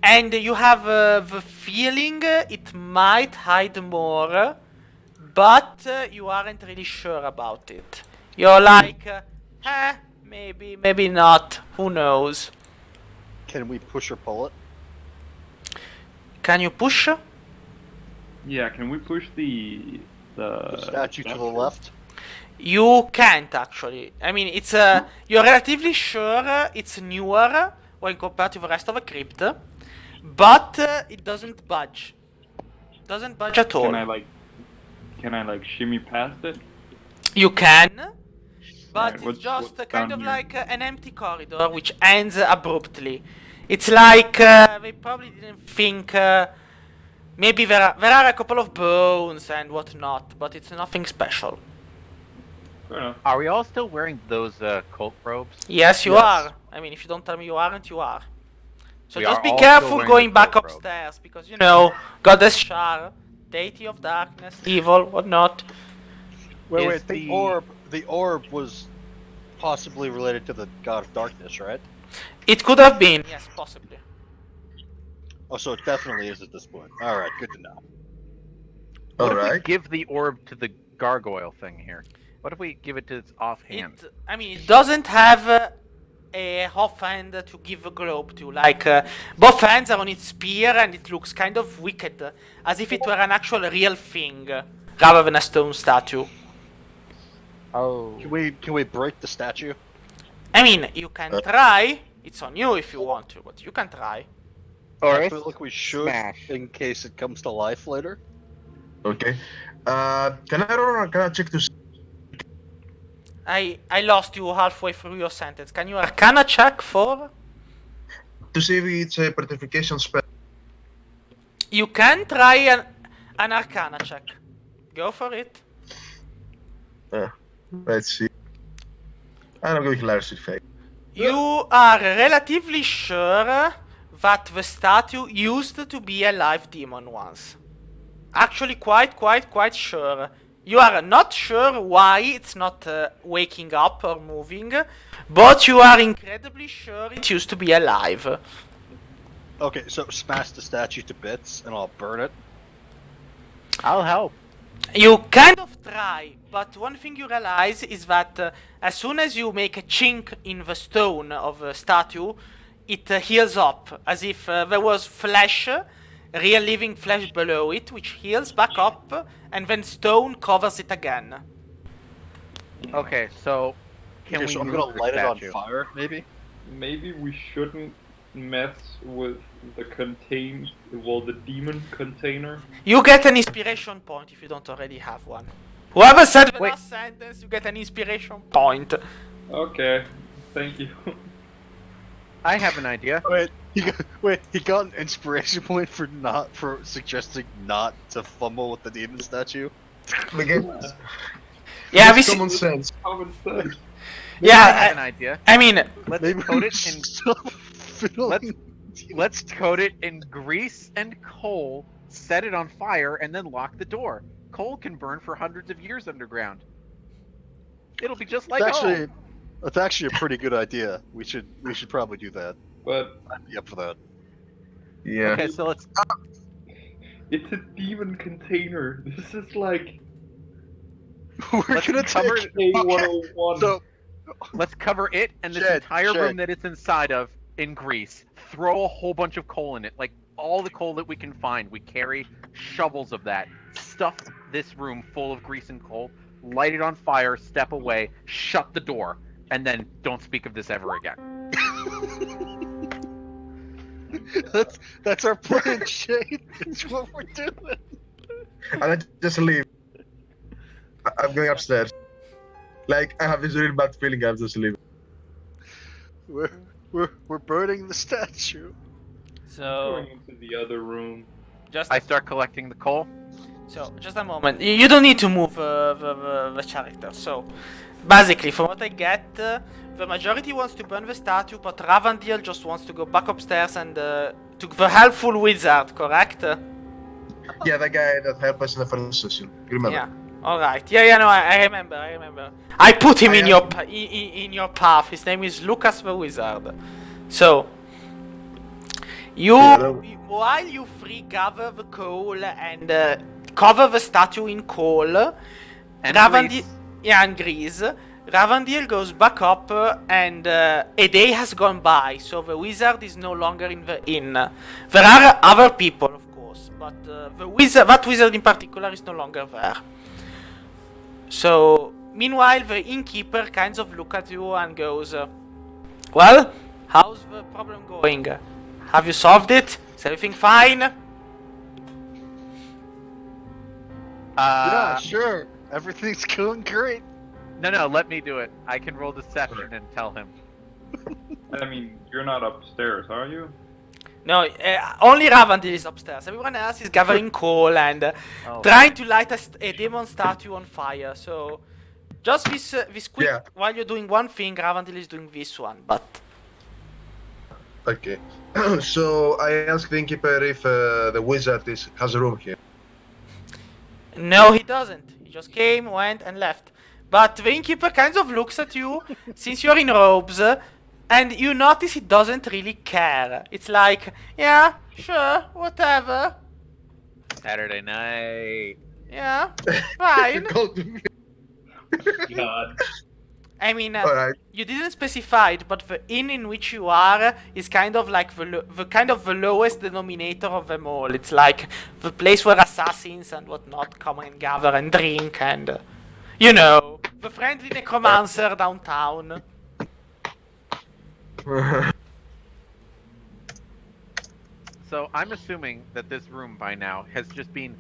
and you have the feeling it might hide more, but you aren't really sure about it. You're like, maybe not. Who knows? Can we push or pull it? Can you push? Yeah, can we push the The statue to the left? You can't actually. I mean, it's you're relatively sure it's newer when compared to the rest of the crypt, but it doesn't budge. Doesn't budge at all. Can I like shimmy past it? You can, but Alright, it's what's just kind down of here? like an empty corridor which ends abruptly. It's like they probably didn't think. Maybe there are a couple of bones and whatnot, but it's nothing special. Fair enough. Are we all still wearing those cult robes? Yes, you Yes. are. I mean, if you don't tell me you aren't, you are. So We just are be all still careful wearing going the back cult robe. upstairs, because you know, Goddess Shar, deity of darkness, evil, whatnot. Wait, Is the the- orb was possibly related to the god of darkness, right? It could have been, yes, possibly. Oh, so it definitely is at this point. Alright, good to know. What if we Alright. give the orb to the gargoyle thing here? What if we give it to its offhand? It doesn't have a offhand to give a globe to. Like, both hands are on its spear, and it looks kind of wicked, as if it were an actual real thing, rather than a stone statue. Oh. Can we break the statue? I mean, you can try. It's on you if you want to, but you can try. Or I feel like we should, smash. in case it comes to life later. Okay. Can I roll or can I check to see? I lost you halfway through your sentence. Can you Arcana check for? To see if it's a petrification spell? You can try an Arcana check. Go for it. Let's see. I'm going to Larry's fake. You are relatively sure that the statue used to be a live demon once. Actually, quite sure. You are not sure why it's not waking up or moving, but you are incredibly sure it used to be alive. Okay, so smash the statue to bits and I'll burn it. I'll help. You kind of try, but one thing you realize is that as soon as you make a chink in the stone of a statue, it heals up, as if there was flesh, real living flesh below it, which heals back up, and then stone covers it again. Okay, so can Okay, we so I'm move gonna the light it on statue? fire, maybe? Maybe we shouldn't mess with the the demon container. You get an inspiration point if you don't already have one. Whoever said the Wait. last sentence, you get an inspiration point. Okay, thank you. I have an idea. He got an inspiration point for suggesting not to fumble with the demon statue. Again, Yeah, it's we common sense. Common sense. I have an Yeah, idea. I mean, Let's Maybe coat we it in should stop fiddling. let's coat it in grease and coal, set it on fire, and then lock the door. Coal can burn for hundreds of years underground. It'll be just like home. That's actually a pretty good idea. We should probably do that. But I'd be up for that. Yeah. Okay, so let's. it's a demon container. This is like We're Let's gonna cover take A101. So Let's cover it and this Shed, entire shed. room that it's inside of in grease. Throw a whole bunch of coal in it, like all the coal that we can find. We carry shovels of that. Stuff this room full of grease and coal. Light it on fire. Step away. Shut the door, and then don't speak of this ever again. that's our plan, Shade. It's what we're doing. And I just leave. I'm going upstairs. Like, I have this real bad feeling I'm just leaving. We're burning the statue. so going into the other room. just I start collecting the coal. just a moment. You don't need to move the character. So basically, from what I get, the majority wants to burn the statue, but Ravandil just wants to go back upstairs and to the helpful wizard, correct? Yeah, the guy that helped us in the first session. You remember? Yeah. All right. Yeah. No, I remember. I put him in your path. His name is Lucas the Wizard. So you, while you three gather the coal and cover the statue in coal, And Ravandil, grease. and grease. Ravandil goes back up, and a day has gone by, so the wizard is no longer in the inn. There are other people, of course, but that wizard in particular is no longer there. So, meanwhile, the innkeeper kind of looks at you and goes, well, how's the problem going? Have you solved it? Is everything fine? Yeah, sure. Everything's going great. No, let me do it. I can roll deception and tell him. I mean, you're not upstairs, are you? No, only Ravandil is upstairs. Everyone else is gathering coal and Oh. trying to light a demon statue on fire. So, just this quick, Yeah. while you're doing one thing, Ravandil is doing this one. But Okay. So I asked the innkeeper if the wizard has a room here. no, he doesn't. He just came, went, and left. But the innkeeper kind of looks at you, since you're in robes, and you notice he doesn't really care. It's like, yeah, sure, whatever. Saturday night. Yeah, fine. God. I mean, Alright. you didn't specify it, but the inn in which you are is kind of like the lowest denominator of them all. It's like the place where assassins and whatnot come and gather and drink and, the friendly necromancer downtown. So I'm assuming that this room by now has just been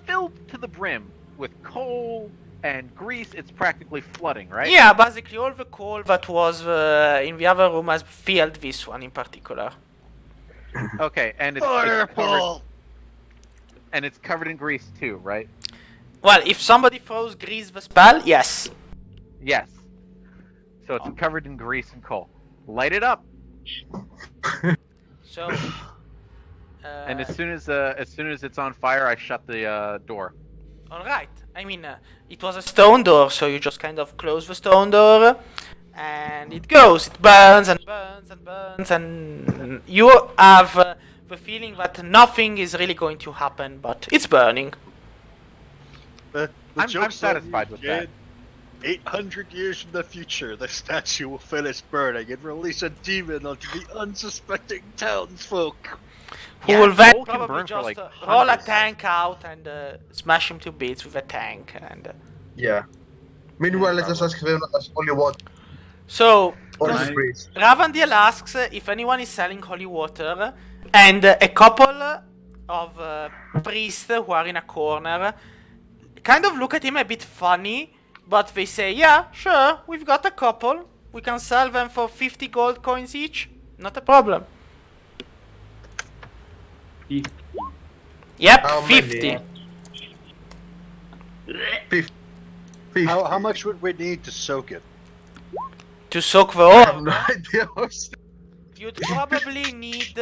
filled to the brim with coal and grease. It's practically flooding, right? Yeah, basically all the coal that was in the other room has filled this one in particular. Okay, and it's covered in grease too, right? Well, if somebody throws grease the spell, yes. Yes. So it's covered in grease and coal. Light it up. So. And as soon as it's on fire, I shut the door. All right. I mean, it was a stone door, so you just kind of close the stone door, and it goes. It burns and burns and burns, and you have the feeling that nothing is really going to happen, but it's burning. I'm satisfied with that. 800 years in the future, the statue will finish burning and release a demon onto the unsuspecting townsfolk. Who will then coal can probably burn for, just like, roll a hundreds. tank out and smash him to bits with a tank. And Yeah. Meanwhile, let's just ask them as holy water so or Nice. the priest. Ravandiel asks if anyone is selling holy water, and a couple of priests who are in a corner kind of look at him a bit funny, but they say, yeah, sure, we've got a couple. We can sell them for 50 gold coins each. Not a problem. Yep, How 50. many? 50. How much would we need to soak it? To soak the I have ore, no idea. you'd probably need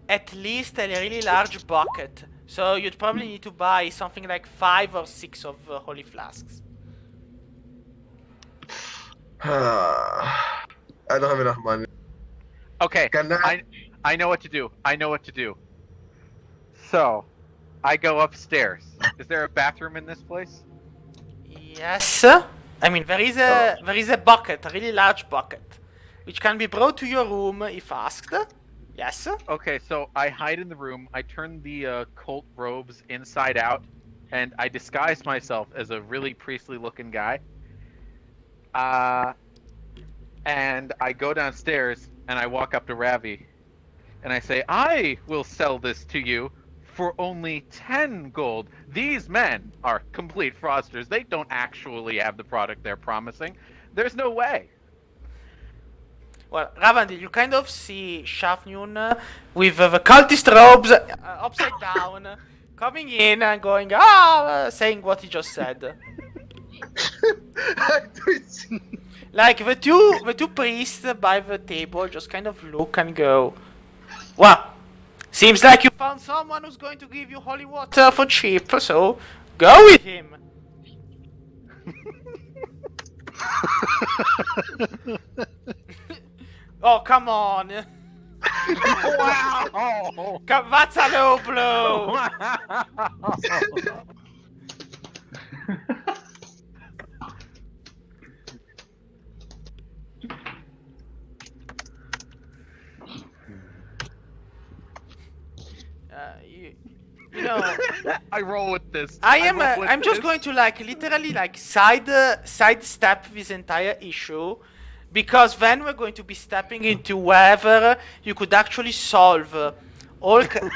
at least a really large bucket. So you'd probably need to buy something like 5 or 6 of holy flasks. I don't have enough money. Okay, Can I know what to do. I know what to do. So, I go upstairs. Is there a bathroom in this place? Yes. I mean, there is a bucket, a really large bucket, which can be brought to your room if asked. Yes. Okay, so I hide in the room. I turn the cult robes inside out, and I disguise myself as a really priestly-looking guy. And I go downstairs, and I walk up to Ravi, and I say, I will sell this to you for only 10 gold. These men are complete fraudsters. They don't actually have the product they're promising. There's no way. Well, Ravandi, you kind of see Shafnun with the cultist robes upside down, coming in and going, saying what he just said. Like the two priests by the table just kind of look and go, well, seems like you found someone who's going to give you holy water for cheap, so go with him. Oh, come on. Wow! That's a low blow. You know, I roll with this. I'm just going to literally sidestep this entire issue, because then we're going to be stepping into whether you could actually solve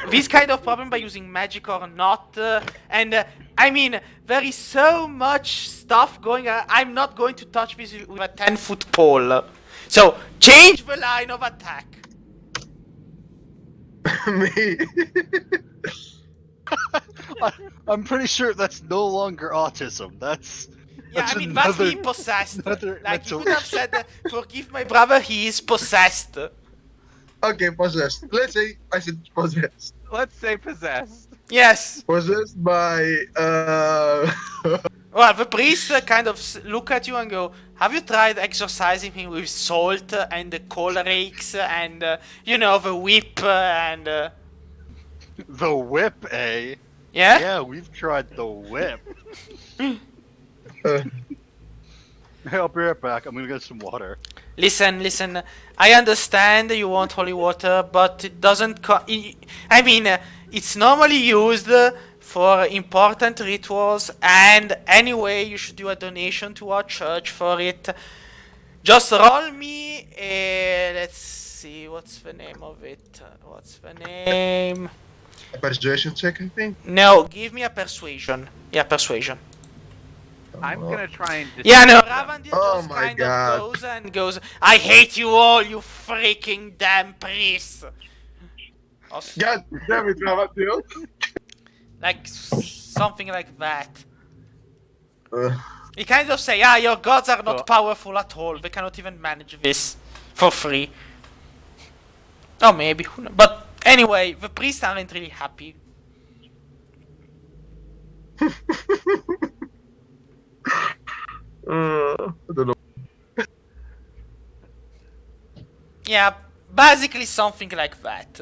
this kind of problem by using magic or not. I mean, there is so much stuff going on. I'm not going to touch this with a 10-foot pole. So change the line of attack. Me. I'm pretty sure that's no longer autism. That's That's being possessed. Like, you could have said, forgive my brother, he is possessed. Okay, possessed. Let's say I said possessed. Let's say possessed. Yes. Possessed by Well, the priest kind of look at you and go, have you tried exorcising him with salt and the coal rakes and, the whip and... the whip, eh? Yeah? Yeah, we've tried the whip. Hey, I'll be right back. I'm gonna get some water. Listen. I understand you want holy water, but it doesn't... it's normally used for important rituals, and anyway, you should do a donation to our church for it. Just roll me. Let's see. What's the name of it? What's the name? A persuasion check, I think. No, give me a persuasion. Yeah, persuasion. I'm gonna try and. Yeah, no, deceive them. Ravandil Oh just my kind God. of goes, I hate you all, you freaking damn priests. God damn it, Ramatio. Like, something like that. Uh, He kind of say, ah, your gods are not So- powerful at all, they cannot even manage this for free. Oh, maybe, who knows? But anyway, the priests aren't really happy. I don't know. Yeah, basically something like that.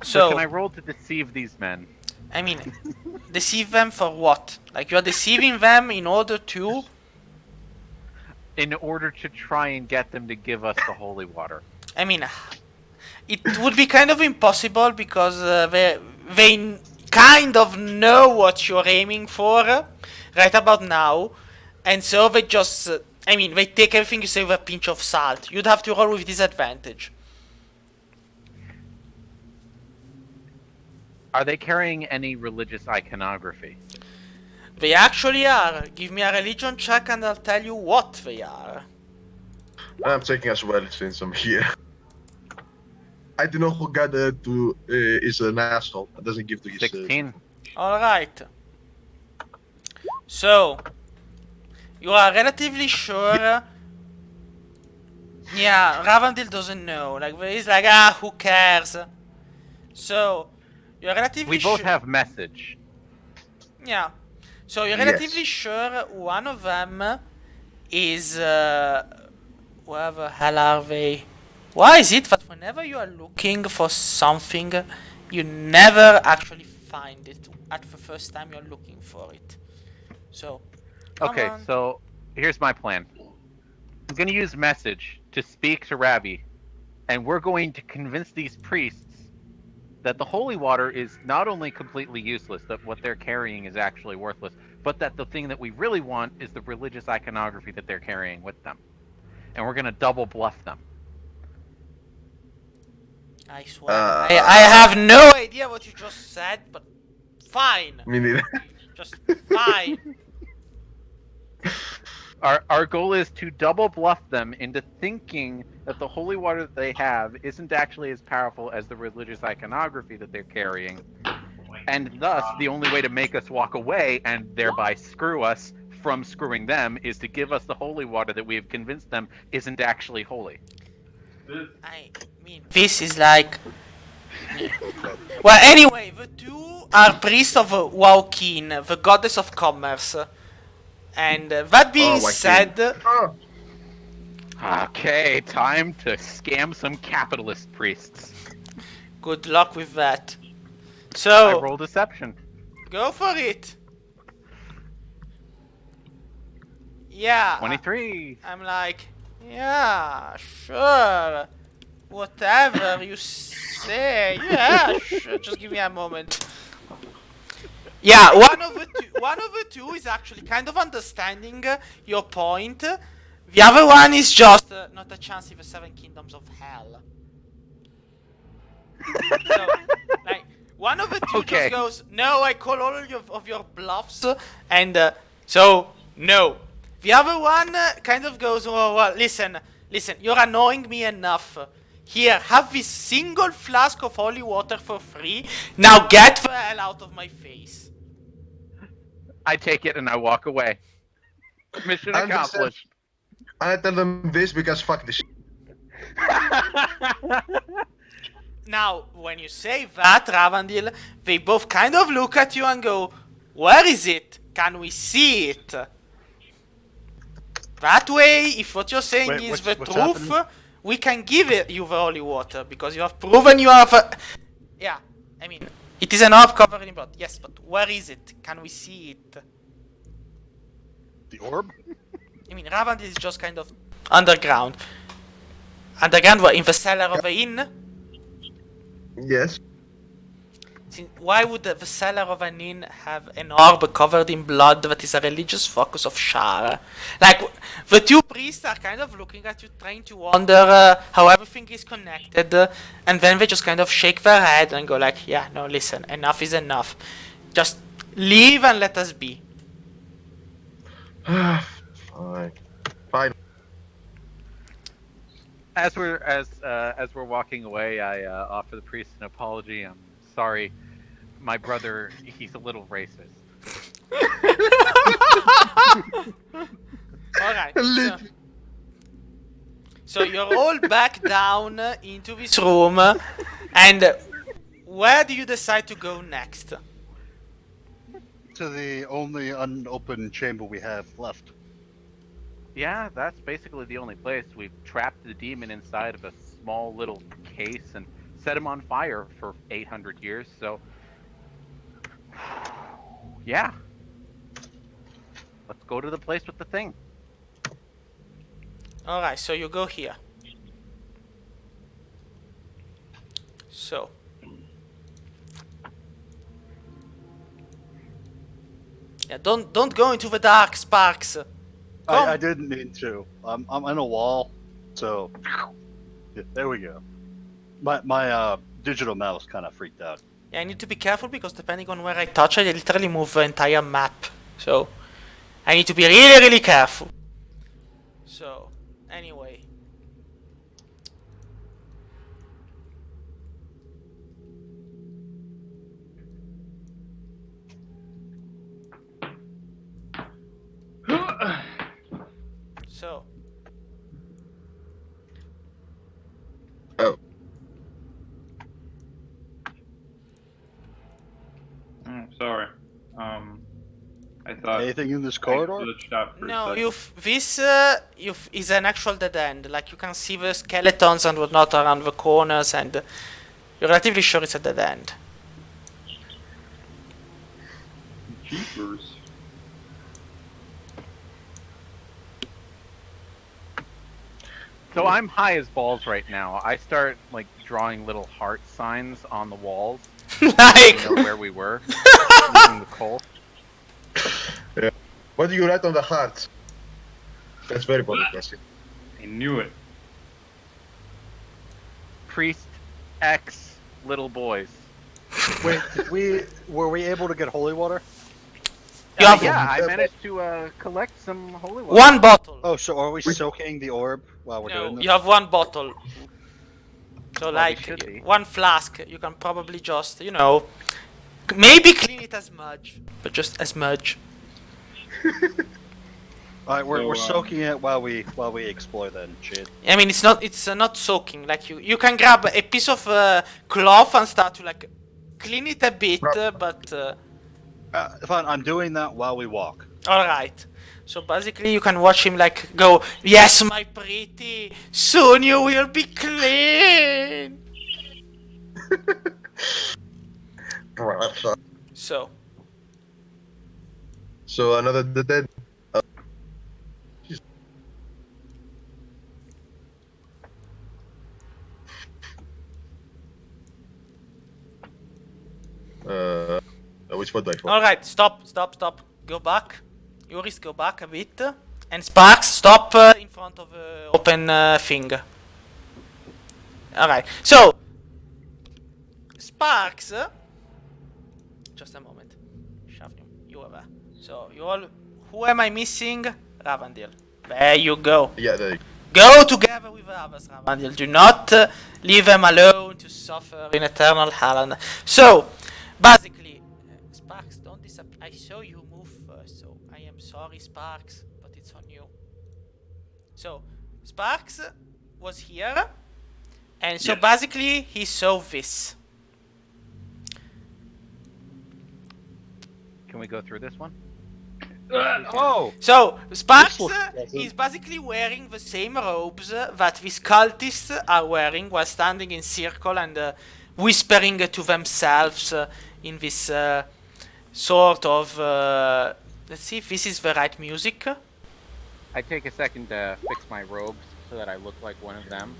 So can I roll to deceive these men? I mean, deceive them for what? Like, you're deceiving them in order to... In order to try and get them to give us the holy water. I mean, it would be kind of impossible because they kind of know what you're aiming for right about now. And so they just... I mean, they take everything you say with a pinch of salt. You'd have to roll with disadvantage. Are they carrying any religious iconography? They actually are. Give me a religion check and I'll tell you what they are. I'm checking as well since I'm here. I don't know who God is an asshole. That doesn't give to his. 16. Alright. So, you are relatively sure. Yeah, Ravandil doesn't know. Like, he's like, ah, who cares? So, you're relatively We both sure. have message. Yeah. So, you're Yes. relatively sure one of them is. Where the hell are they? Why is it that whenever you are looking for something, you never actually find it at the first time you're looking for it? So, come Okay, on. so here's my plan. I'm gonna use message to speak to Ravi, and we're going to convince these priests that the holy water is not only completely useless, that what they're carrying is actually worthless, but that the thing that we really want is the religious iconography that they're carrying with them. And we're gonna double bluff them. I swear, I have no idea what you just said, but fine. Me neither. Just fine. Our goal is to double bluff them into thinking that the holy water that they have isn't actually as powerful as the religious iconography that they're carrying. And thus, the only way to make us walk away and thereby screw us from screwing them is to give us the holy water that we have convinced them isn't actually holy. I mean, this is like. Well, anyway, the two are priests of Waukin, the goddess of commerce. And that being Waukin. said, Oh, Okay, time to scam some capitalist priests. good luck with that. I So, roll deception. go for it. Yeah. 23. I'm like, yeah, sure. Whatever you say. Yeah, sure. Just give me a moment. Yeah, one of the two is actually kind of understanding your point. The other one is just not a chance in the seven kingdoms of hell. So, like, one of the two Okay. just goes, no, I call all of your bluffs, and so, no. The other one kind of goes, oh, well, listen, you're annoying me enough. Here, have this single flask of holy water for free. Now get the hell out of my face. I take it and I walk away. Mission I'm just accomplished. I tell them this because fuck this shit. Now, when you say that, Ravandil, they both kind of look at you and go, where is it? Can we see it? That way, if what you're saying Wait, is what's the truth, happening? we can give you the holy water, because you have proven you have a... Yeah, I mean, it is an orb covered in blood, yes, but where is it? Can we see it? The orb? I mean, Ravandil is just kind of underground. Underground, what, in the cellar of the inn? Yes. Why would the seller of an inn have an orb covered in blood that is a religious focus of Shar? Like, the two priests are kind of looking at you, trying to wonder how everything is connected, and then they just kind of shake their head and go like, yeah, no, listen, enough is enough. Just leave and let us be. Fine. Fine. As we're walking away, I offer the priest an apology. I'm sorry, my brother. He's a little racist. Alright. So you're all back down into this room, and where do you decide to go next? To the only unopened chamber we have left. Yeah, that's basically the only place. We've trapped the demon inside of a small little case and set him on fire for 800 years. So, yeah. Let's go to the place with the thing. Alright, so you go here. So. Yeah, don't go into the dark, Sparks. I didn't mean to. I'm in a wall, so yeah, there we go. My digital mouse kind of freaked out. Yeah, I need to be careful because depending on where I touch, I literally move the entire map. So I need to be really careful. So anyway. So. Oh. Sorry. I thought Anything in this I corridor? glitched out for a No, second. this is an actual dead end. Like you can see the skeletons and whatnot around the corners, and you're relatively sure it's a dead end. Jeepers. So I'm high as balls right now. I start like drawing little heart signs on the walls. Like To know where we were using the coal. What do you write on the heart? That's very important question. I knew it. Priest X little boys. Wait, were we able to get holy water? You have Yeah, I managed to collect some holy water. one bottle. Oh, so are we soaking the orb while we're doing No, this? you have one bottle. So Well, we like should be. one flask. You can probably just, you know, maybe clean it as smudge, but just as smudge. All right, we're So, soaking it while we explore then, shit. I mean, it's not soaking. Like you can grab a piece of cloth and start to like clean it a bit, but Fine, I'm doing that while we walk. all right. So basically, you can watch him like go, "Yes, my pretty, soon you will be clean." So So another dead. Which one do I follow? all right, stop. Go back. Yoris, go back a bit. And Sparks, stop in front of open thing. Alright, so Sparks. Just a moment. Shavnim, you are there. So you all. Who am I missing? Ravandil. There you go. Yeah, there you Go together with the others, Ravandil. Do not leave them alone to suffer in eternal hell. So, basically, Sparks, don't disappear. I saw you move first, so I am sorry, Sparks, but it's on you. So, Sparks was here, and so Yes. basically he saw this. Can we go through this one? Oh, So, Sparks This looks pleasant. is basically wearing the same robes that these cultists are wearing while standing in circle and whispering to themselves in this sort of... let's see if this is the right music. I take a second to fix my robes so that I look like one of them.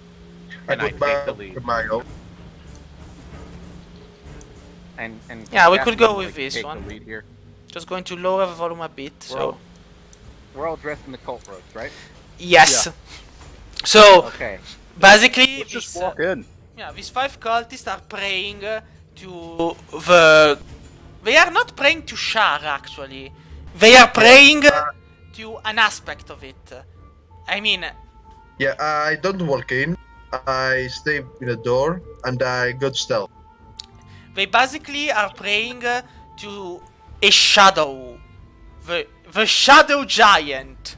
I And I put take the my, lead. put my own. And Yeah, we Jasmine, could go like, with this take one. The lead here. Just going to lower the volume a bit. We're all dressed in the cult robes, right? Yes. So Okay. basically, Let's just this, walk in. yeah, these 5 cultists are praying to the. They are not praying to Shar actually. They are praying to an aspect of it. I mean, Yeah, I don't walk in. I stay in the door and I go stealth. they basically are praying to a shadow, the shadow giant,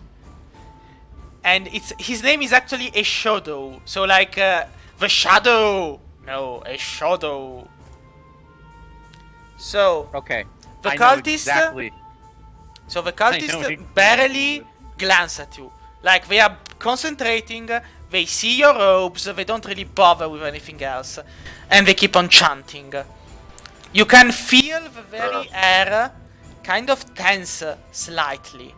and his name is actually a shadow. So like the shadow. No, a shadow. So Okay. the I know cultists. exactly. So the know cultists exactly. barely glance at you. Like they are concentrating, they see your robes, they don't really bother with anything else. And they keep on chanting. You can feel the very air kind of tense slightly.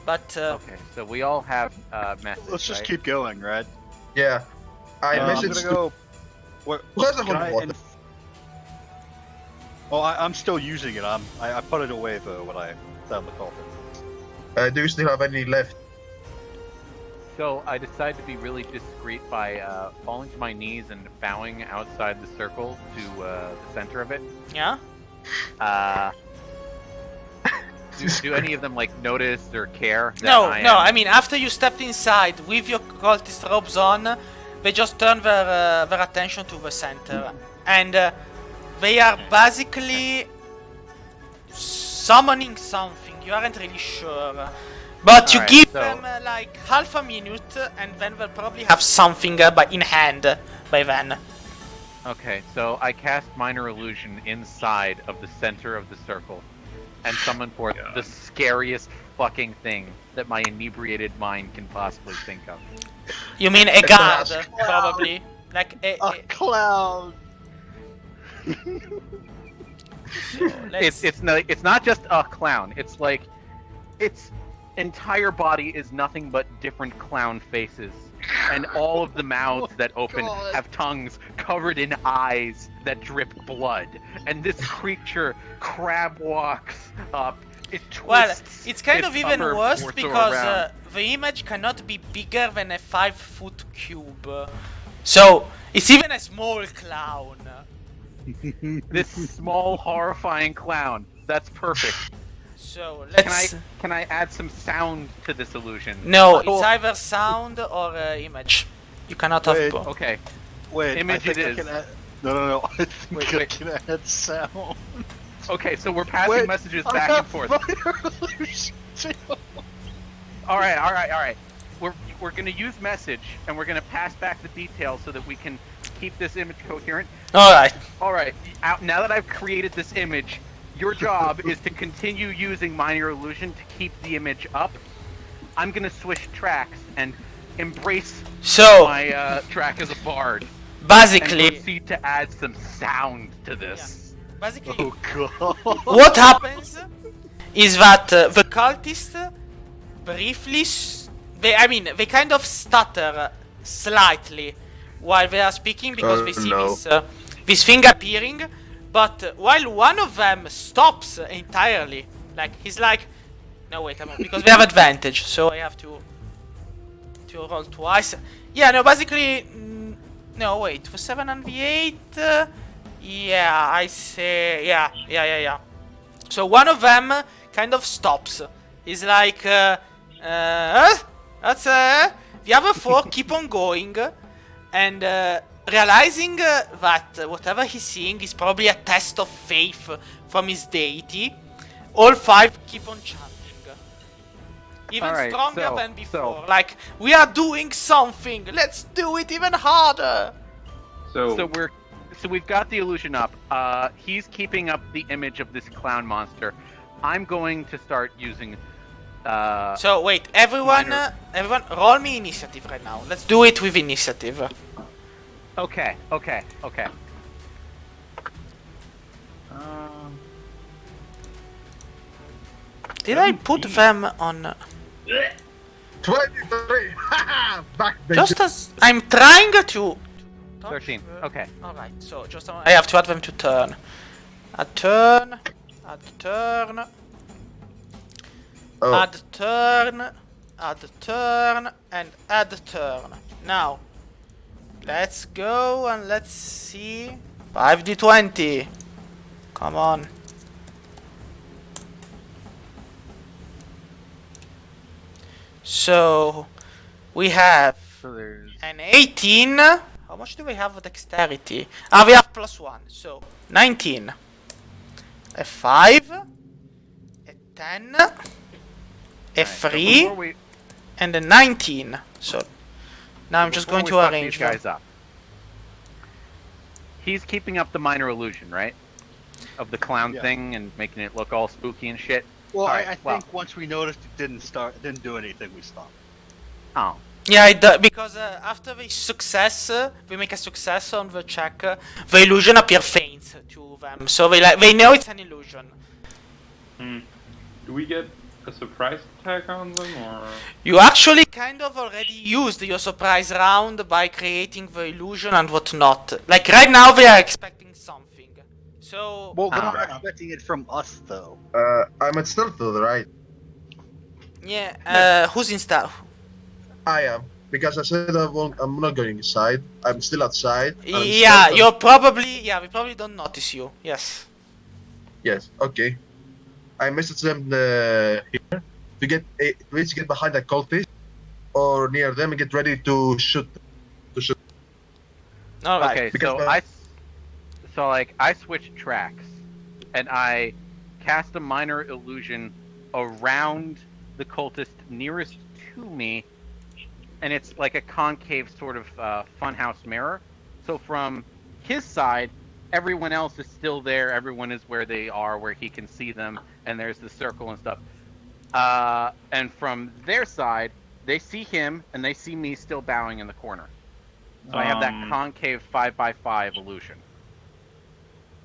But Okay, so we all have message. Let's just right? keep going, right? Yeah. I I'm message gonna go. Where, Who has a can holy I water? Oh, I'm still using it. I put it away though when I found the culprit. Do you still have any left? So I decided to be really discreet by falling to my knees and bowing outside the circle to the center of it. yeah? Do any of them like notice or care? That No, I no, am- I mean after you stepped inside with your cultist robes on, they just turn their attention to the center. And they are basically summoning something, you aren't really sure. But you Alright, give so- them like half a minute and then they'll probably have something in hand by then. Okay, so I cast minor illusion inside of the center of the circle, and summon forth the scariest fucking thing that my inebriated mind can possibly think of. You mean a guard, probably. Like A clown. It's not just a clown. It's like its entire body is nothing but different clown faces, and all of the mouths that open God. have tongues covered in eyes that drip blood. And this creature crab walks up. It Well, twists it's kind its of even upper worse torso because around. the image cannot be bigger than a 5-foot cube. So, it's even a small clown. This small, horrifying clown. That's perfect. So, Can let's... I add some sound to this illusion? No, Oh, it's either sound or image. You cannot have Wait. both. Okay. Wait, Image I think it I is. can add... No. I think Wait, I wait. can add sound. Okay, so we're passing Wait, messages I back and have forth. minor illusion too. All right. We're gonna use message, and we're gonna pass back the details so that we can keep this image coherent. Alright. All right. Now that I've created this image, your job is to continue using minor illusion to keep the image up. I'm gonna switch tracks and embrace So, my track as a bard, and basically... proceed to add some sound to this. Basically, Oh god. what happens is that the cultists briefly, they kind of stutter slightly while they are speaking because they see no. this thing appearing. But while one of them stops entirely, like he's like, no wait, because we have advantage, so I have to roll twice. Yeah, no, basically, no wait, for 7 and V8. Yeah, I say, yeah. So one of them kind of stops. He's like, that's the other 4 keep on going, and realizing that whatever he's seeing is probably a test of faith from his deity, all 5 keep on chanting. Even Alright, stronger so- than before. Like, we are doing something. Let's do it even harder. So, So we've got the illusion up. He's keeping up the image of this clown monster. I'm going to start using. So wait, everyone, minor- everyone, roll me initiative right now. Let's do it with initiative. Okay. Did I put them on? 23! Haha! Back, baby! Just as I'm trying to. 13. Okay. All right. So just I have to add them to turn. Add turn. Add turn. Oh, Add turn. Add turn. And add turn. Now, let's go and let's see. 5d20. Come on. So, we have So there's an 18. How much do we have of dexterity? Ah, we have +1. So, 19. A 5. A 10. A Alright, so 3. before we And a 19. So, now I'm just before going we to fuck arrange these them. guys up. He's keeping up the minor illusion, right? Of the clown Yeah. thing and making it look all spooky and shit. Well, Alright, I think well. once we noticed it didn't do anything, we stopped. Oh. Yeah, because after the success, we make a success on the check, the illusion appear faint to them. So they know it's an illusion. Do we get a surprise attack on them, or? You actually kind of already used your surprise round by creating the illusion and whatnot. Like right now they are expecting something. So Well, they're not Alright. expecting it from us, though. I'm at stealth though, right? yeah, who's in stuff? I am. Because I said I'm not going inside. I'm still outside. and I'm Yeah, stealth. you're probably we probably don't notice you. Yes. Yes, okay. I messaged them here to get please get behind a cultist or near them and get ready to shoot. All right. Okay, Because, so I switched tracks, and I cast a minor illusion around the cultist nearest to me, and it's like a concave sort of funhouse mirror. So from his side, everyone else is still there. Everyone is where they are, where he can see them, and there's the circle and stuff. And from their side, they see him and they see me still bowing in the corner. So I have that concave 5x5 illusion.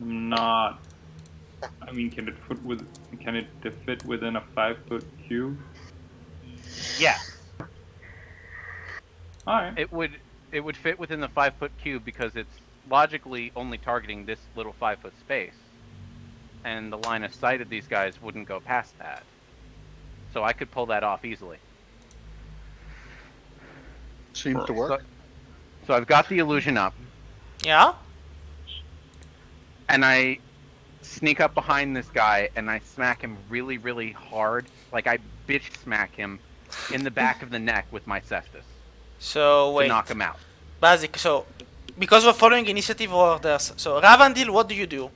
Not. I mean, can it fit within a 5-foot cube? Yes, Alright. it would fit within the 5-foot cube because it's logically only targeting this little 5-foot space, and the line of sight of these guys wouldn't go past that. So I could pull that off easily. Seems to work. So I've got the illusion up, Yeah. and I sneak up behind this guy and I smack him really, really hard. Like I bitch smack him in the back of the neck with my cestus So to wait. knock him out. Basic. So because we're following initiative orders. So Ravandil, what do you do?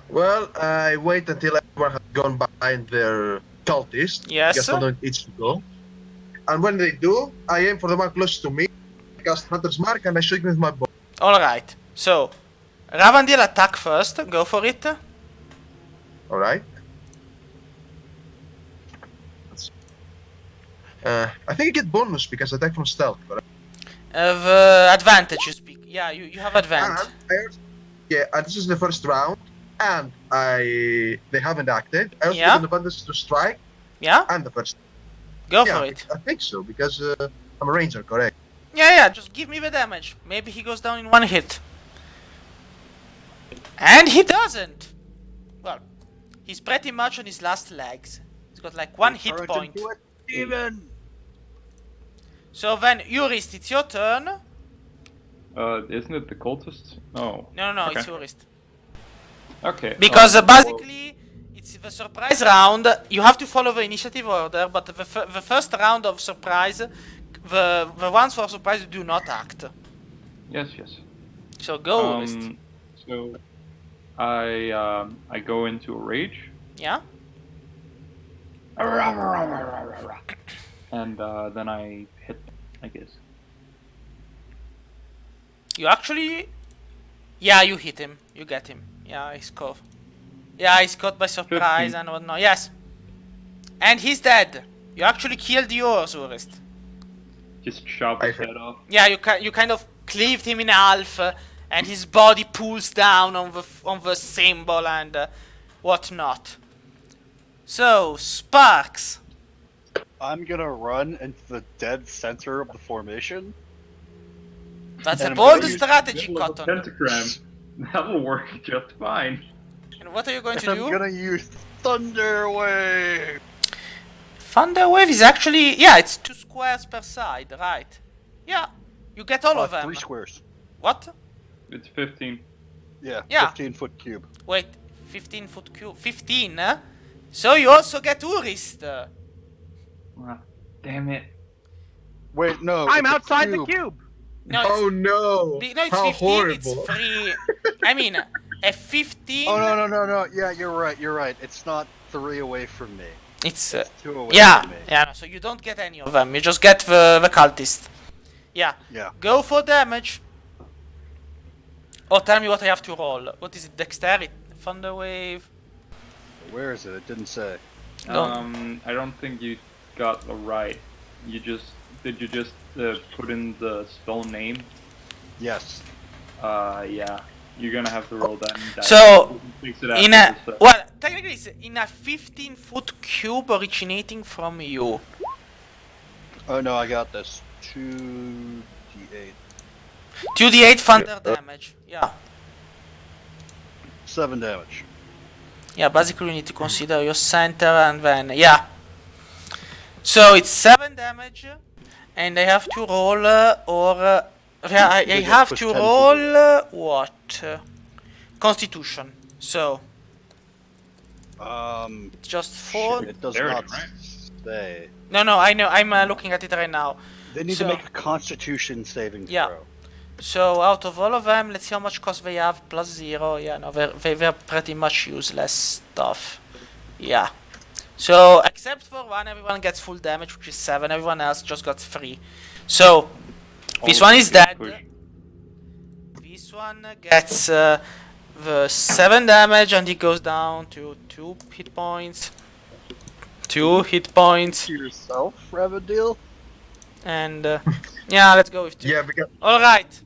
Well, I wait until everyone has gone behind their cultist. Yes. Because someone needs to go. And when they do, I aim for the one closest to me, cast Hunter's Mark, and I shoot him with my bow. All right. So Ravandil attack first. Go for it. Alright. I think I get bonus because I attack from stealth, correct? The advantage you speak. Yeah, you have advantage. And this is the first round, and they haven't acted. I also Yeah. get an advantage to strike, Yeah. and the first. Go yeah, for it. I think so because I'm a ranger, correct? Yeah. Just give me the damage. Maybe he goes down in one hit. And he doesn't. Well, he's pretty much on his last legs. He's got like one hit Turned point. into a demon. So then, Urist, it's your turn. Isn't it the cultists? No. No, Okay. it's Urist. Okay. Because well, basically, it's the surprise round. You have to follow the initiative order, but the first round of surprise, the ones for surprise do not act. Yes. So go, Urist. So, I go into a rage, Yeah? and then I hit, I guess. You actually... Yeah, you hit him. You get him. Yeah, he's caught. Yeah, he's caught by surprise 15. and whatnot. Yes. And he's dead. You actually killed yours, Urist. Just chop his head off. Yeah, you kind of cleaved him in half, and his body pulls down on the symbol and whatnot. So, Sparks. I'm gonna run into the dead center of the formation. That's a And I'm bold gonna use strategy, Middle of a Cotton. pentagram. That'll work just fine. And what are you going And to I'm do? gonna use Thunder Wave. Thunder Wave is actually, yeah, it's 2 squares per side, right? Yeah, you get all of them. 3 squares. What? It's 15. Yeah, Yeah. 15-foot cube. Wait, 15 foot cube. 15, huh? So you also get Urist. Ah, damn it. Wait, no. I'm it's a outside the cube. No, it's, Oh no! no, it's How 15, horrible! it's free. I mean, a 15. Oh no! Yeah, you're right. It's not 3 away from me. It's, It's 2 away yeah, from me. yeah, so you don't get any of them. You just get the cultist. Yeah. Yeah. Go for damage. Oh, tell me what I have to roll. What is it? Dexterity? Thunder Wave? Where is it? It didn't say. No. I don't think you got the right. Did you just put in the spell name? Yes. Yeah. You're gonna have to roll that. And So, fix it in after a this, well, technically it's in a 15-foot cube originating from you. Oh no, I got this. 2d8. 2d8 thunder damage. Yeah. 7 damage. Yeah, basically you need to consider your center and then yeah. So it's 7 damage, and I have to roll yeah, I They have just to push 10 roll what? Constitution. So just 4. It does There it not is, right? say. No, I know. I'm looking at it right now. They need So- to make a Constitution saving Yeah. throw. So out of all of them, let's see how much cost they have. Plus 0. Yeah, no, they're pretty much useless stuff. Yeah. So except for one, everyone gets full damage, which is 7. Everyone else just got 3. So this All one of is them get dead. pushed. This one gets the 7 damage, and he goes down to 2 hit points. 2 hit points. To yourself, Ravadil? And yeah, let's go with 2. Yeah, because Alright.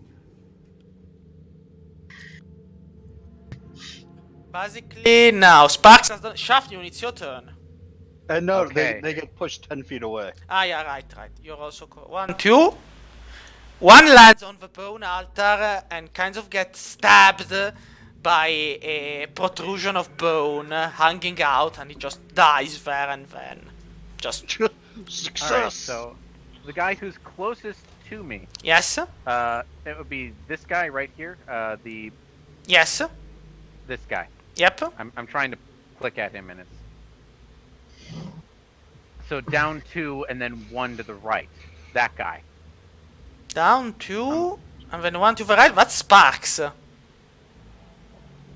Basically, now Sparks has done. Shafnun, it's your turn. And no, Okay. they get pushed 10 feet away. Ah, yeah, right. You're also 1, 2. One lands on the bone altar and kind of gets stabbed by a protrusion of bone hanging out, and he just dies there and then. Just Success! All right, so the guy who's closest to me, yes, it would be this guy right here. yes, This guy. yep. I'm trying to click at him, and it's so down 2 and then 1 to the right. That guy. Down 2, and then 1 to the right. That's Sparks.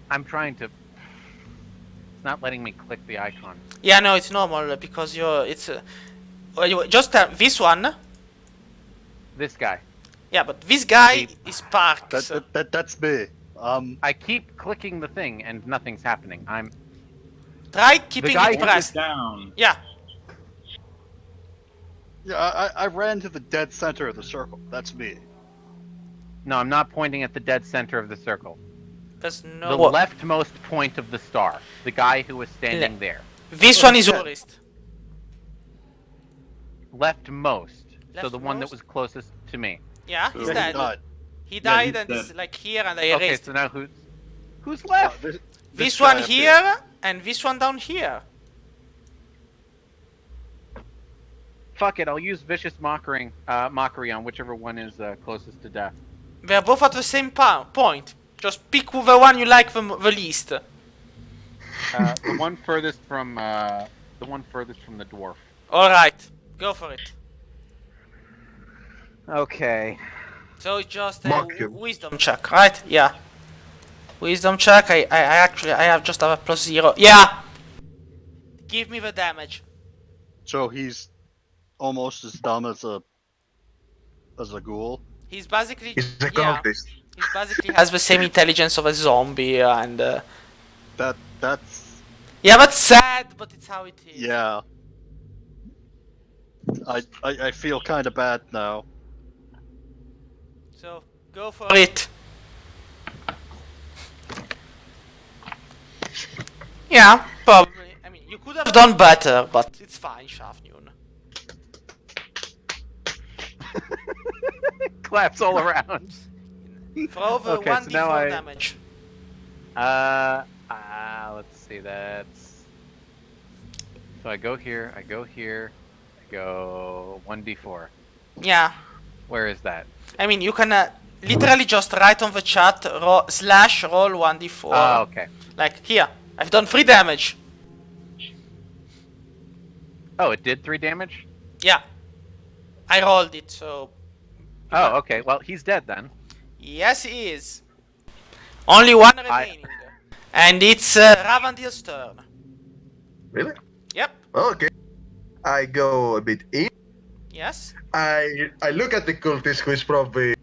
I'm trying to. It's not letting me click the icon. Yeah, no, it's normal because you're. It's well, just this one. This guy. Yeah, but this guy Hey. is Sparks. That's me. I keep clicking the thing and nothing's happening. Try keeping guy it who pressed. Down. Yeah. Yeah, I ran to the dead center of the circle. That's me. No, I'm not pointing at the dead center of the circle. There's The no. leftmost point of the star. The guy who was standing there. This Oh, one is yeah. Urist. Leftmost. So the one that Leftmost? was closest to me. Yeah, So he's he dead. died. He Yeah, died he's and is dead. like here, and I Okay, erased. so now who's left? This guy one up here and this one down here. Fuck it, I'll use vicious mockery on whichever one is closest to death. They're both at the same point. Just pick the one you like the least. The one furthest from the dwarf. All right, go for it. Okay. So it's just a Mark him. wisdom check, right? Yeah. Wisdom check. I actually have just have a +0. Yeah. Give me the damage. So he's almost as dumb as a ghoul. He's basically he's a yeah. cultist. He basically has the same intelligence of a zombie, and That's yeah, that's sad, but it's how it is. yeah. I feel kind of bad now. So go for it. Yeah, probably. I mean, you could have done better, but it's fine, Shafnun. Claps all around. For over Okay, so now 1d4 damage. Let's see. That's so I go here. I go here. I go 1d4. Yeah. Where is that? I mean, you can literally just write on the chat slash roll 1d4. Oh, okay. Like, here, I've done 3 damage. Oh, it did 3 damage. Yeah. I rolled it, so... Oh, okay. Well, he's dead then. Yes, he is. Only one remaining. And it's Ravandil's turn. Really? Yep. Okay. I go a bit in. Yes. I look at the cultist who is probably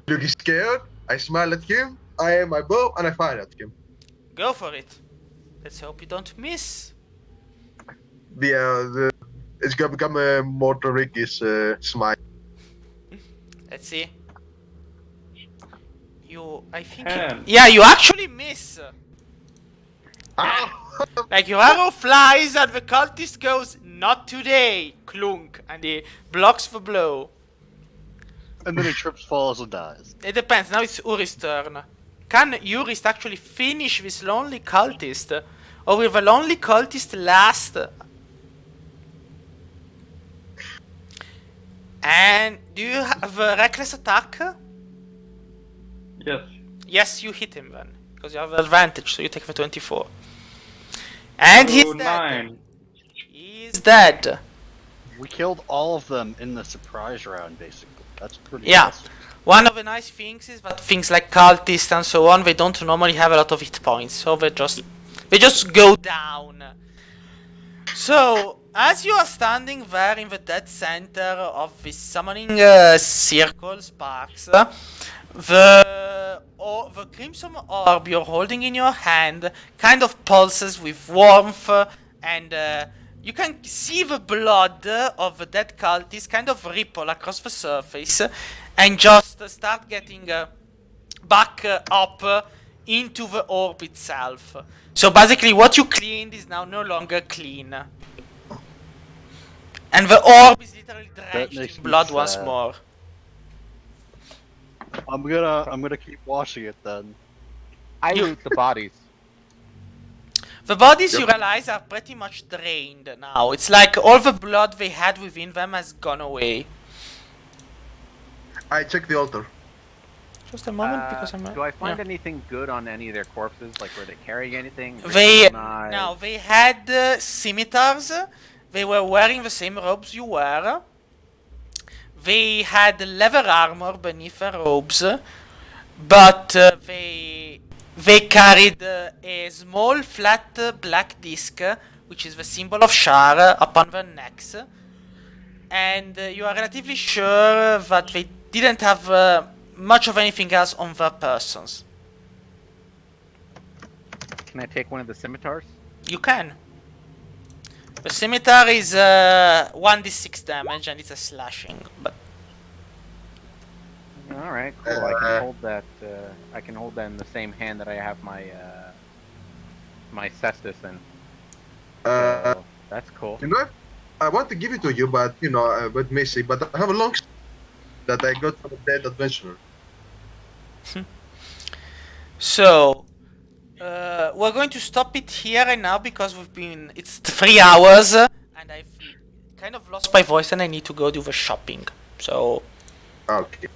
looking scared. I smile at him. I aim my bow and I fire at him. Go for it. Let's hope you don't miss. It's gonna become a more Rick's smile. Let's see. I think... Ten. Yeah, you actually miss. Ah! Like, your arrow flies and the cultist goes, not today, clunk, and he blocks the blow. And then he trips, falls, and dies. It depends, now it's Uri's turn. Can Urist actually finish this lonely cultist? Or will the lonely cultist last? And do you have a reckless attack? Yes. Yes, you hit him then. Because you have advantage, so you take the 24. And he's dead. 9. He's dead. We killed all of them in the surprise round, basically. That's pretty Yeah. awesome. One of the nice things is that things like cultists and so on, they don't normally have a lot of hit points, so they just go down. So, as you are standing there in the dead center of this summoning circle, Sparks, the crimson orb you're holding in your hand kind of pulses with warmth, and you can see the blood of the dead cultist kind of ripple across the surface and just start getting back up into the orb itself. So basically what you cleaned is now no longer clean. And the orb is literally drenched makes in me blood once sad. more. I'm gonna keep watching it then. I loot the bodies. The bodies you Yep. realize are pretty much drained now. It's like all the blood they had within them has gone away. I check the altar. Just a moment, because I'm... Do I find yeah. anything good on any of their corpses? Like, were they carrying anything? They... Knives? Now, they had scimitars. They were wearing the same robes you were. They had leather armor beneath their robes. But they carried a small flat black disc, which is the symbol of Shar, upon their necks. And you are relatively sure that they didn't have much of anything else on their persons. Can I take one of the scimitars? You can. The scimitar is 1d6 damage and it's a slashing, but All right, cool. I can hold that. I can hold that in the same hand that I have my my cestus in. So, that's cool. You know, I want to give it to you, but but Missy. But I have a long story that I got from a dead adventurer. so we're going to stop it here right now because it's 3 hours and I've kind of lost my voice and I need to go do the shopping. So Okay.